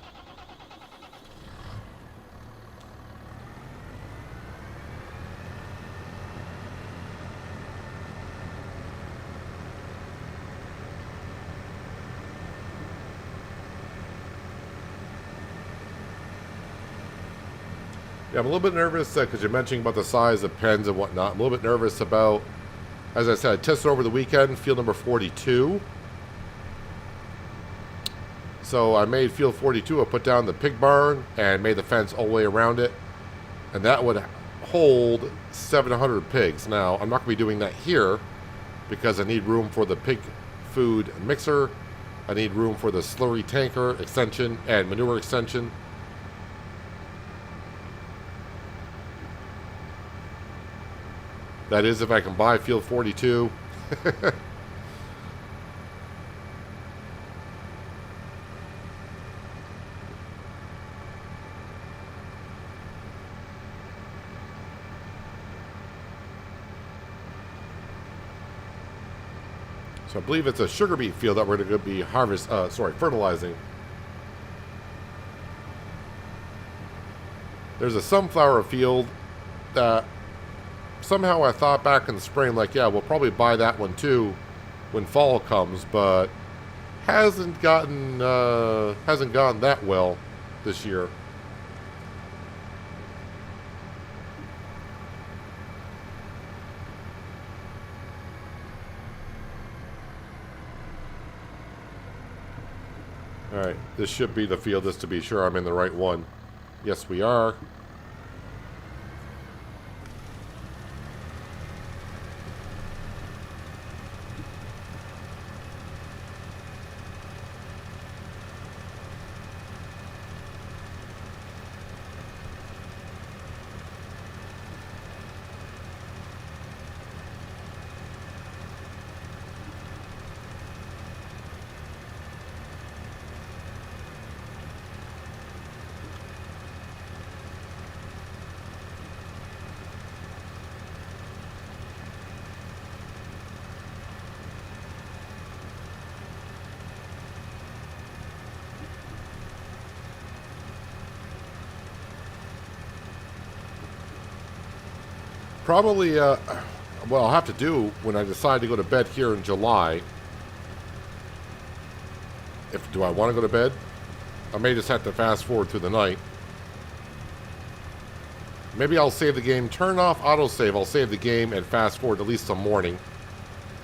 Yeah, I'm a little bit nervous because you're mentioning about the size of pens and whatnot. I'm a little bit nervous about, as I said, I tested over the weekend, field number 42. So I made field 42, I put down the pig barn and made the fence all the way around it. And that would hold 700 pigs. Now, I'm not going to be doing that here because I need room for the pig food mixer. I need room for the slurry tanker extension and manure extension. That is if I can buy field 42. So I believe it's a sugar beet field that we're going to be fertilizing. There's a sunflower field that somehow I thought back in the spring, like, yeah, we'll probably buy that one too when fall comes, but hasn't gone that well this year. Alright, this should be the field just to be sure I'm in the right one. Yes, we are. Probably, what I'll have to do when I decide to go to bed here in July, do I want to go to bed? I may just have to fast forward through the night. Maybe I'll save the game, turn off autosave, I'll save the game and fast forward at least till morning.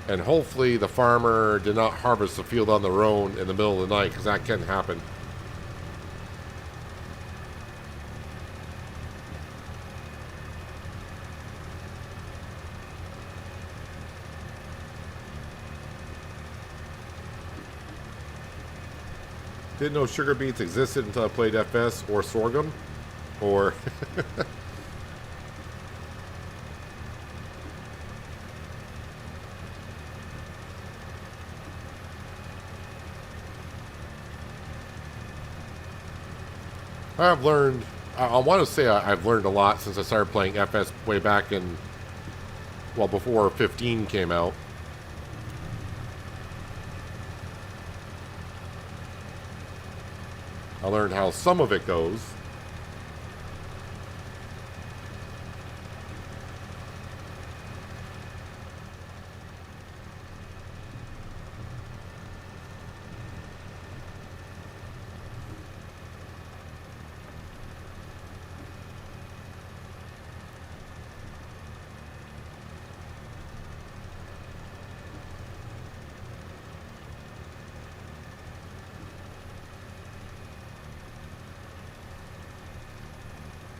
And hopefully the farmer did not harvest the field on their own in the middle of the night, because that can happen. Didn't know sugar beets existed until I played FS or sorghum. Or... I've learned... I want to say I've learned a lot since I started playing FS way back in... Well, before 15 came out. I learned how some of it goes.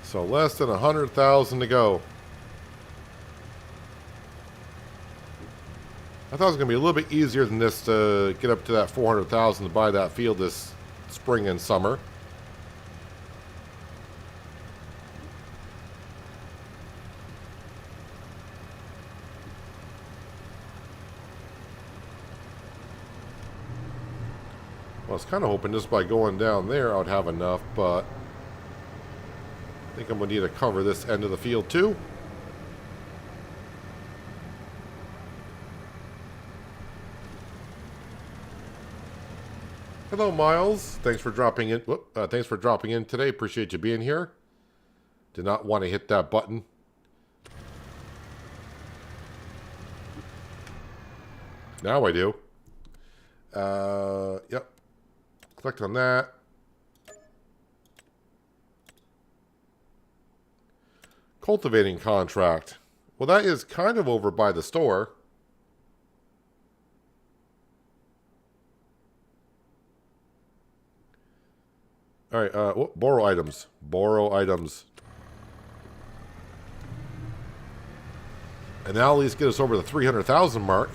So less than 100,000 to go. I thought it was going to be a little bit easier than this to get up to that 400,000 to buy that field this spring and summer. Well, I was kind of hoping just by going down there I would have enough, but I think I'm going to need to cover this end of the field too. Hello, Miles. Thanks for dropping in. Thanks for dropping in today. Appreciate you being here. Did not want to hit that button. Now I do. Yep. Click on that. Cultivating contract. Well, that is kind of over by the store. All right, borrow items. Borrow items. And that'll at least get us over the 300,000 mark.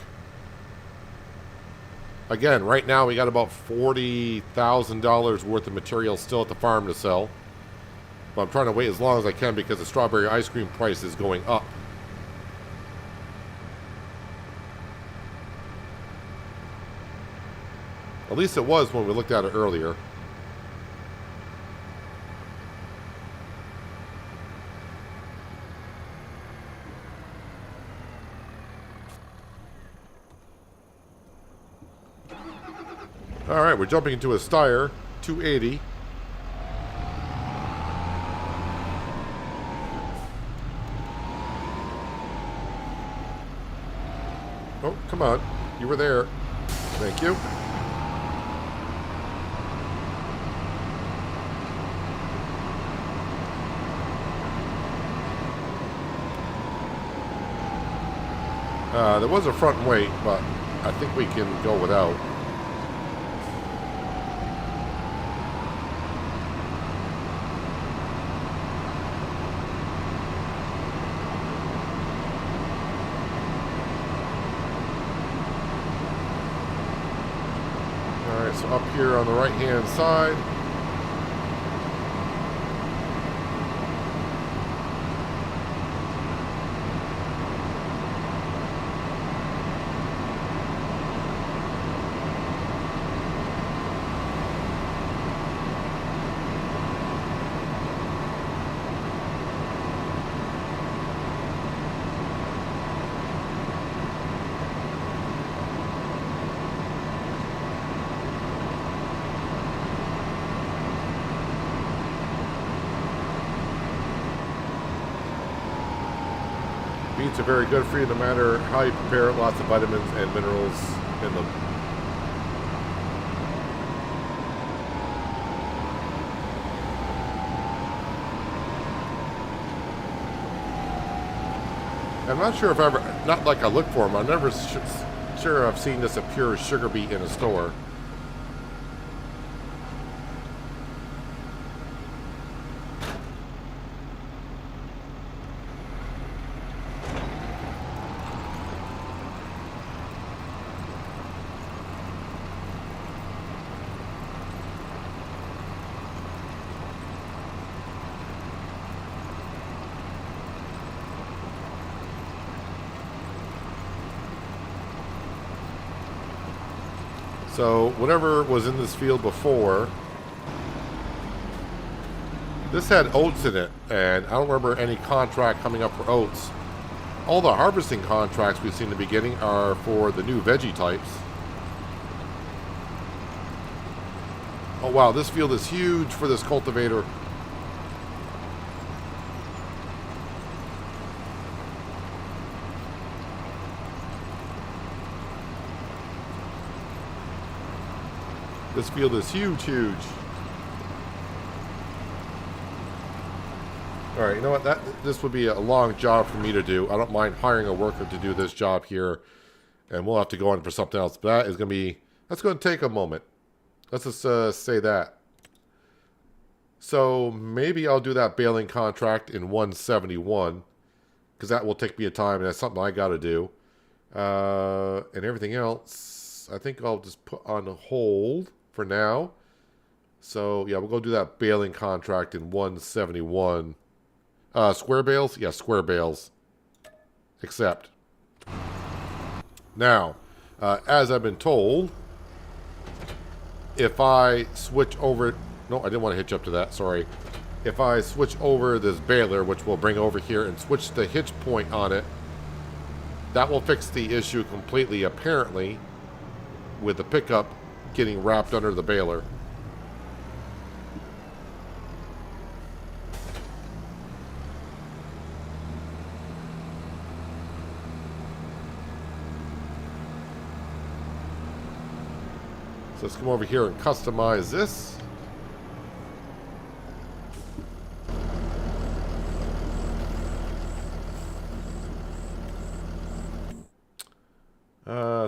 Again, right now we got about $40,000 worth of material still at the farm to sell. But I'm trying to wait as long as I can because the strawberry ice cream price is going up. At least it was when we looked at it earlier. Alright, we're jumping into a Steyr 280. Oh, come on. You were there. Thank you. There was a front weight, but I think we can go without. Alright, so up here on the right-hand side. Beets are very good for you no matter how you prepare it. Lots of vitamins and minerals in them. I'm not sure if I ever, not like I look for them, I'm never sure I've seen this a pure sugar beet in a store. So whatever was in this field before, this had oats in it, and I don't remember any contract coming up for oats. All the harvesting contracts we've seen in the beginning are for the new veggie types. Oh wow, this field is huge for this cultivator. This field is huge, huge. Alright, you know what? This would be a long job for me to do. I don't mind hiring a worker to do this job here. And we'll have to go on for something else. But that's going to take a moment. Let's just say that. So maybe I'll do that baling contract in 171, because that will take me a time, and that's something I got to do. And everything else, I think I'll just put on hold for now. So yeah, we'll go do that baling contract in 171. Square bales? Yeah, square bales. Accept. Now, as I've been told, if I switch over... No, I didn't want to hitch up to that, sorry. If I switch over this baler, which we'll bring over here, and switch the hitch point on it, that will fix the issue completely, apparently, with the pickup getting wrapped under the baler. So let's come over here and customize this.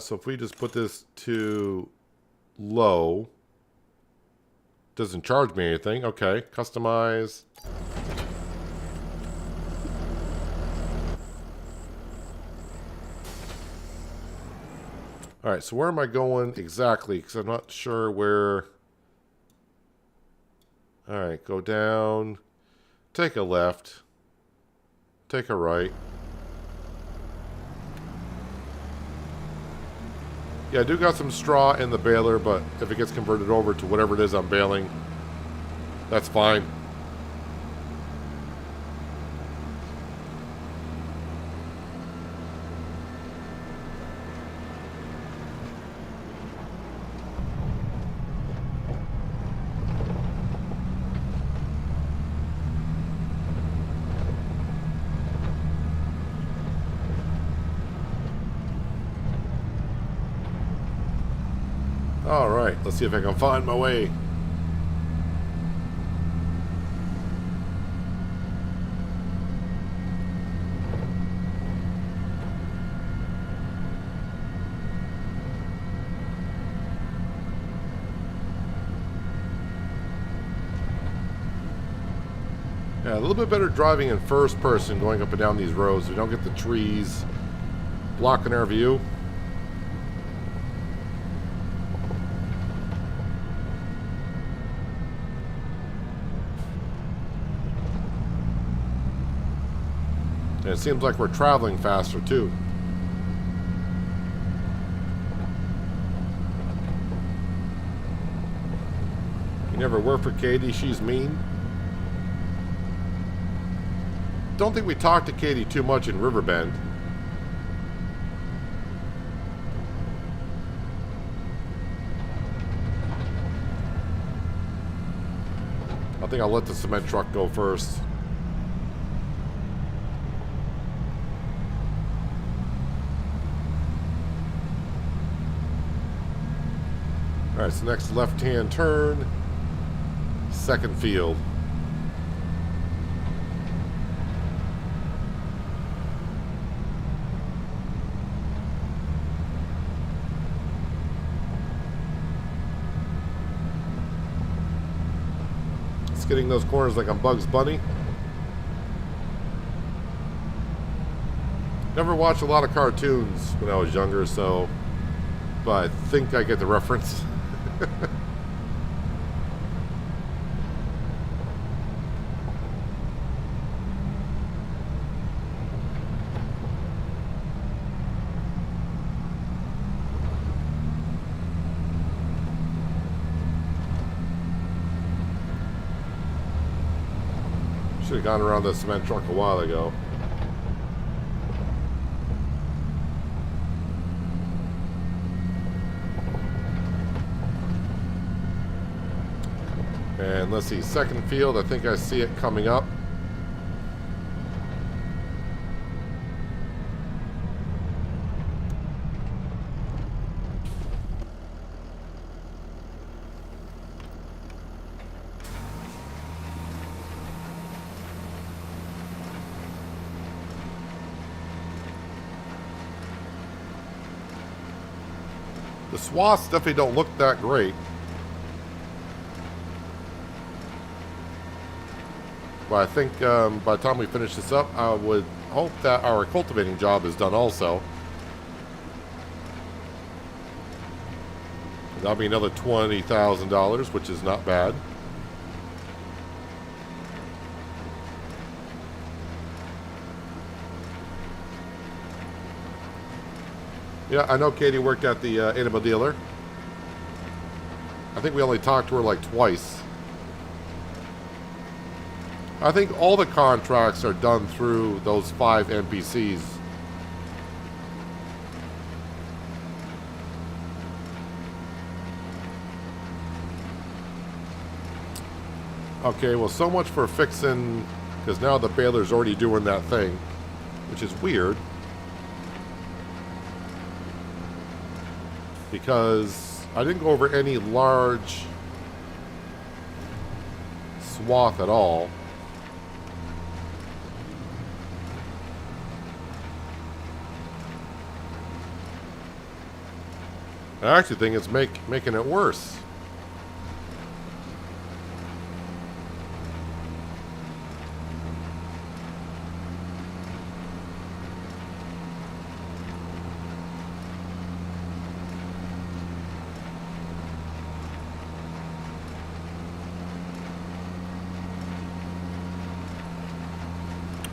So if we just put this to low, doesn't charge me anything. Okay, customize. All right, so where am I going exactly? Because I'm not sure where. All right, go down, take a left, take a right. Yeah, I do got some straw in the baler, but if it gets converted over to whatever it is I'm baling, that's fine. Alright, let's see if I can find my way. Yeah, a little bit better driving in first person going up and down these roads. We don't get the trees blocking our view. And it seems like we're traveling faster, too. You never work for Katie, she's mean. Don't think we talked to Katie too much in Riverbend. I think I'll let the cement truck go first. Alright, so next left-hand turn, second field. It's getting those corners like I'm Bugs Bunny. Never watched a lot of cartoons when I was younger, so... But I think I get the reference. Should have gone around the cement truck a while ago. And let's see, second field, I think I see it coming up. The swaths definitely don't look that great. But I think by the time we finish this up, I would hope that our cultivating job is done also. That'll be another $20,000, which is not bad. Yeah, I know Katie worked at the animal dealer. I think we only talked to her like twice. I think all the contracts are done through those 5 NPCs. Okay, well, so much for fixing, because now the baler's already doing that thing, which is weird. Because I didn't go over any large swath at all. I actually think it's making it worse.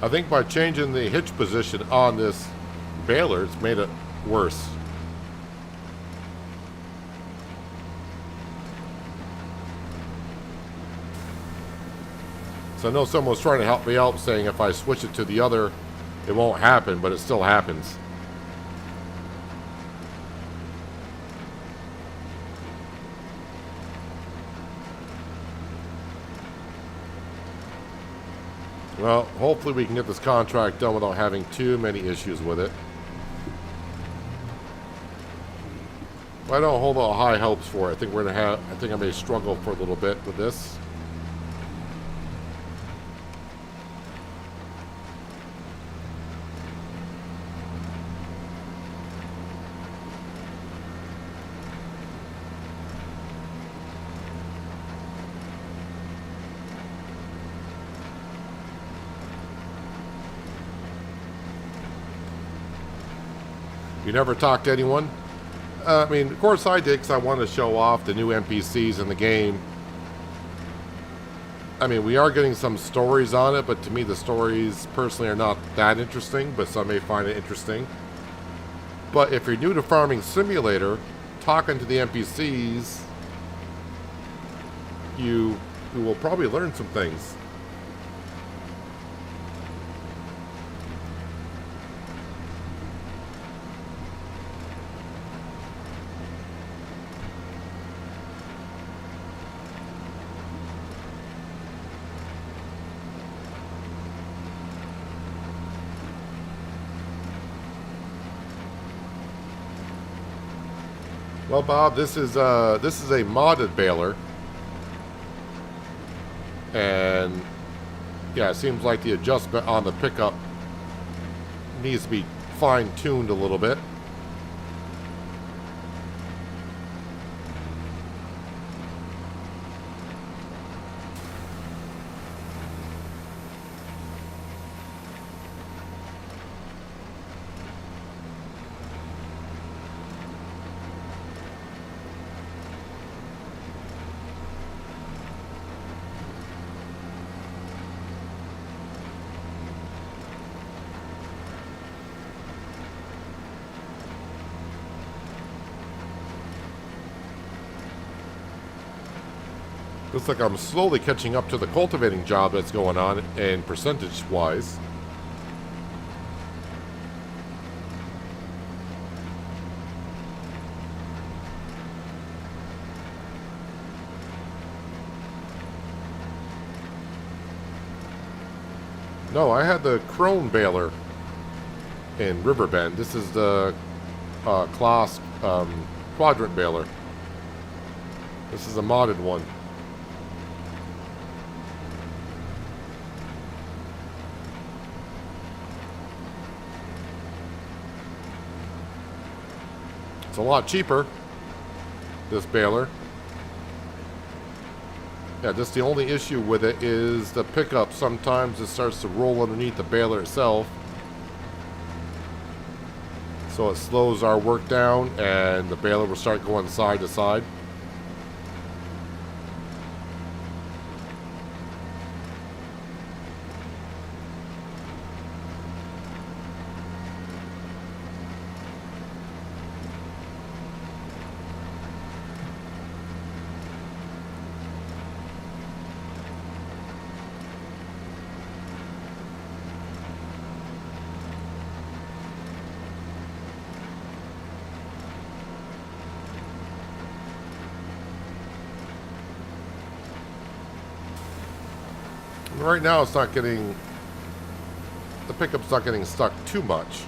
I think by changing the hitch position on this baler, it's made it worse. So I know someone was trying to help me out, saying if I switch it to the other, it won't happen, but it still happens. Well, hopefully we can get this contract done without having too many issues with it. I don't hold out high hopes for it. I think we're gonna have. I think I may struggle for a little bit with this. You never talk to anyone? I mean, of course I did, because I wanted to show off the new NPCs in the game. I mean, we are getting some stories on it, but to me the stories personally are not that interesting, but some may find it interesting. But if you're new to Farming Simulator, talking to the NPCs, you will probably learn some things. Well, Bob, this is a modded baler, and yeah, it seems like the adjustment on the pickup needs to be fine-tuned a little bit. Looks like I'm slowly catching up to the cultivating job that's going on, and percentage-wise. No, I had the Crone baler in Riverbend. This is the class quadrant baler. This is a modded one. It's a lot cheaper, this baler. Yeah, just the only issue with it is the pickup. Sometimes it starts to roll underneath the baler itself. So it slows our work down and the baler will start going side to side. Right now it's not getting, the pickup's not getting stuck too much.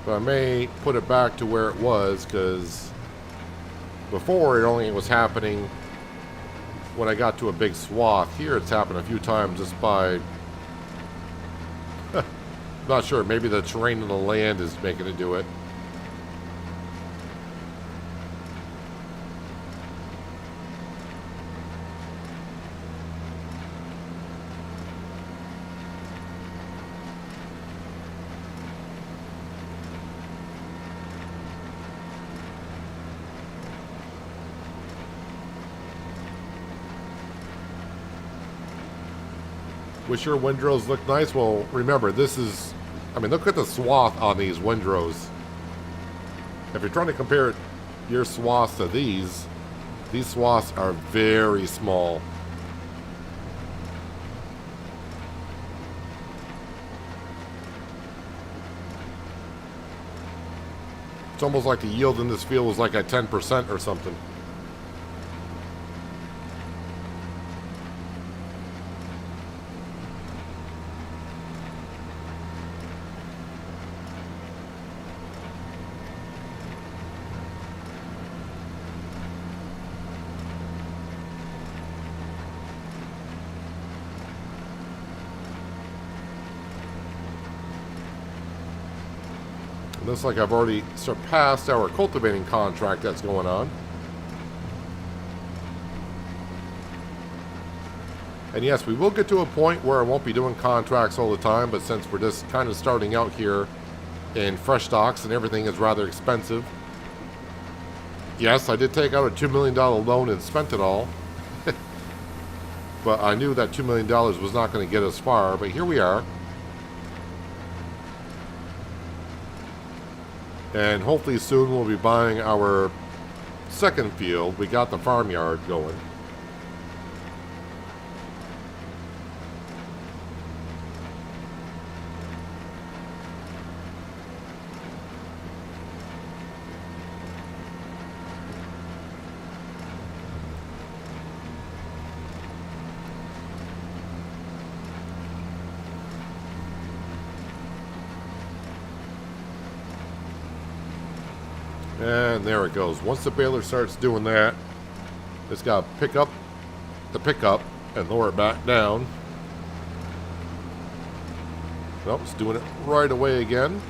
But I may put it back to where it was, because before it only was happening when I got to a big swath. Here it's happened a few times just by, not sure, maybe the terrain of the land is making it do it. Wish your windrows look nice. Well, remember, this is, I mean, look at the swath on these windrows. If you're trying to compare your swaths to these swaths are very small. It's almost like the yield in this field was like at 10% or something. Looks like I've already surpassed our cultivating contract that's going on. And yes, we will get to a point where I won't be doing contracts all the time, but since we're just kind of starting out here in Frechdachs and everything is rather expensive. Yes, I did take out a $2 million loan and spent it all. But I knew that $2 million was not going to get us far, but here we are. And hopefully soon we'll be buying our second field. We got the farmyard going. And there it goes. Once the baler starts doing that, it's got to pick up the pickup and lower it back down. Nope, it's doing it right away again.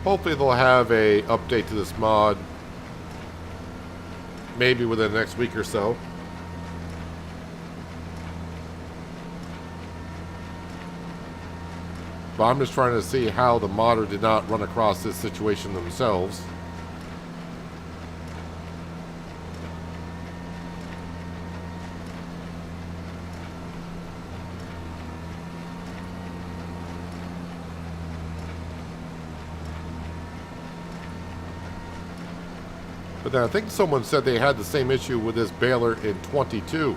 Hopefully they'll have a update to this mod maybe within the next week or so. But I'm just trying to see how the modder did not run across this situation themselves. But then I think someone said they had the same issue with this baler in 22.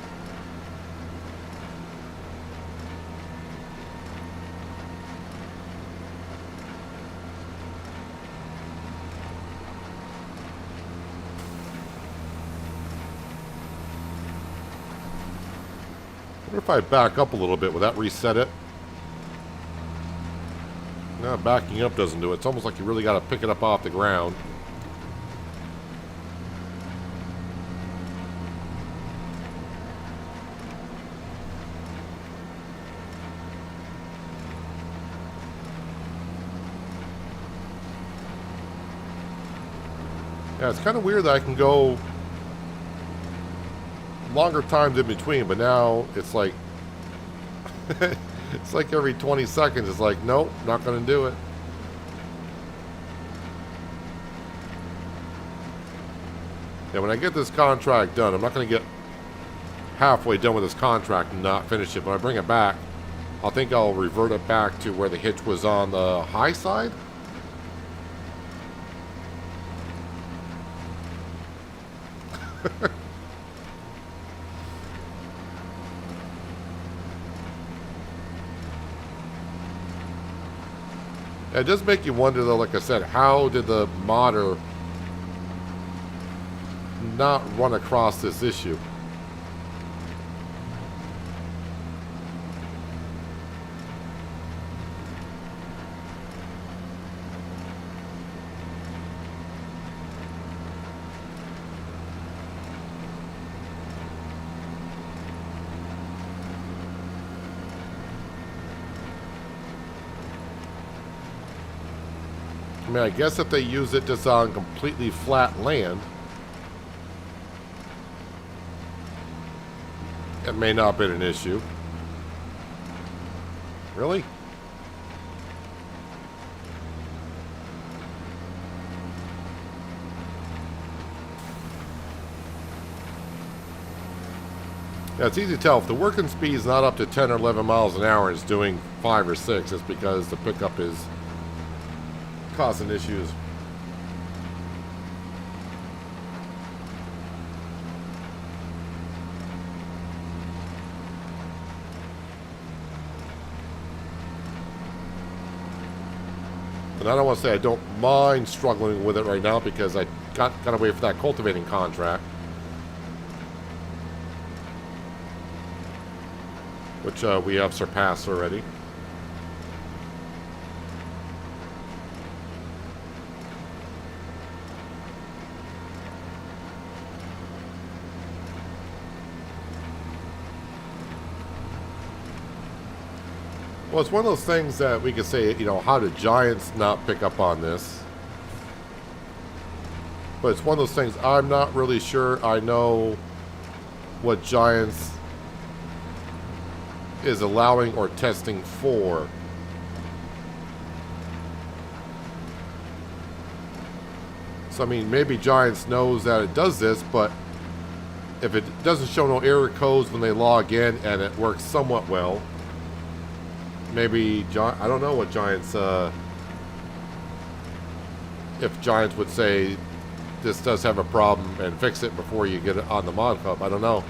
I wonder if I back up a little bit, will that reset it? No, backing up doesn't do it. It's almost like you really got to pick it up off the ground. Yeah, it's kind of weird that I can go longer times in between, but now it's like it's like every 20 seconds it's like, nope, not going to do it. Yeah, when I get this contract done, I'm not going to get halfway done with this contract and not finish it. When I bring it back, I think I'll revert it back to where the hitch was on the high side. It does make you wonder, though, like I said, how did the modder not run across this issue? I mean, I guess if they use it just on completely flat land, it may not have been an issue. Really? Yeah, it's easy to tell. If the working speed is not up to 10 or 11 miles an hour and it's doing 5 or 6, it's because the pickup is causing issues. And I don't want to say I don't mind struggling with it right now because I got to wait for that cultivating contract, which we have surpassed already. Well, it's one of those things that we could say, you know, how did Giants not pick up on this? But it's one of those things I'm not really sure I know what Giants is allowing or testing for. So, I mean, maybe Giants knows that it does this, but if it doesn't show no error codes when they log in and it works somewhat well, maybe, I don't know what Giants, if Giants would say this does have a problem and fix it before you get it on the mod hub. I don't know.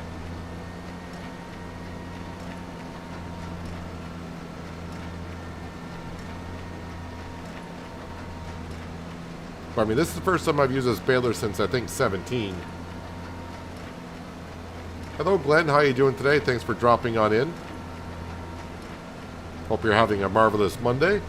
But I mean, this is the first time I've used this baler since I think 17. Hello Glenn, how are you doing today? Thanks for dropping on in. Hope you're having a marvelous Monday.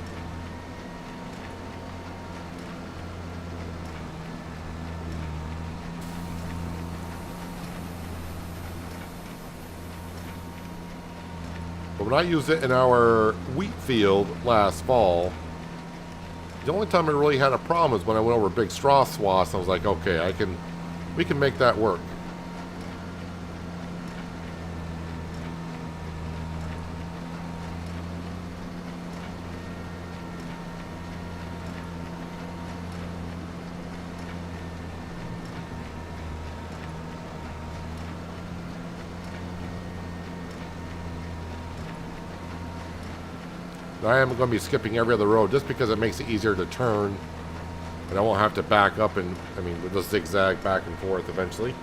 But when I used it in our wheat field last fall, the only time I really had a problem was when I went over big straw swaths. I was like, okay, we can make that work. I am going to be skipping every other road just because it makes it easier to turn. And I won't have to back up and, I mean, we'll just zigzag back and forth eventually.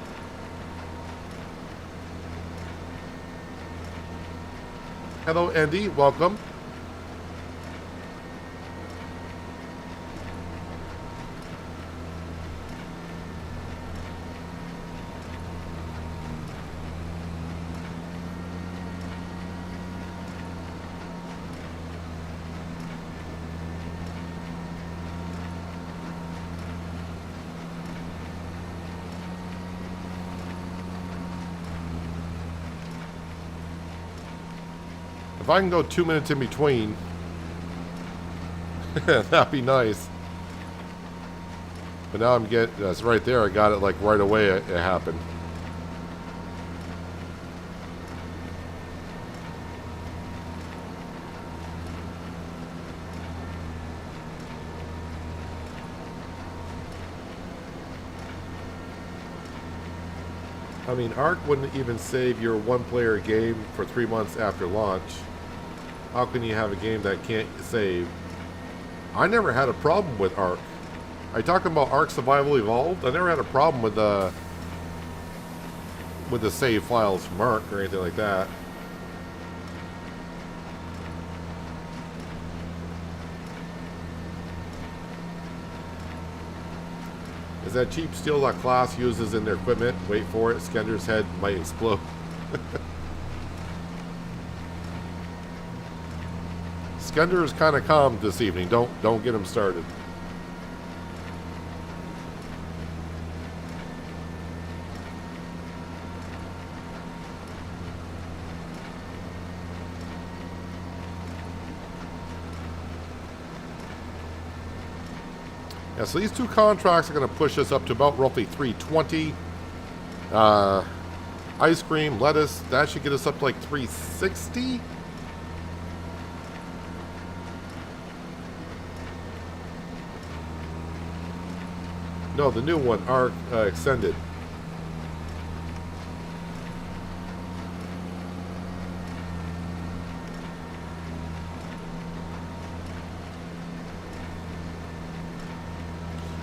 Hello, Andy. Welcome. If I can go 2 minutes in between, that'd be nice. But now I'm getting, that's right there, I got it like right away, it happened. I mean, Ark wouldn't even save your one-player game for 3 months after launch. How can you have a game that can't save? I never had a problem with Ark. Are you talking about Ark Survival Evolved? I never had a problem with the save files from Ark or anything like that. Is that cheap steel that class uses in their equipment? Wait for it, Skender's head might explode. Skender is kind of calm this evening. Don't get him started. Yeah, so these two contracts are going to push us up to about roughly 320. Ice cream, lettuce, that should get us up to like 360. No, the new one, Arc Extended.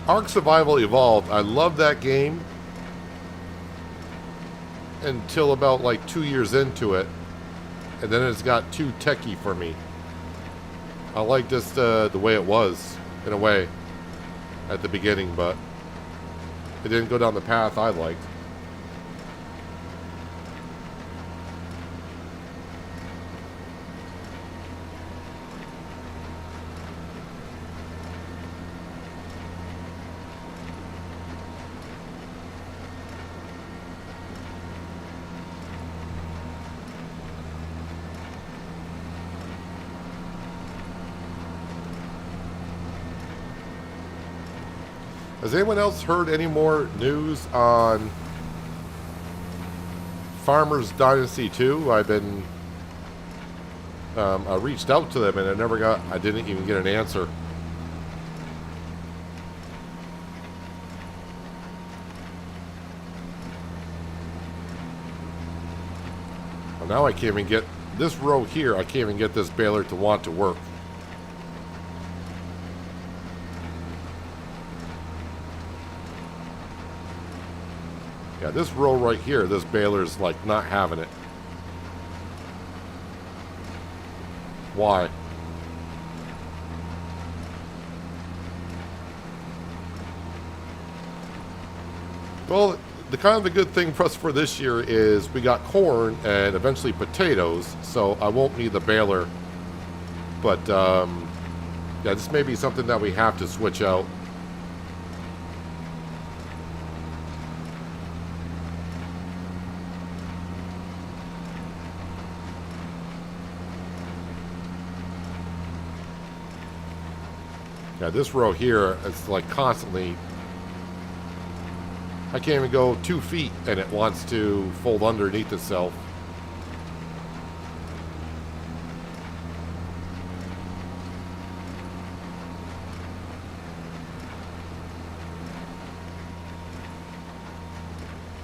Ark Survival Evolved. I love that game until about like 2 years into it, and then it's got too techy for me. I like just the way it was, in a way, at the beginning, but it didn't go down the path I liked. Has anyone else heard any more news on Farmers Dynasty 2? I've been, I reached out to them and I didn't even get an answer. Well, now I can't even get, this row here, I can't even get this baler to want to work. Yeah, this row right here, this baler's like not having it. Why? Well, the kind of the good thing for us for this year is we got corn and eventually potatoes, so I won't need the baler. But yeah, this may be something that we have to switch out. Yeah, this row here, it's like constantly, I can't even go 2 feet and it wants to fold underneath itself.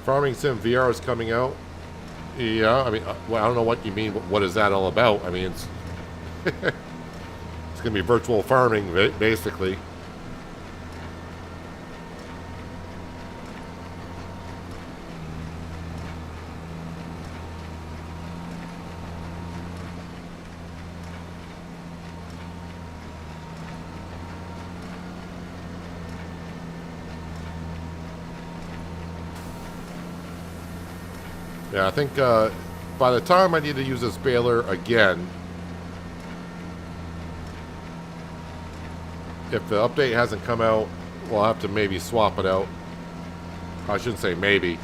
Farming Sim VR is coming out. Yeah, I mean, well, I don't know what you mean. What is that all about? I mean, it's it's going to be virtual farming, basically. Yeah, I think by the time I need to use this baler again, if the update hasn't come out, we'll have to maybe swap it out. I shouldn't say maybe.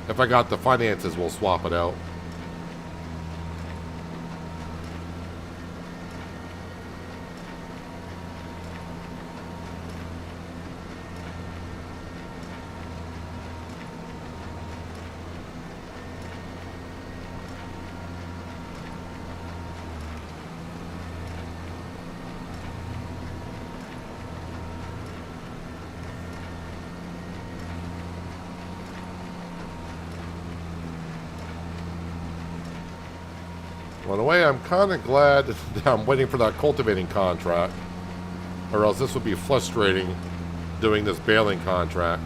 If I got the finances, we'll swap it out. in a way, I'm kind of glad that I'm waiting for that cultivating contract, or else this would be frustrating doing this baling contract.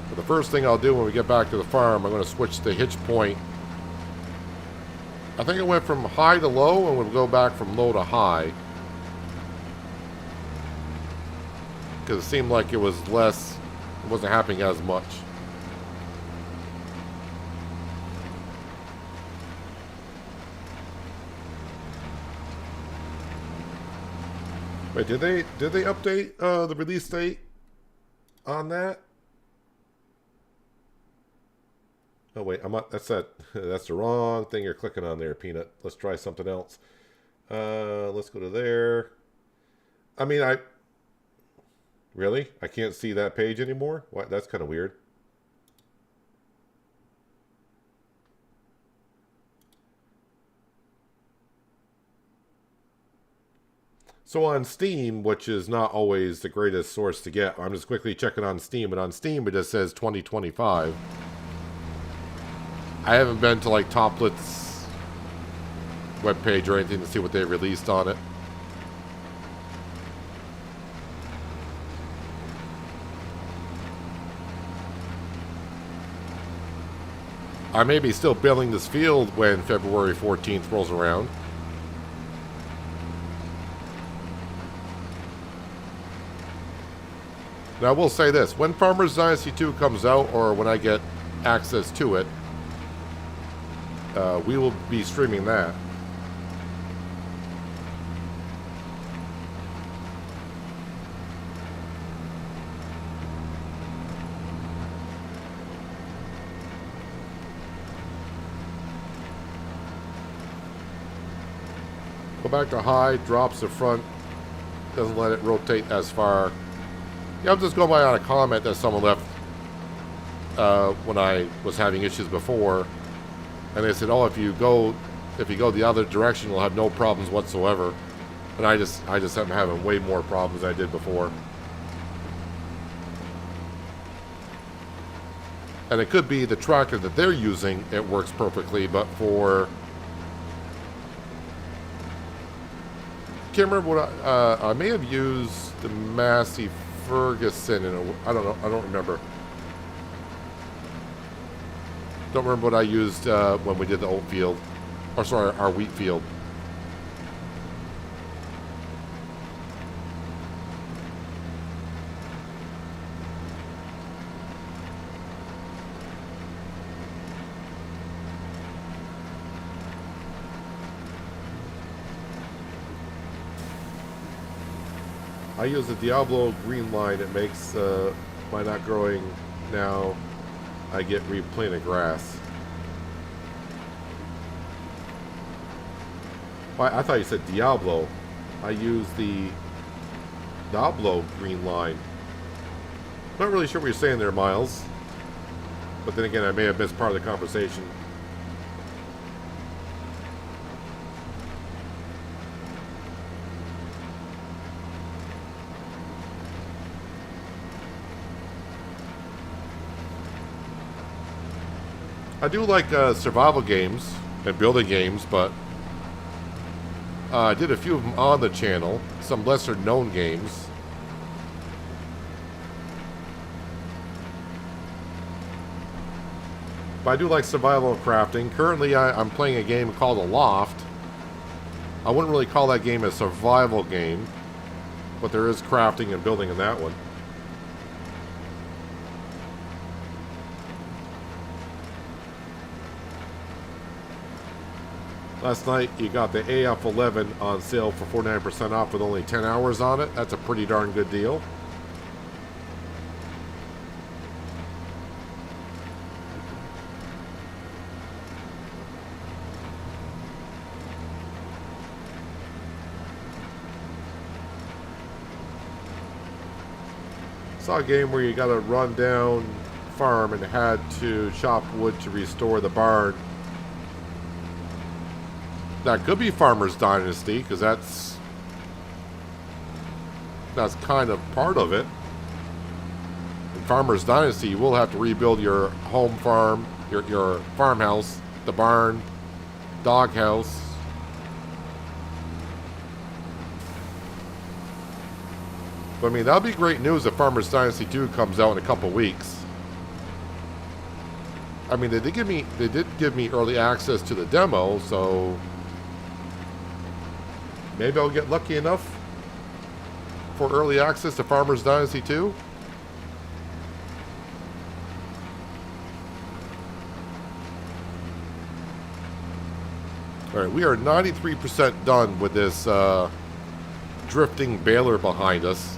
But the first thing I'll do when we get back to the farm, I'm going to switch the hitch point. I think it went from high to low, and we'll go back from low to high. Because it seemed like it was less, it wasn't happening as much. Wait, did they update the release date on that? Oh wait, that's that's the wrong thing you're clicking on there, Peanut. Let's try something else. Let's go to there. I mean, really? I can't see that page anymore? What? That's kind of weird. So on Steam, which is not always the greatest source to get, I'm just quickly checking on Steam, and on Steam it just says 2025. I haven't been to like Toplet's webpage or anything to see what they released on it. I may be still building this field when February 14th rolls around. Now I will say this, when Farmers Dynasty 2 comes out, or when I get access to it, we will be streaming that. Go back to high, drops the front, doesn't let it rotate as far. Yeah, I'm just going by on a comment that someone left when I was having issues before. And they said, oh, if you go the other direction, you'll have no problems whatsoever. And I just am having way more problems than I did before. And it could be the tractor that they're using, it works perfectly, but for... Can't remember what I may have used the Massey Ferguson in I don't know, I don't remember. Don't remember what I used when we did the oat field. Or sorry, our wheat field. I use the Diablo green line. It makes by not growing now, I get replanted grass. Well, I thought you said Diablo. I use the Diablo green line. Not really sure what you're saying there, Miles. But then again, I may have missed part of the conversation. I do like survival games and building games, but I did a few of them on the channel, some lesser known games. But I do like survival and crafting. Currently I'm playing a game called Aloft. I wouldn't really call that game a survival game, but there is crafting and building in that one. Last night, you got the AF11 on sale for 49% off with only 10 hours on it. That's a pretty darn good deal. Saw a game where you got a run down farm and had to chop wood to restore the barn. That could be Farmers Dynasty, because that's kind of part of it. Farmer's Dynasty, you will have to rebuild your home farm, your farmhouse, the barn, doghouse. But I mean, that'll be great news if Farmer's Dynasty 2 comes out in a couple weeks. I mean, they did give me early access to the demo, so maybe I'll get lucky enough for early access to Farmer's Dynasty 2. All right, we are 93% done with this drifting baler behind us.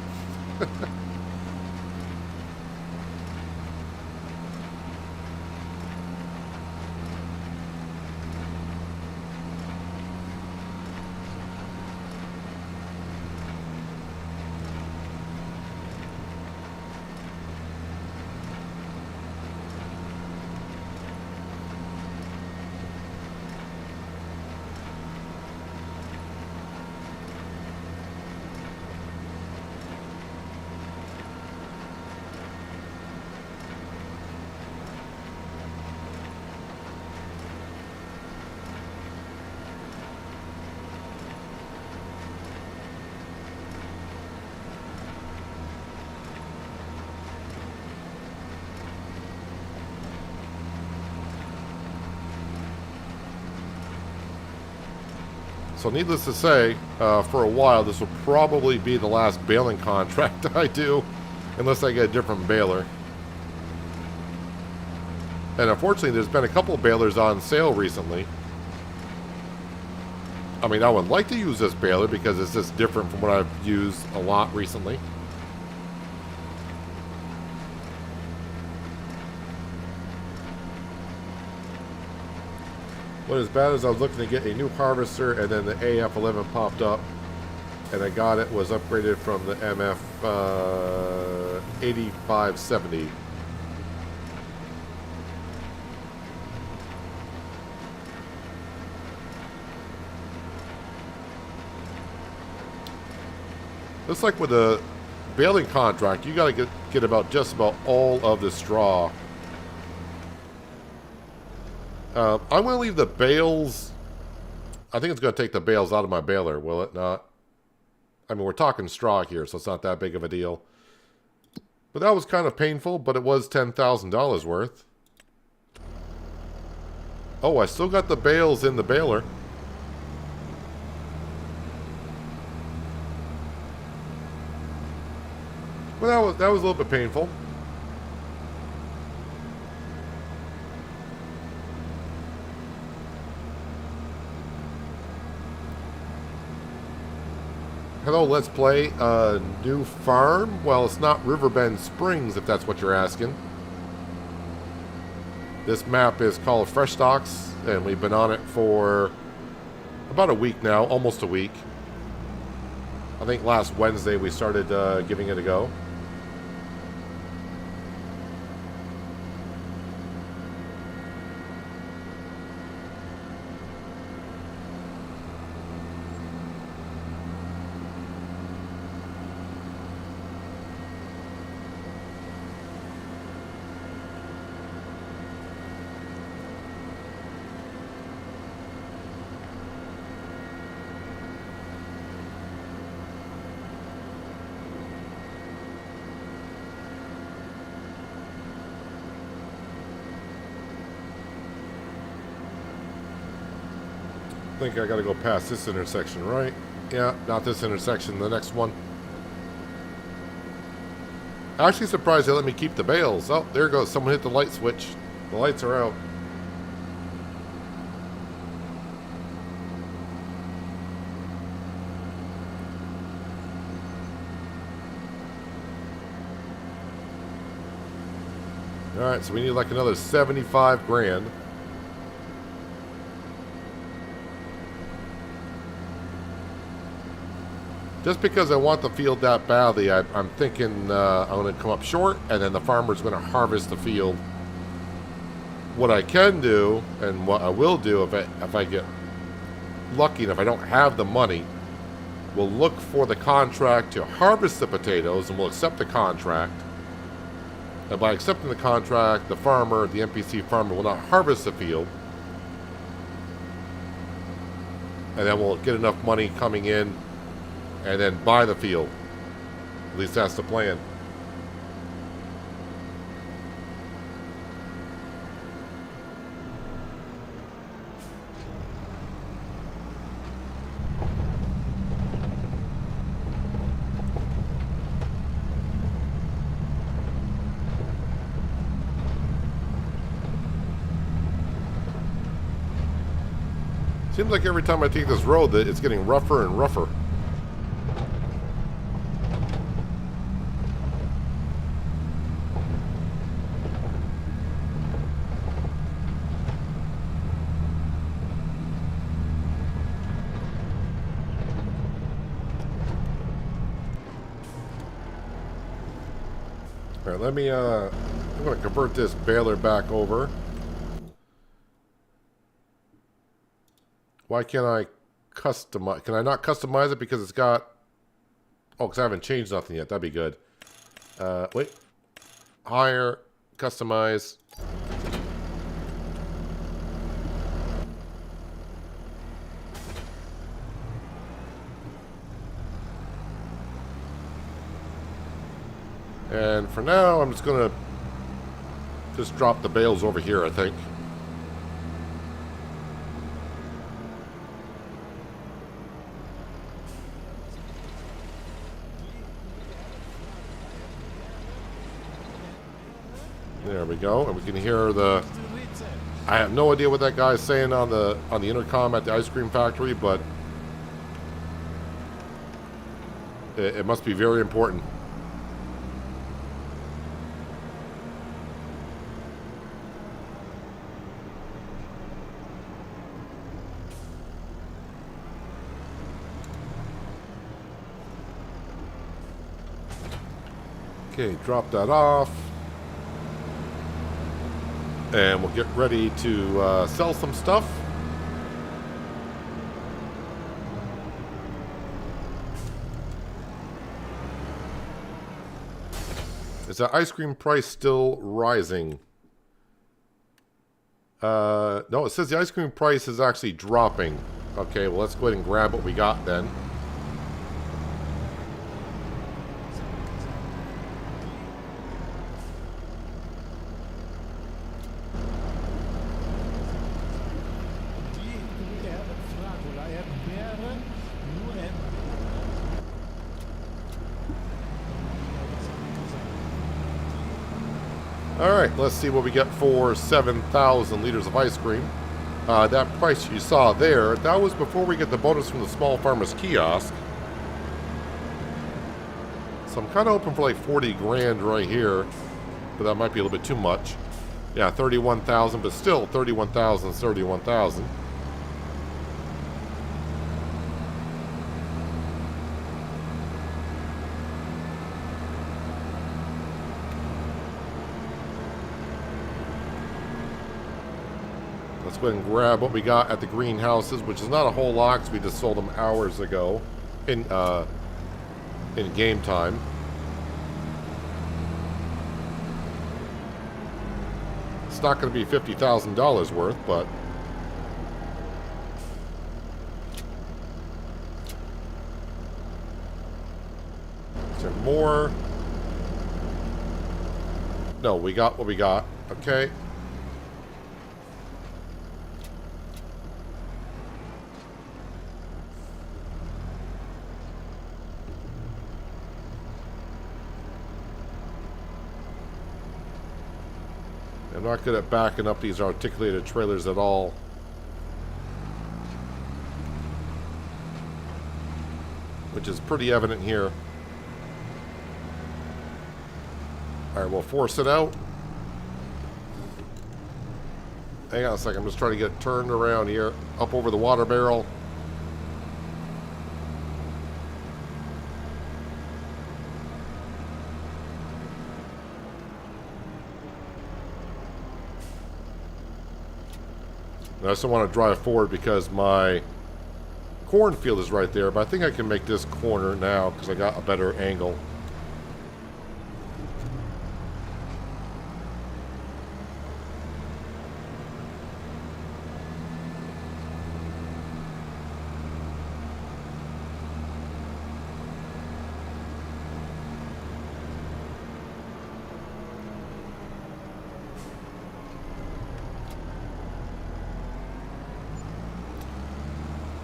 So needless to say, for a while, this will probably be the last baling contract I do, unless I get a different baler. And unfortunately, there's been a couple of balers on sale recently. I mean, I would like to use this baler because it's just different from what I've used a lot recently. But as bad as I was looking to get a new harvester, and then the AF11 popped up, and I got it, was upgraded from the MF 8570. Just like with the baling contract, you got to get about just about all of the straw. I'm going to leave the bales. I think it's going to take the bales out of my baler, will it not? I mean, we're talking straw here, so it's not that big of a deal. But that was kind of painful, but it was $10,000 worth. Oh, I still got the bales in the baler. Well, that was a little bit painful. Hello, let's play a new farm. Well, it's not Riverbend Springs, if that's what you're asking. This map is called Frechdachs, and we've been on it for about a week now, almost a week. I think last Wednesday we started giving it a go. I think I gotta go past this intersection, right? Yeah, not this intersection, the next one. Actually surprised they let me keep the bales. Oh, there goes. Someone hit the light switch. The lights are out. Alright, so we need like another 75 grand. Just because I want the field that badly, I'm thinking I'm going to come up short, and then the farmer's going to harvest the field. What I can do, and what I will do if I get lucky and if I don't have the money, we'll look for the contract to harvest the potatoes, and we'll accept the contract. And by accepting the contract, the farmer, the NPC farmer, will not harvest the field. And then we'll get enough money coming in and then buy the field. At least that's the plan. Seems like every time I take this road that it's getting rougher and rougher. All right, let me, I'm going to convert this baler back over. Why can't I customize? Can I not customize it because it's got... Oh, because I haven't changed nothing yet. That'd be good. Wait. Hire. Customize. And for now, I'm just going to just drop the bales over here, I think. There we go, and we can hear the... I have no idea what that guy's saying on the intercom at the ice cream factory, but it must be very important. Okay, drop that off. And we'll get ready to sell some stuff. Is that ice cream price still rising? No, it says the ice cream price is actually dropping. Okay, well, let's go ahead and grab what we got then. Alright, let's see what we get for 7,000 liters of ice cream. That price you saw there, that was before we get the bonus from the small farmer's kiosk. So I'm kind of hoping for like 40 grand right here, but that might be a little bit too much. Yeah, 31,000, but still 31,000 is 31,000. Let's go ahead and grab what we got at the greenhouses, which is not a whole lot because we just sold them hours ago in game time. It's not going to be $50,000 worth, but is there more? No, we got what we got. Okay. I'm not good at backing up these articulated trailers at all. Which is pretty evident here. Alright, we'll force it out. Hang on a second, I'm just trying to get it turned around here. Up over the water barrel. I just don't want to drive forward because my cornfield is right there, but I think I can make this corner now because I got a better angle.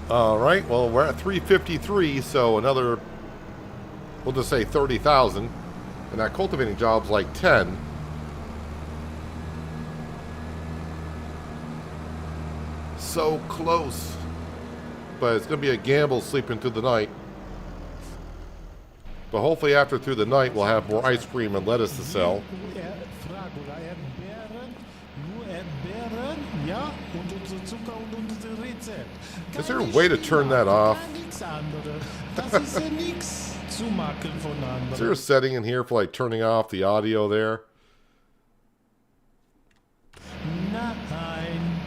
All right, well, we're at 353, so another, we'll just say 30,000. And that cultivating job's like 10. So close. But it's going to be a gamble sleeping through the night. But hopefully after through the night, we'll have more ice cream and lettuce to sell. Is there a way to turn that off? Is there a setting in here for like turning off the audio there? Nein.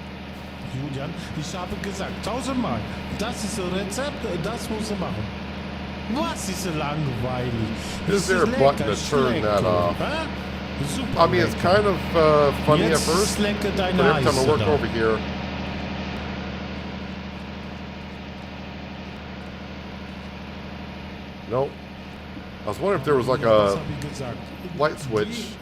Julian, ich habe gesagt, 1000-mal, das ist ein Rezept, das musst du machen. Was ist so langweilig? Is there a button to turn that off? I mean, it's kind of funny at first, but every time I work over here... Nope. I was wondering if there was like a light switch.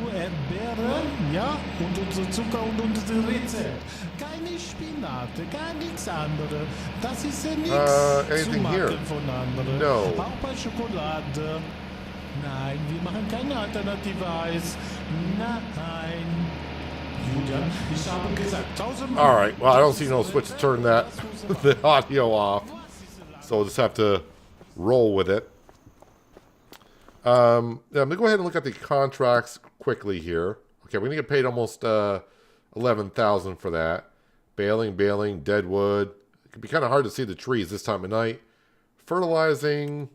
Nur Erdbeeren, ja, und unser Zucker und unser Rezept. Keine Spinate, gar nichts anderes. Das ist ja nichts zu machen von anderen. No. Auch bei Schokolade. Nein, wir machen keine alternative Eis. Nein. Julian, ich habe gesagt, 1000-mal. All right, well, I don't see no switch to turn that the audio off. So we'll just have to roll with it. Yeah, I'm going to go ahead and look at the contracts quickly here. Okay, we're going to get paid almost $11,000 for that. Baling, dead wood. It can be kind of hard to see the trees this time of night. Fertilizing.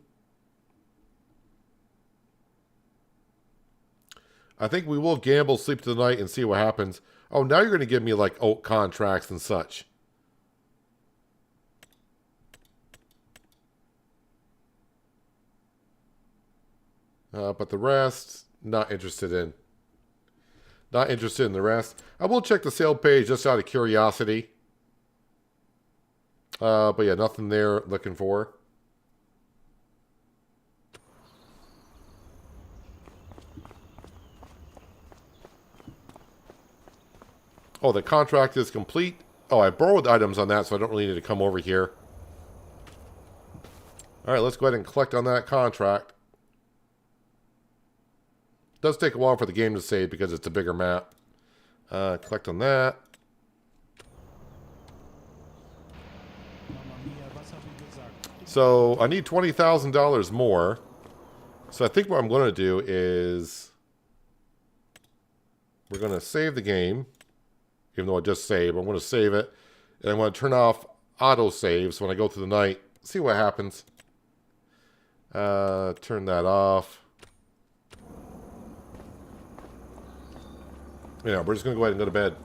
I think we will gamble, sleep through the night, and see what happens. Oh, now you're going to give me like oak contracts and such. But the rest, not interested in. Not interested in the rest. I will check the sale page just out of curiosity. But yeah, nothing there looking for. Oh, the contract is complete. Oh, I borrowed items on that, so I don't really need to come over here. All right, let's go ahead and collect on that contract. It does take a while for the game to save because it's a bigger map. Collect on that. So I need $20,000 more. So I think what I'm going to do is we're going to save the game, even though I just saved. I'm going to save it, and I'm going to turn off auto saves when I go through the night. See what happens. Turn that off. Yeah, we're just going to go ahead and go to bed.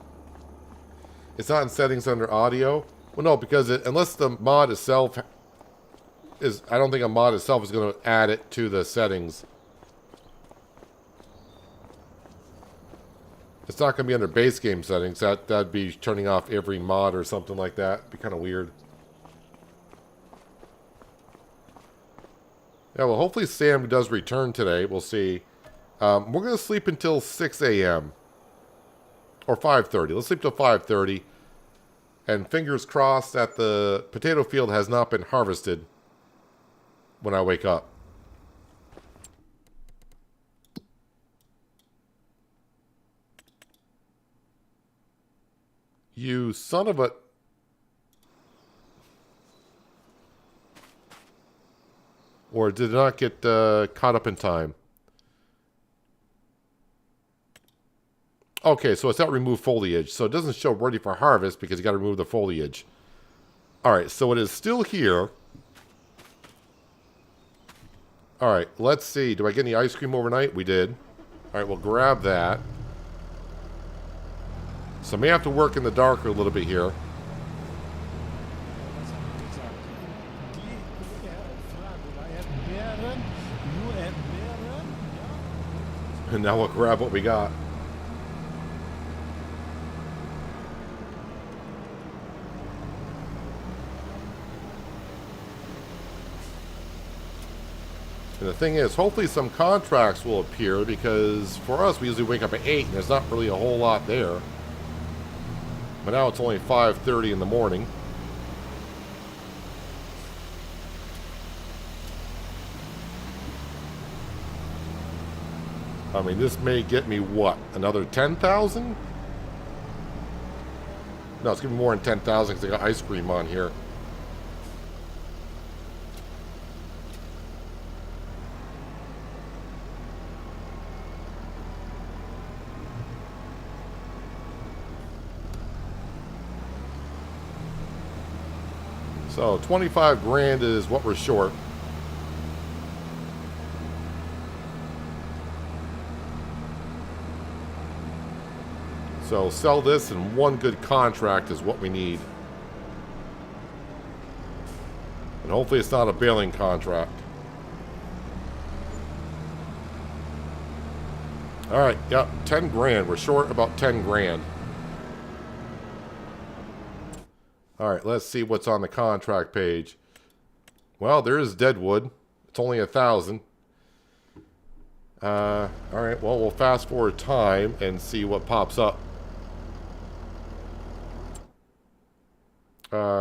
It's not in settings under audio. Well, no, because unless the mod itself is... I don't think a mod itself is going to add it to the settings. It's not going to be under base game settings. That'd be turning off every mod or something like that. It'd be kind of weird. Yeah, well, hopefully Sam does return today. We'll see. We're going to sleep until 6 a.m. Or 5:30. Let's sleep till 5:30. And fingers crossed that the potato field has not been harvested when I wake up. You son of a... Or did it not get caught up in time? Okay, so it's not remove foliage. So it doesn't show ready for harvest because you got to remove the foliage. Alright, so it is still here. Alright, let's see. Do I get any ice cream overnight? We did. Alright, we'll grab that. So I may have to work in the dark a little bit here. And now we'll grab what we got. And the thing is, hopefully some contracts will appear, because for us, we usually wake up at 8, and there's not really a whole lot there. But now it's only 5:30 in the morning. I mean, this may get me, what, another 10,000? No, it's going to be more than 10,000 because I got ice cream on here. So 25 grand is what we're short. So sell this, and one good contract is what we need. And hopefully it's not a baling contract. Alright, yep, 10 grand. We're short about 10 grand. Alright, let's see what's on the contract page. Well, there is deadwood. It's only 1,000. Alright, well, we'll fast forward time and see what pops up.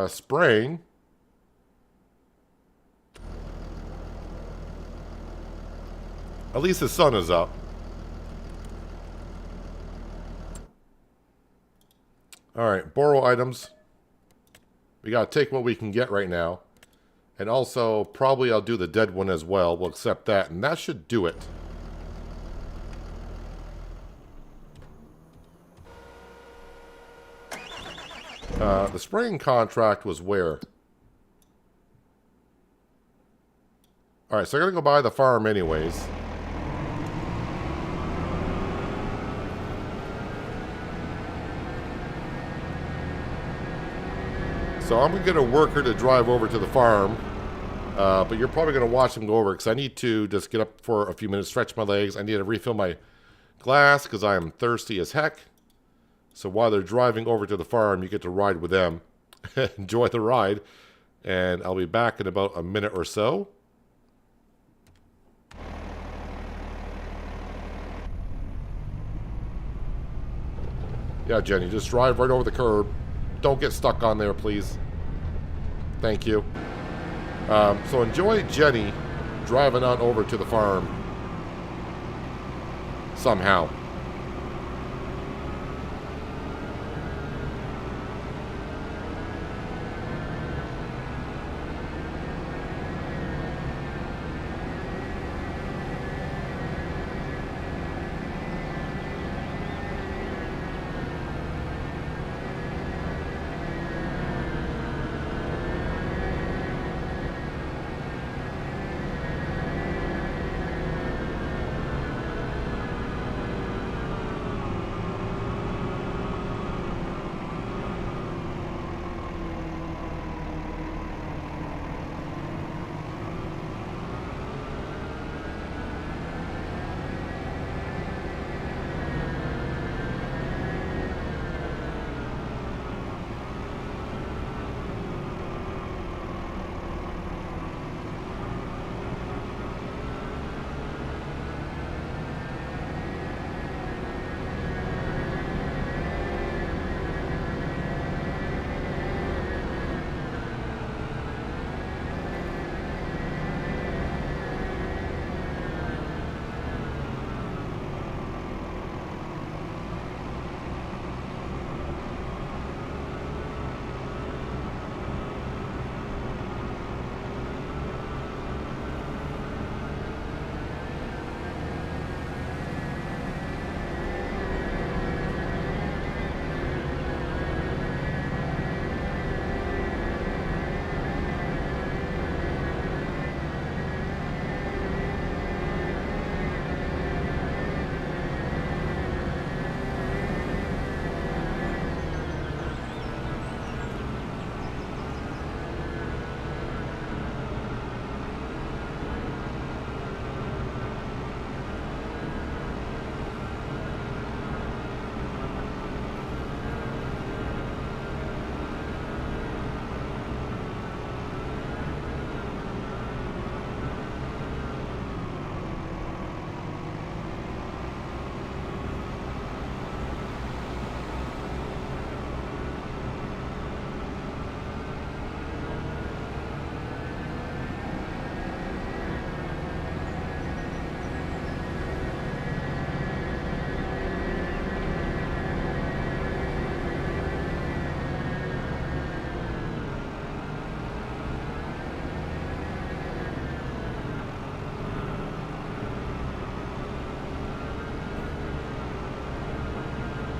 Spraying. At least the sun is up. Alright, borrow items. We gotta take what we can get right now. And also, probably I'll do the dead one as well. We'll accept that, and that should do it. The spraying contract was where? Alright, so I gotta go buy the farm anyways. So I'm gonna get a worker to drive over to the farm. But you're probably gonna watch him go over because I need to just get up for a few minutes, stretch my legs. I need to refill my glass because I am thirsty as heck. So while they're driving over to the farm, you get to ride with them. Enjoy the ride. And I'll be back in about a minute or so. Yeah, Jenny, just drive right over the curb. Don't get stuck on there, please. Thank you. So enjoy Jenny driving on over to the farm. Somehow.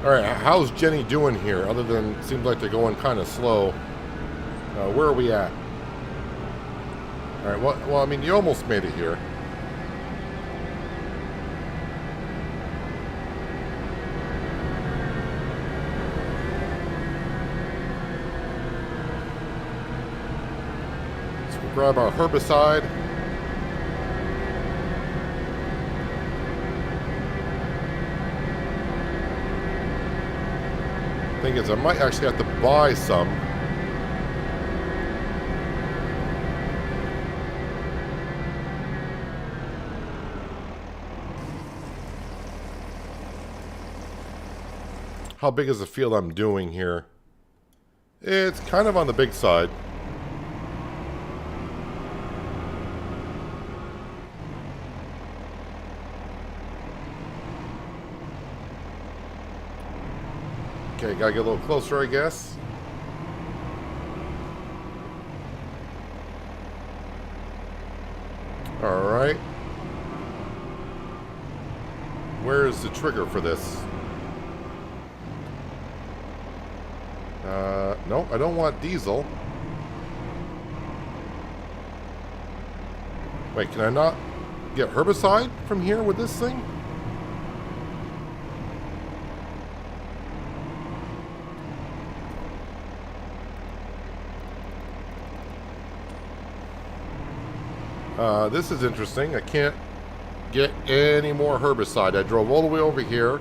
Alright, how's Jenny doing here? Other than, seems like they're going kind of slow. Where are we at? Alright, well, I mean, you almost made it here. So we'll grab our herbicide. Thing is, I might actually have to buy some. How big is the field I'm doing here? It's kind of on the big side. Okay, gotta get a little closer, I guess. Alright. Where is the trigger for this? No, I don't want diesel. Wait, can I not get herbicide from here with this thing? This is interesting. I can't get any more herbicide. I drove all the way over here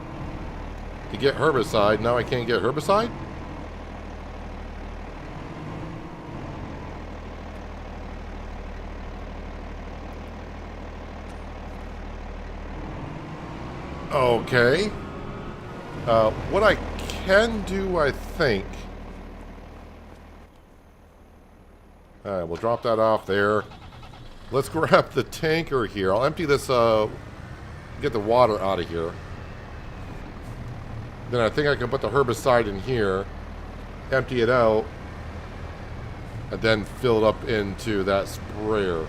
to get herbicide. Now I can't get herbicide? Okay. What I can do, I think... Alright, we'll drop that off there. Let's grab the tanker here. I'll empty this, get the water out of here. Then I think I can put the herbicide in here, empty it out, and then fill it up into that sprayer.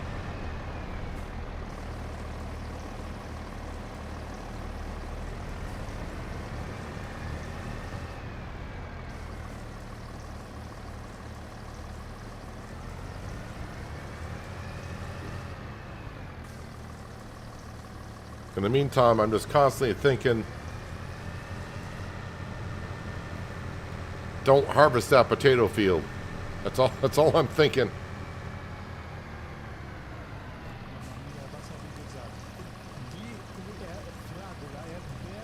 In the meantime, I'm just constantly thinking, don't harvest that potato field. That's all I'm thinking.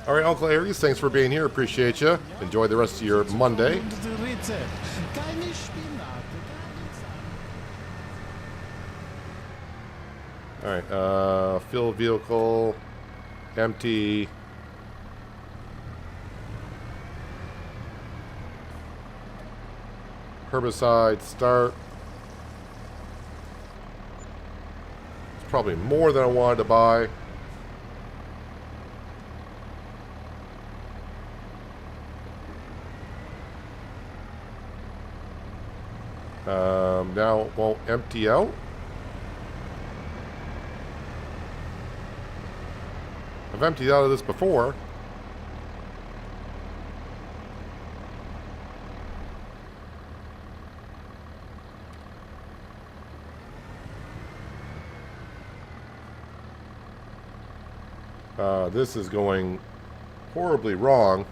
All right, Uncle Aries, thanks for being here. Appreciate you. Enjoy the rest of your Monday. All right, fill vehicle, empty. Herbicide, start. It's probably more than I wanted to buy. Now it won't empty out. I've emptied out of this before. This is going horribly wrong.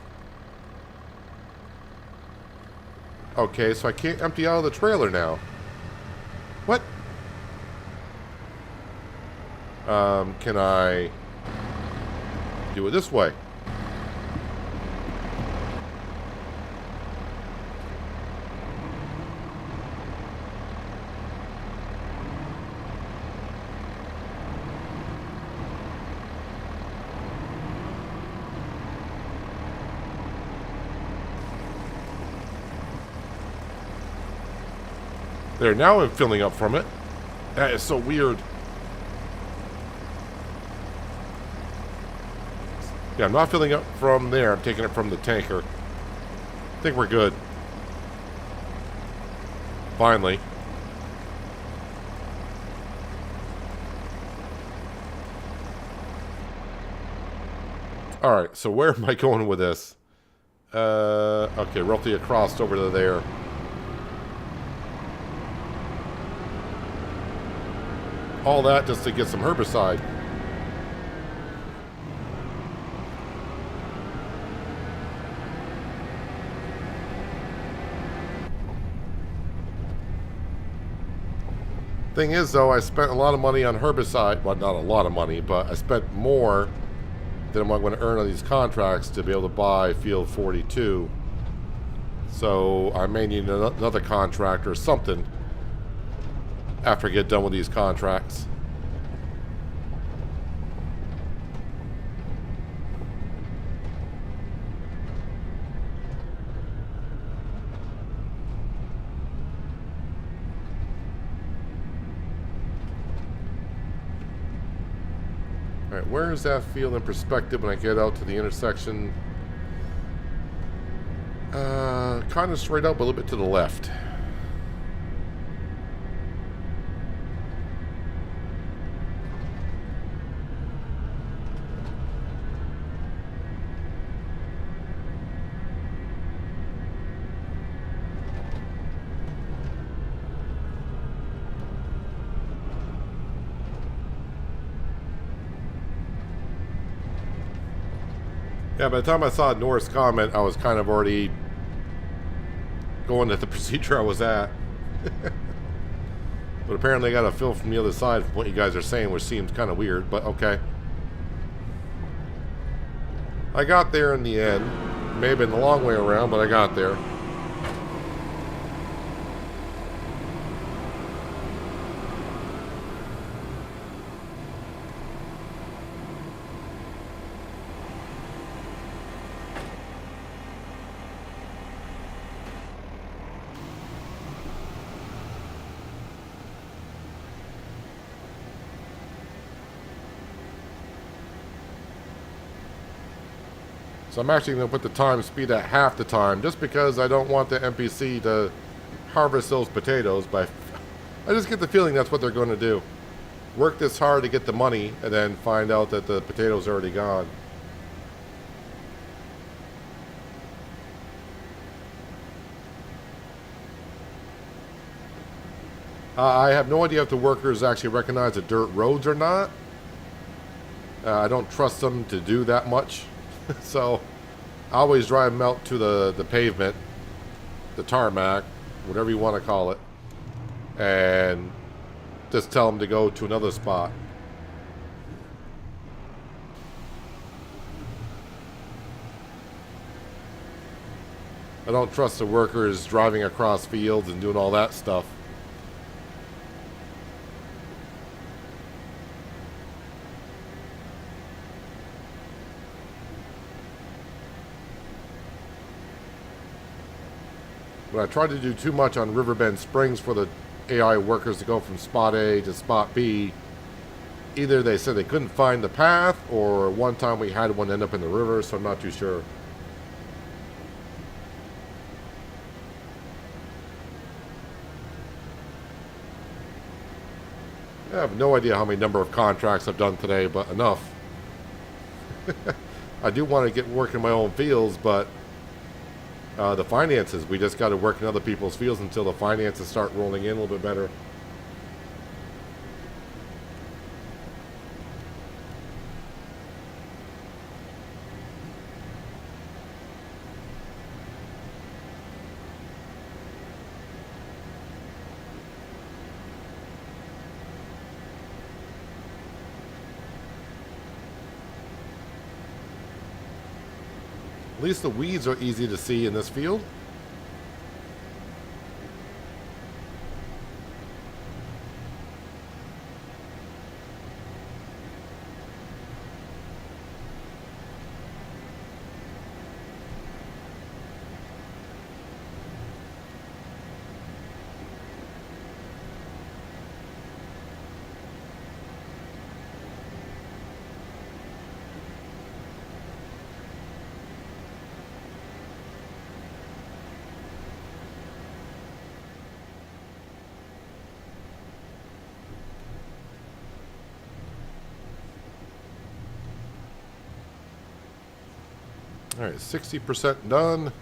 Okay, so I can't empty out of the trailer now. What? Can I do it this way? There, now I'm filling up from it. That is so weird. Yeah, I'm not filling up from there. I'm taking it from the tanker. I think we're good. Finally. Alright, so where am I going with this? Okay, roughly across over to there. All that just to get some herbicide. Thing is, though, I spent a lot of money on herbicide. Well, not a lot of money, but I spent more than I'm going to earn on these contracts to be able to buy Field 42. So I may need another contract or something after I get done with these contracts. Alright, where is that field in perspective when I get out to the intersection? Kind of straight up, a little bit to the left. Yeah, by the time I saw Norris comment, I was kind of already going to the procedure I was at. But apparently I got a feel from the other side from what you guys are saying, which seems kind of weird, but okay. I got there in the end. May have been the long way around, but I got there. So I'm actually going to put the time speed at half the time, just because I don't want the NPC to harvest those potatoes. But I just get the feeling that's what they're going to do. Work this hard to get the money, and then find out that the potatoes are already gone. I have no idea if the workers actually recognize the dirt roads or not. I don't trust them to do that much. So I always drive them out to the pavement, the tarmac, whatever you want to call it, and just tell them to go to another spot. I don't trust the workers driving across fields and doing all that stuff. But I tried to do too much on Riverbend Springs for the AI workers to go from spot A to spot B. Either they said they couldn't find the path, or one time we had one end up in the river, so I'm not too sure. I have no idea how many number of contracts I've done today, but enough. I do want to get working my own fields, but the finances, we just got to work in other people's fields until the finances start rolling in a little bit better. At least the weeds are easy to see in this field. All right, 60% done.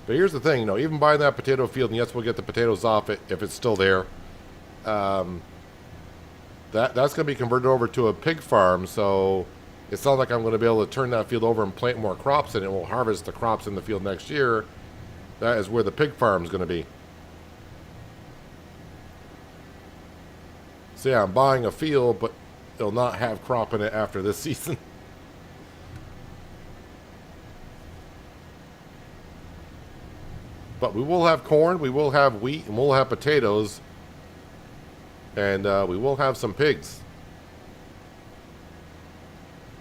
But here's the thing, you know, even buying that potato field, and yes, we'll get the potatoes off it if it's still there. That's going to be converted over to a pig farm, so it's not like I'm going to be able to turn that field over and plant more crops in it. We'll harvest the crops in the field next year. That is where the pig farm is going to be. So yeah, I'm buying a field, but it'll not have crop in it after this season. But we will have corn, we will have wheat, and we'll have potatoes. And we will have some pigs.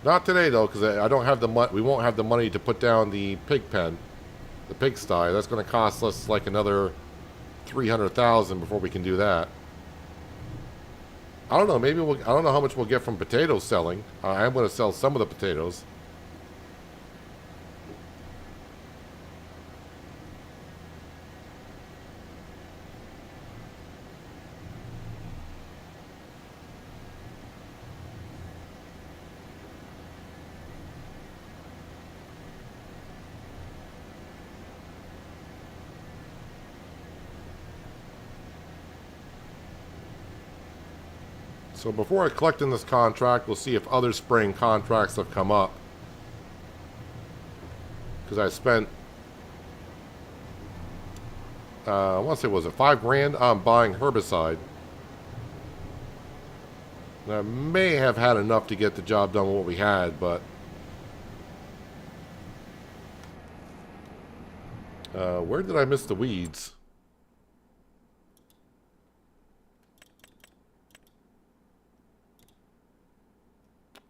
Not today, though, because I don't have the money. We won't have the money to put down the pig pen, the pigsty. That's going to cost us like another $300,000 before we can do that. I don't know. Maybe I don't know how much we'll get from potato selling. I am going to sell some of the potatoes. So before I collect in this contract, we'll see if other spraying contracts have come up. Because I spent, I want to say, was it $5,000 on buying herbicide. And I may have had enough to get the job done with what we had, but where did I miss the weeds?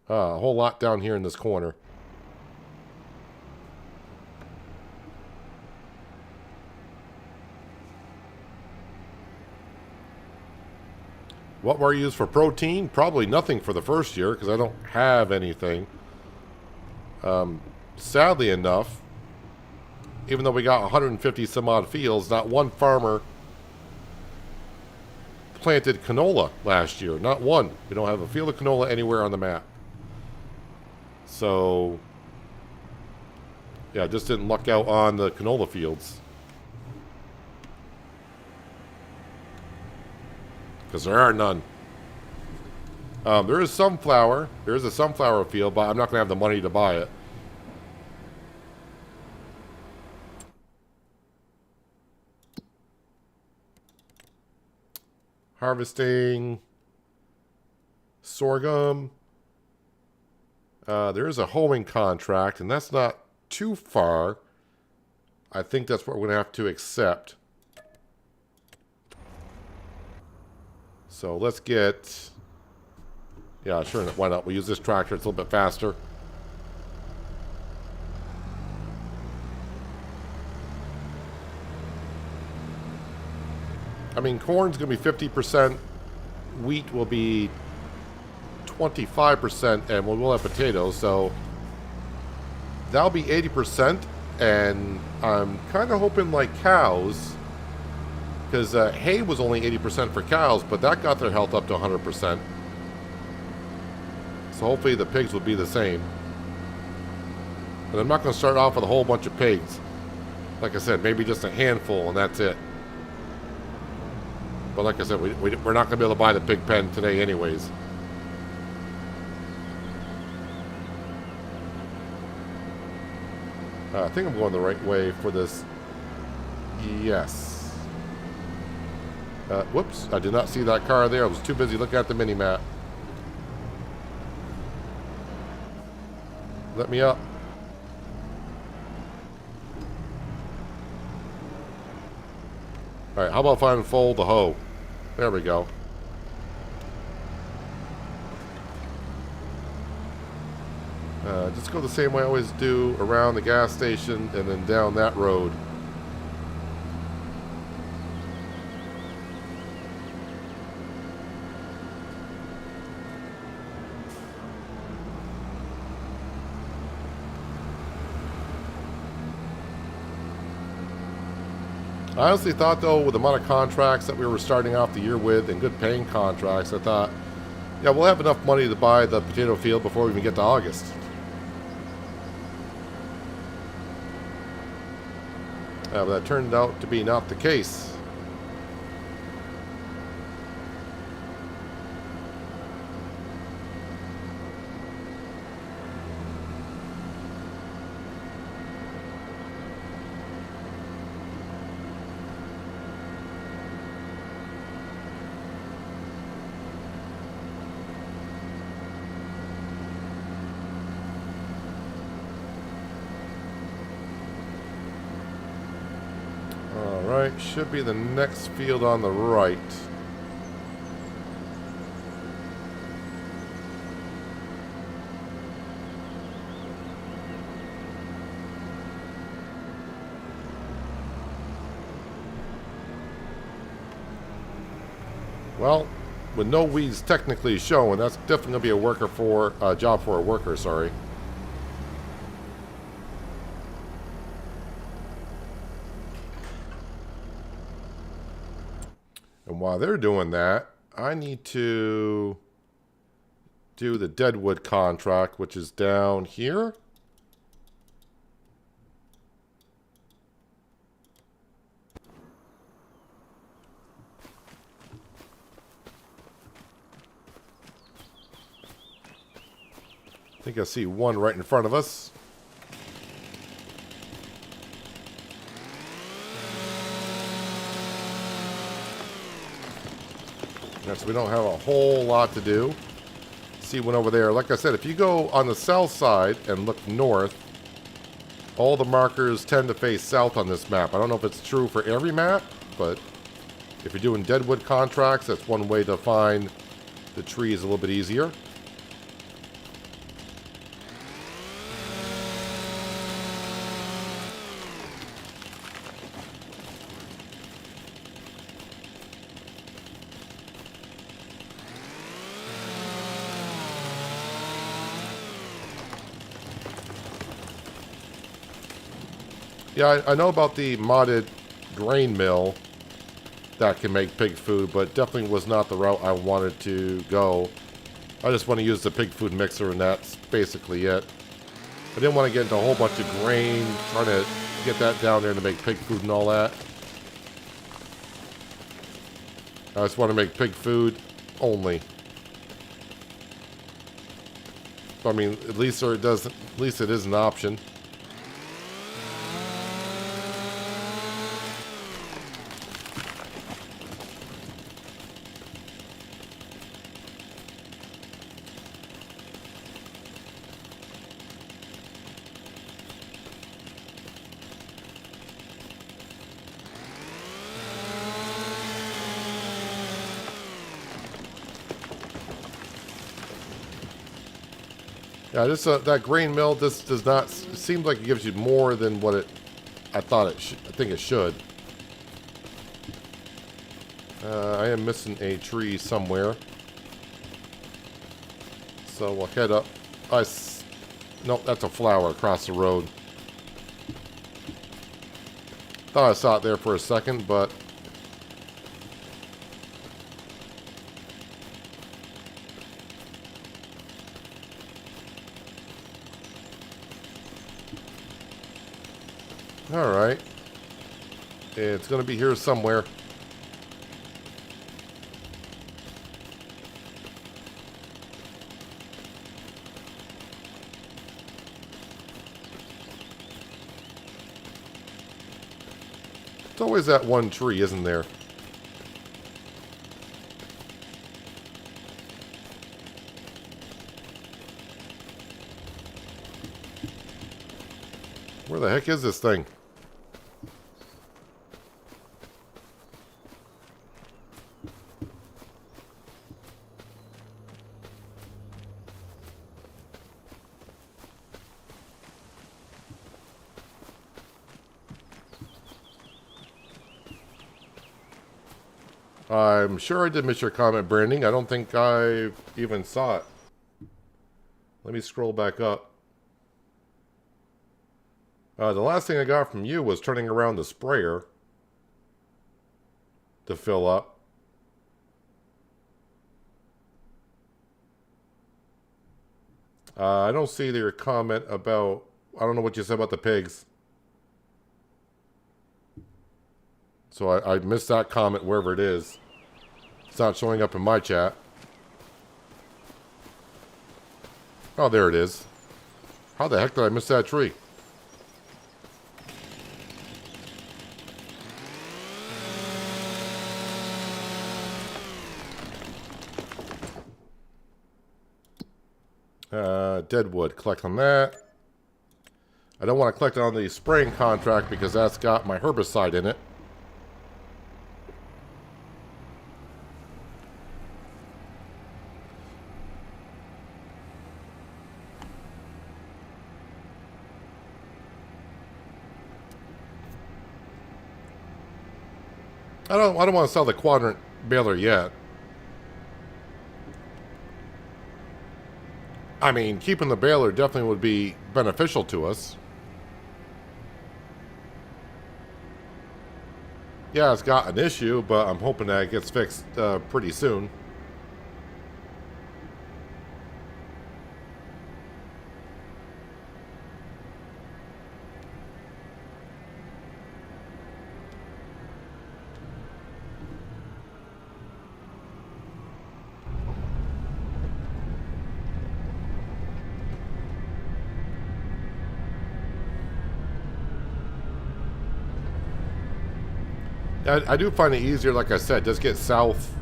A whole lot down here in this corner. What will I use for protein? Probably nothing for the first year because I don't have anything. Sadly enough, even though we got 150 some odd fields, not one farmer planted canola last year. Not one. We don't have a field of canola anywhere on the map. So, yeah, just didn't luck out on the canola fields. Because there are none. There is sunflower. There is a sunflower field, but I'm not going to have the money to buy it. Harvesting sorghum. There is a hoeing contract, and that's not too far. I think that's what we're going to have to accept. So let's get... Yeah, sure, why not? We'll use this tractor. It's a little bit faster. I mean, corn's going to be 50%. Wheat will be 25%, and we'll have potatoes, so that'll be 80%, and I'm kind of hoping like cows, because hay was only 80% for cows, but that got their health up to 100%. So hopefully the pigs will be the same. And I'm not going to start off with a whole bunch of pigs. Like I said, maybe just a handful, and that's it. But like I said, we're not going to be able to buy the pig pen today anyways. I think I'm going the right way for this. Yes. Whoops, I did not see that car there. I was too busy looking at the mini-map. Let me up. Alright, how about if I unfold the hoe? There we go. Just go the same way I always do, around the gas station and then down that road. I honestly thought, though, with the amount of contracts that we were starting off the year with and good paying contracts, I thought Yeah, we'll have enough money to buy the potato field before we even get to August. But that turned out to be not the case. Alright, should be the next field on the right. Well, with no weeds technically showing, that's definitely going to be a worker for job for a worker, sorry. And while they're doing that, I need to do the Deadwood contract, which is down here. I think I see one right in front of us. So we don't have a whole lot to do. See one over there. Like I said, if you go on the south side and look north, all the markers tend to face south on this map. I don't know if it's true for every map, but if you're doing Deadwood contracts, that's one way to find the trees a little bit easier. Yeah, I know about the modded grain mill that can make pig food, but definitely was not the route I wanted to go. I just want to use the pig food mixer, and that's basically it. I didn't want to get into a whole bunch of grain, trying to get that down there to make pig food and all that. I just want to make pig food only. I mean, at least it is an option. Yeah, this that grain mill, this does not seems like it gives you more than what I think it should. I am missing a tree somewhere, so we'll head up. Nope, that's a flower across the road. Thought I saw it there for a second, but alright. It's going to be here somewhere. It's always that one tree, isn't there? Where the heck is this thing? I'm sure I did miss your comment, Branding. I don't think I even saw it. Let me scroll back up. The last thing I got from you was turning around the sprayer to fill up. I don't see your comment about... I don't know what you said about the pigs. So I missed that comment wherever it is. It's not showing up in my chat. Oh, there it is. How the heck did I miss that tree? Deadwood, collect on that. I don't want to collect on the spraying contract because that's got my herbicide in it. I don't want to sell the quadrant baler yet. I mean, keeping the baler definitely would be beneficial to us. Yeah, it's got an issue, but I'm hoping that it gets fixed pretty soon. I do find it easier, like I said, just get south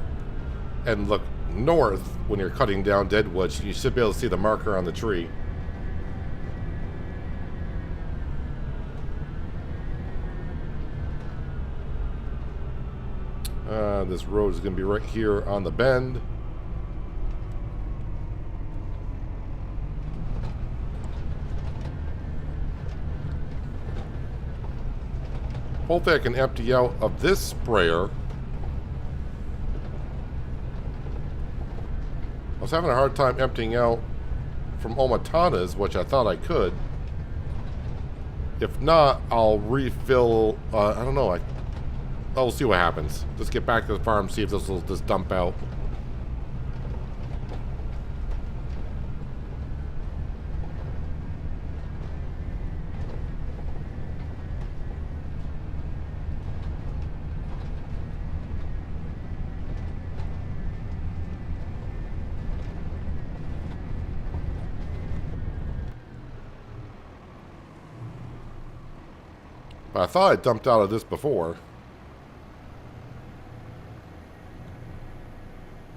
and look north when you're cutting down deadwood. You should be able to see the marker on the tree. This road is going to be right here on the bend. Hopefully I can empty out of this sprayer. I was having a hard time emptying out from Omatana's, which I thought I could. If not, I'll refill, I don't know, I'll see what happens. Let's get back to the farm, see if this will just dump out. I thought I dumped out of this before.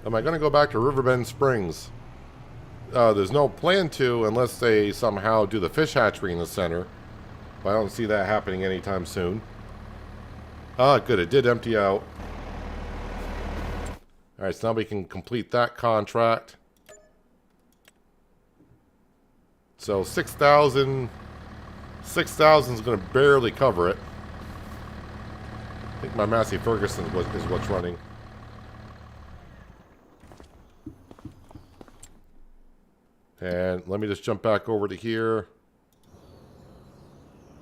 Am I going to go back to Riverbend Springs? There's no plan to unless they somehow do the fish hatchery in the center. But I don't see that happening anytime soon. Ah, good. It did empty out. Alright, so now we can complete that contract. So 6,000... 6,000 is going to barely cover it. I think my Massey Ferguson is what's running. And let me just jump back over to here.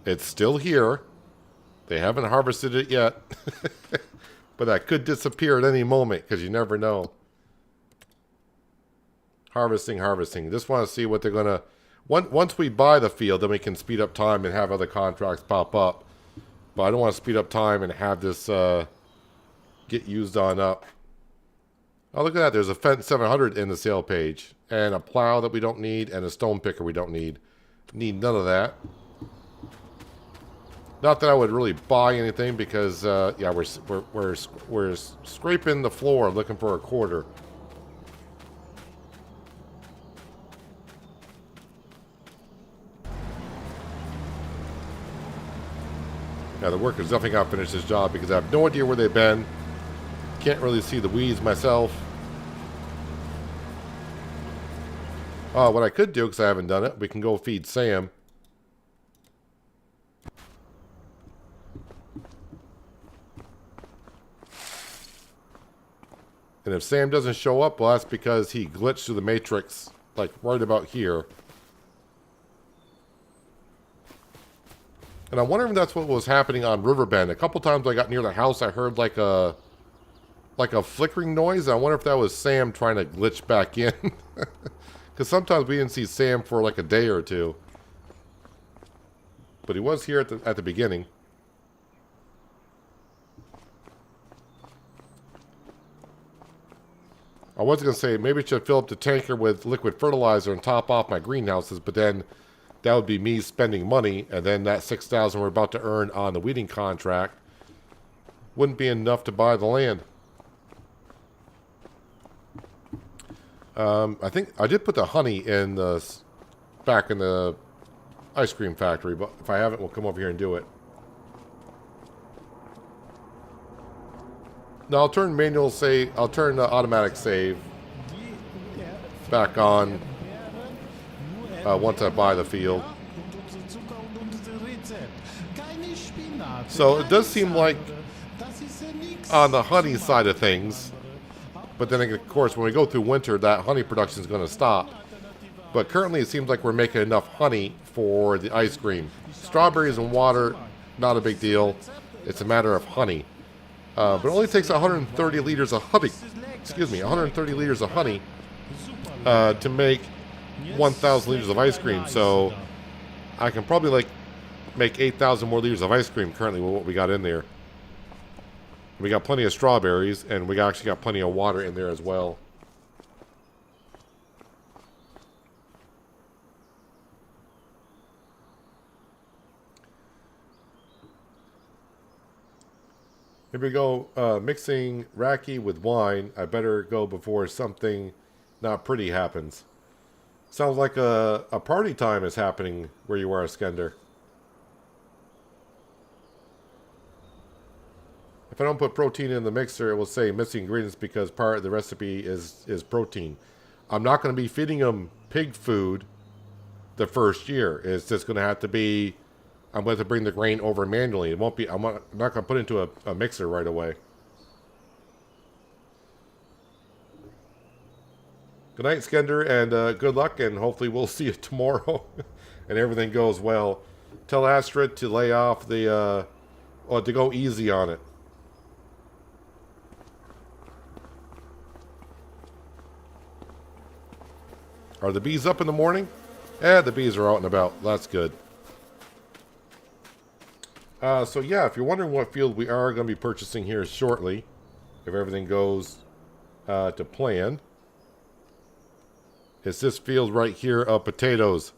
It's still here. They haven't harvested it yet. But that could disappear at any moment because you never know. Harvesting. Just want to see what they're going to... Once we buy the field, then we can speed up time and have other contracts pop up. But I don't want to speed up time and have this get used on up. Oh, look at that. There's a Fendt 700 in the sale page. And a plow that we don't need, and a stone picker we don't need. Need none of that. Not that I would really buy anything because, yeah, we're scraping the floor looking for a quarter. Now, the workers definitely got to finish this job because I have no idea where they've been. Can't really see the weeds myself. What I could do, because I haven't done it, we can go feed Sam. And if Sam doesn't show up, well, that's because he glitched through the matrix, like right about here. And I'm wondering if that's what was happening on Riverbend. A couple times I got near the house, I heard like a flickering noise. I wonder if that was Sam trying to glitch back in. Because Because sometimes we didn't see Sam for like a day or two. But he was here at the beginning. I was going to say, maybe I should fill up the tanker with liquid fertilizer and top off my greenhouses, but then that would be me spending money, and then that $6,000 we're about to earn on the weeding contract wouldn't be enough to buy the land. I think I did put the honey in the back in the ice cream factory, but if I haven't, we'll come over here and do it. No, I'll turn manual save. I'll turn the automatic save back on once I buy the field. So it does seem like on the honey side of things, but then of course when we go through winter, that honey production is going to stop. But currently it seems like we're making enough honey for the ice cream. Strawberries and water, not a big deal. It's a matter of honey. But it only takes 130 liters of honey. Excuse me, 130 liters of honey to make 1,000 liters of ice cream. So I can probably like make 8,000 more liters of ice cream currently with what we got in there. We got plenty of strawberries, and we actually got plenty of water in there as well. Here we go, mixing raki with wine. I better go before something not pretty happens. Sounds like a party time is happening where you are, Skender. If I don't put protein in the mixer, it will say missing ingredients because part of the recipe is protein. I'm not going to be feeding them pig food the first year. It's just going to have to be, I'm going to bring the grain over manually. It won't be, I'm not going to put it into a mixer right away. Good night, Skender, and good luck, and hopefully we'll see you tomorrow and everything goes well. Tell Astrid to lay off the, or to go easy on it. Are the bees up in the morning? The bees are out and about. That's good. So yeah, if you're wondering what field we are going to be purchasing here shortly, if everything goes to plan, it's this field right here of potatoes.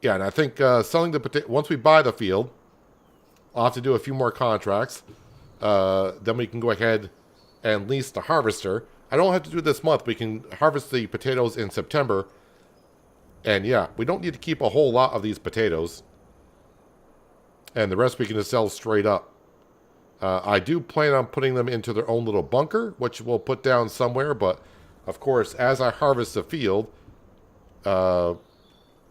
Yeah, and I think selling the potato, once we buy the field, I'll have to do a few more contracts. Then we can go ahead and lease the harvester. I don't have to do it this month. We can harvest the potatoes in September. And yeah, we don't need to keep a whole lot of these potatoes. And the rest we can just sell straight up. I do plan on putting them into their own little bunker, which we'll put down somewhere. But, of course, as I harvest the field,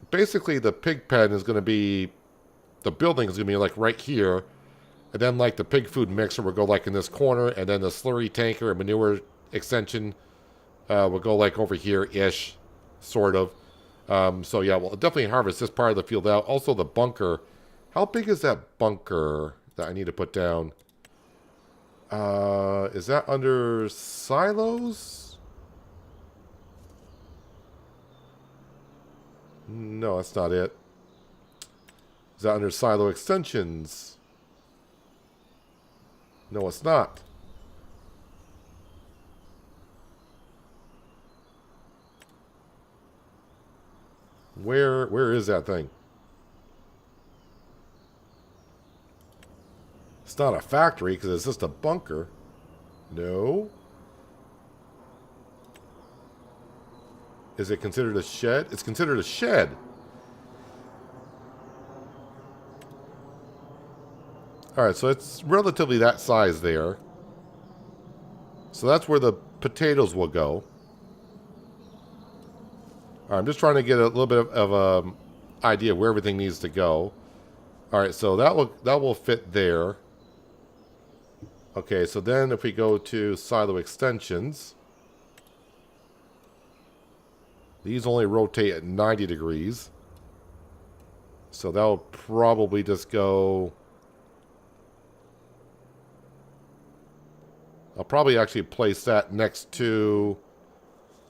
basically the pig pen is going to be, the building is going to be like right here. And then like the pig food mixer will go like in this corner. And then the slurry tanker and manure extension will go like over here-ish, sort of. So yeah, we'll definitely harvest this part of the field out. Also the bunker. How big is that bunker that I need to put down? Is that under silos? No, that's not it. Is that under silo extensions? No, it's not. Where is that thing? It's not a factory because it's just a bunker. No. Is it considered a shed? It's considered a shed. Alright, so it's relatively that size there. So that's where the potatoes will go. I'm just trying to get a little bit of an idea of where everything needs to go. Alright, so that will fit there. Okay, so then if we go to silo extensions, these only rotate at 90 degrees. So that will probably just go... I'll probably actually place that next to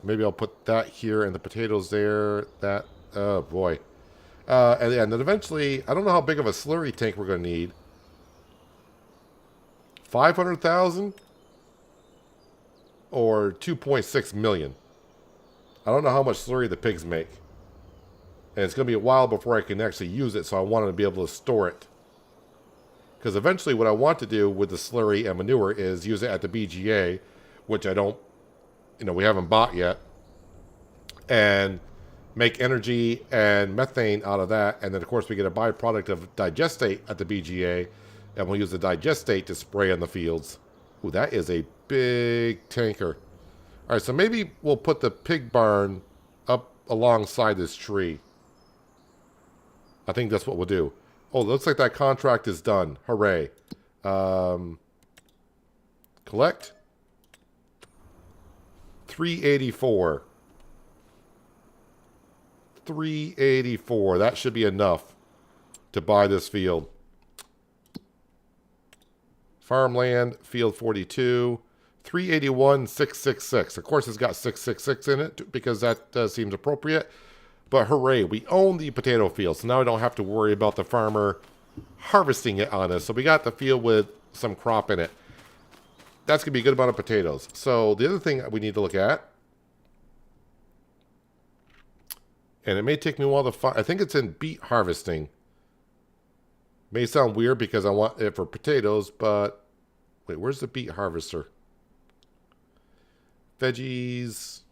Maybe I'll put that here and the potatoes there. That, oh boy. And then eventually, I don't know how big of a slurry tank we're going to need. 500,000 or 2.6 million. I don't know how much slurry the pigs make. And it's going to be a while before I can actually use it, so I wanted to be able to store it. Because eventually what I want to do with the slurry and manure is use it at the BGA, which I don't, we haven't bought yet. And make energy and methane out of that. And then, of course, we get a byproduct of digestate at the BGA. And we'll use the digestate to spray on the fields. Ooh, that is a big tanker. All right, so maybe we'll put the pig barn up alongside this tree. I think that's what we'll do. Oh, it looks like that contract is done. Hooray. Collect. 384. 384. That should be enough to buy this field. Farmland, field 42. 381,666. Of course, it's got 666 in it because that seems appropriate. But hooray, we own the potato field. So now I don't have to worry about the farmer harvesting it on us. So we got the field with some crop in it. That's going to be a good amount of potatoes. So the other thing we need to look at, and it may take me a while to find, I think it's in beet harvesting. May sound weird because I want it for potatoes, but wait, where's the beet harvester? Veggies.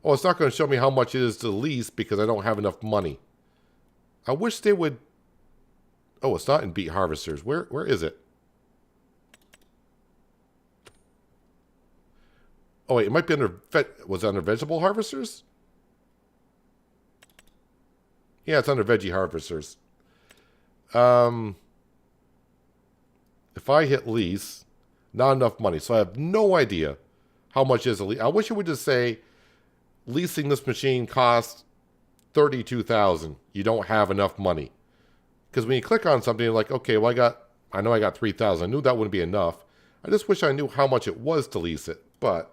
Oh, it's not going to show me how much it is to lease because I don't have enough money. I wish they would. Oh, it's not in beet harvesters. Where is it? Oh, wait, it might be under. Was it under vegetable harvesters? Yeah, it's under veggie harvesters. If I hit lease, not enough money. So I have no idea how much is a lease. I wish it would just say, leasing this machine costs $32,000. You don't have enough money. Because when you click on something, you're like, okay, well, I know I got $3,000. I knew that wouldn't be enough. I just wish I knew how much it was to lease it. But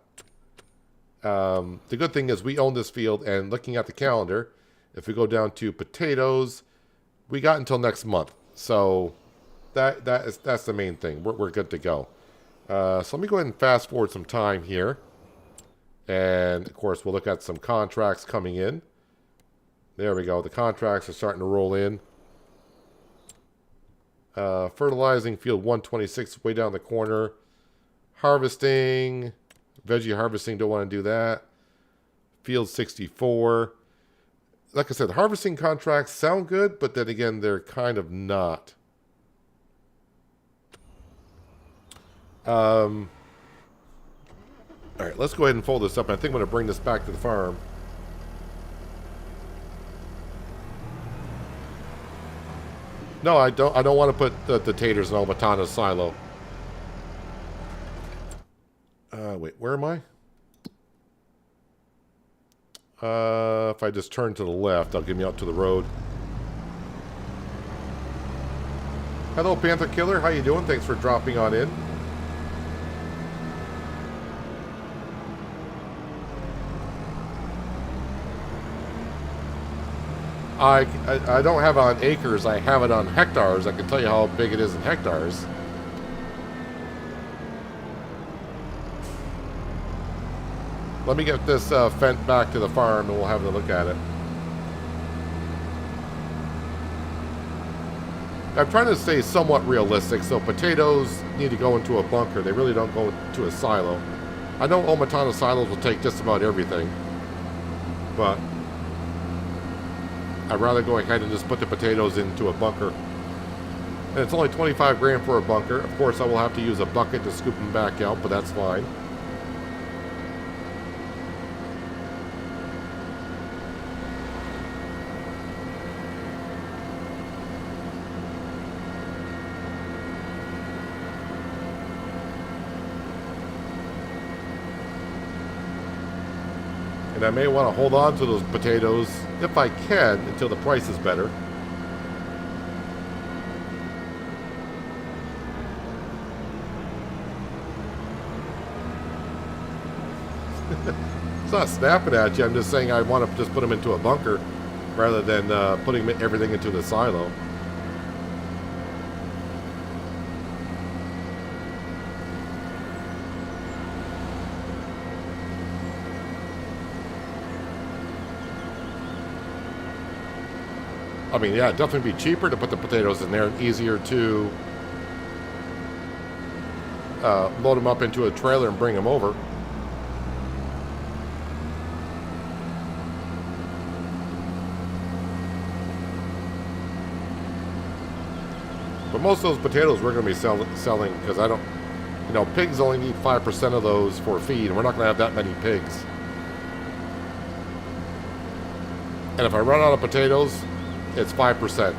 the good thing is we own this field, and looking at the calendar, if we go down to potatoes, we got until next month. So that's the main thing. We're good to go. So let me go ahead and fast forward some time here. And, of course, we'll look at some contracts coming in. There we go. The contracts are starting to roll in. Fertilizing field 126 way down the corner. Harvesting. Veggie harvesting, don't want to do that. Field 64. Like I said, the harvesting contracts sound good, but then again, they're kind of not. All right, let's go ahead and fold this up. I think I'm going to bring this back to the farm. No, I don't want to put the taters in Almatana's silo. Wait, where am I? If I just turn to the left, that'll get me out to the road. Hello, Panther Killer. How you doing? Thanks for dropping on in. I don't have it on acres. I have it on hectares. I can tell you how big it is in hectares. Let me get this fent back to the farm and we'll have a look at it. I'm trying to stay somewhat realistic. So potatoes need to go into a bunker. They really don't go into a silo. I know Omatana silos will take just about everything. But I'd rather go ahead and just put the potatoes into a bunker. And it's only 25 grand for a bunker. Of course, I will have to use a bucket to scoop them back out, but that's fine. And I may want to hold on to those potatoes, if I can, until the price is better. It's not snapping at you. I'm just saying I want to just put them into a bunker rather than putting everything into the silo. I mean, yeah, it'd definitely be cheaper to put the potatoes in there and easier to load them up into a trailer and bring them over. But most of those potatoes we're going to be selling because I don't, you know, pigs only need 5% of those for feed, and we're not going to have that many pigs. And if I run out of potatoes, it's 5%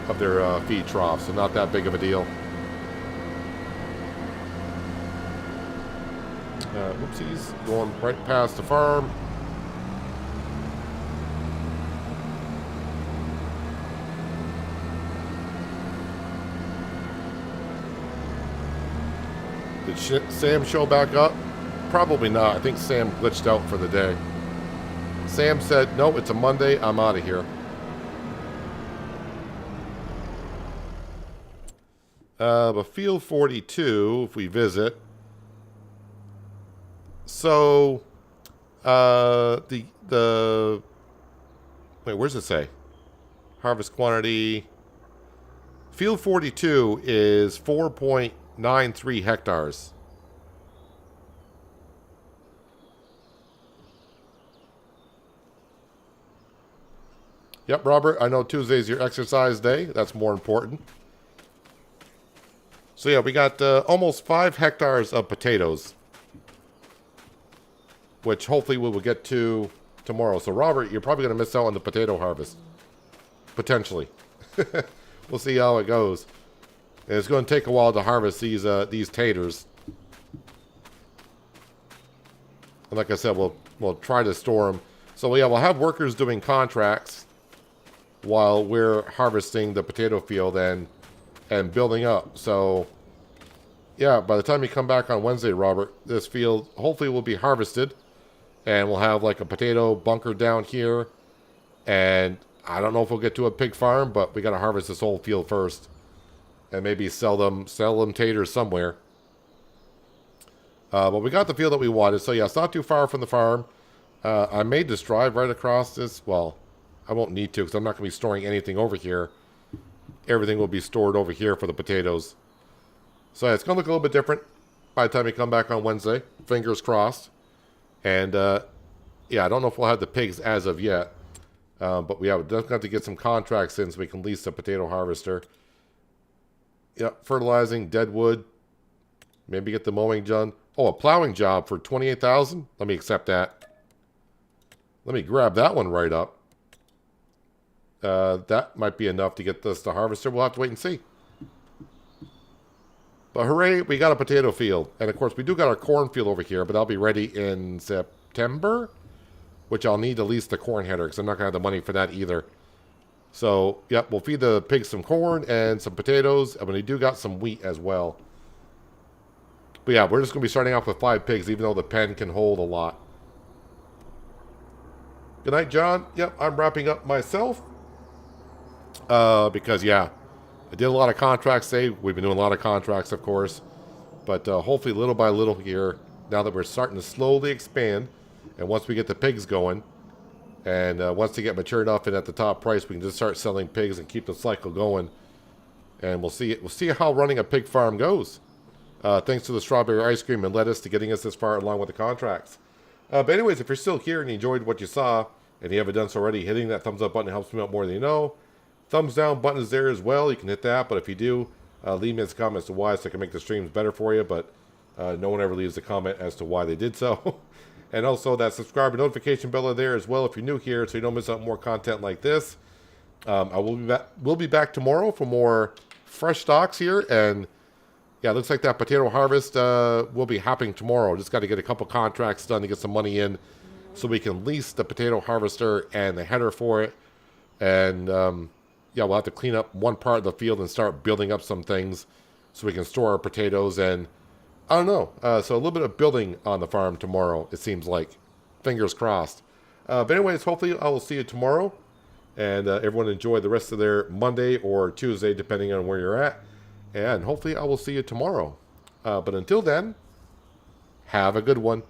of their feed trough, so not that big of a deal. Oopsies, going right past the farm. Did Sam show back up? Probably not. I think Sam glitched out for the day. Sam said, no, it's a Monday, I'm out of here. But field 42, if we visit. So, wait, where's it say? Harvest quantity. Field 42 is 4.93 hectares. Yep, Robert, I know Tuesday's your exercise day. That's more important. So yeah, we got almost 5 hectares of potatoes, which hopefully we will get to tomorrow. So Robert, you're probably going to miss out on the potato harvest. Potentially. We'll see how it goes. And it's going to take a while to harvest these taters. And like I said, we'll try to store them. So yeah, we'll have workers doing contracts while we're harvesting the potato field and building up. So yeah, by the time you come back on Wednesday, Robert, this field hopefully will be harvested, and we'll have like a potato bunker down here. And I don't know if we'll get to a pig farm, but we got to harvest this whole field first, and maybe sell them taters somewhere. But we got the field that we wanted, so yeah, it's not too far from the farm. I made this drive right across this. Well, I won't need to because I'm not going to be storing anything over here. Everything will be stored over here for the potatoes. So yeah, it's going to look a little bit different by the time we come back on Wednesday. Fingers crossed. And yeah, I don't know if we'll have the pigs as of yet. But we definitely have to get some contracts in so we can lease the potato harvester. Yeah, fertilizing, dead wood. Maybe get the mowing done. Oh, a plowing job for $28,000? Let me accept that. Let me grab that one right up. That might be enough to get this to harvester. We'll have to wait and see. But hooray, we got a potato field. And of course, we do got our corn field over here, but that'll be ready in September, which I'll need to lease the corn header because I'm not going to have the money for that either. So, yep, we'll feed the pigs some corn and some potatoes. And we do got some wheat as well. But yeah, we're just going to be starting off with 5 pigs, even though the pen can hold a lot. Good night, John. Yep, I'm wrapping up myself. Because, yeah, I did a lot of contracts today. We've been doing a lot of contracts, of course. But hopefully, little by little here, now that we're starting to slowly expand, and once we get the pigs going, and once they get mature enough and at the top price, we can just start selling pigs and keep the cycle going. And we'll see how running a pig farm goes. Thanks to the strawberry ice cream and lettuce to getting us this far along with the contracts. But anyways, if you're still here and you enjoyed what you saw, and you haven't done so already, hitting that thumbs up button helps me out more than you know. Thumbs down button is there as well. You can hit that, but if you do, leave me a comment as to why, so I can make the streams better for you. But no one ever leaves a comment as to why they did so. And also that subscribe and notification bell are there as well if you're new here, so you don't miss out more content like this. We'll be back tomorrow for more Frechdachs here, and yeah, it looks like that potato harvest will be happening tomorrow. Just got to get a couple contracts done to get some money in, so we can lease the potato harvester and the header for it. And yeah, we'll have to clean up one part of the field and start building up some things so we can store our potatoes and I don't know. So a little bit of building on the farm tomorrow, it seems like. Fingers crossed. But anyways, hopefully I will see you tomorrow. And everyone enjoy the rest of their Monday or Tuesday, depending on where you're at. And hopefully I will see you tomorrow. But until then, have a good one.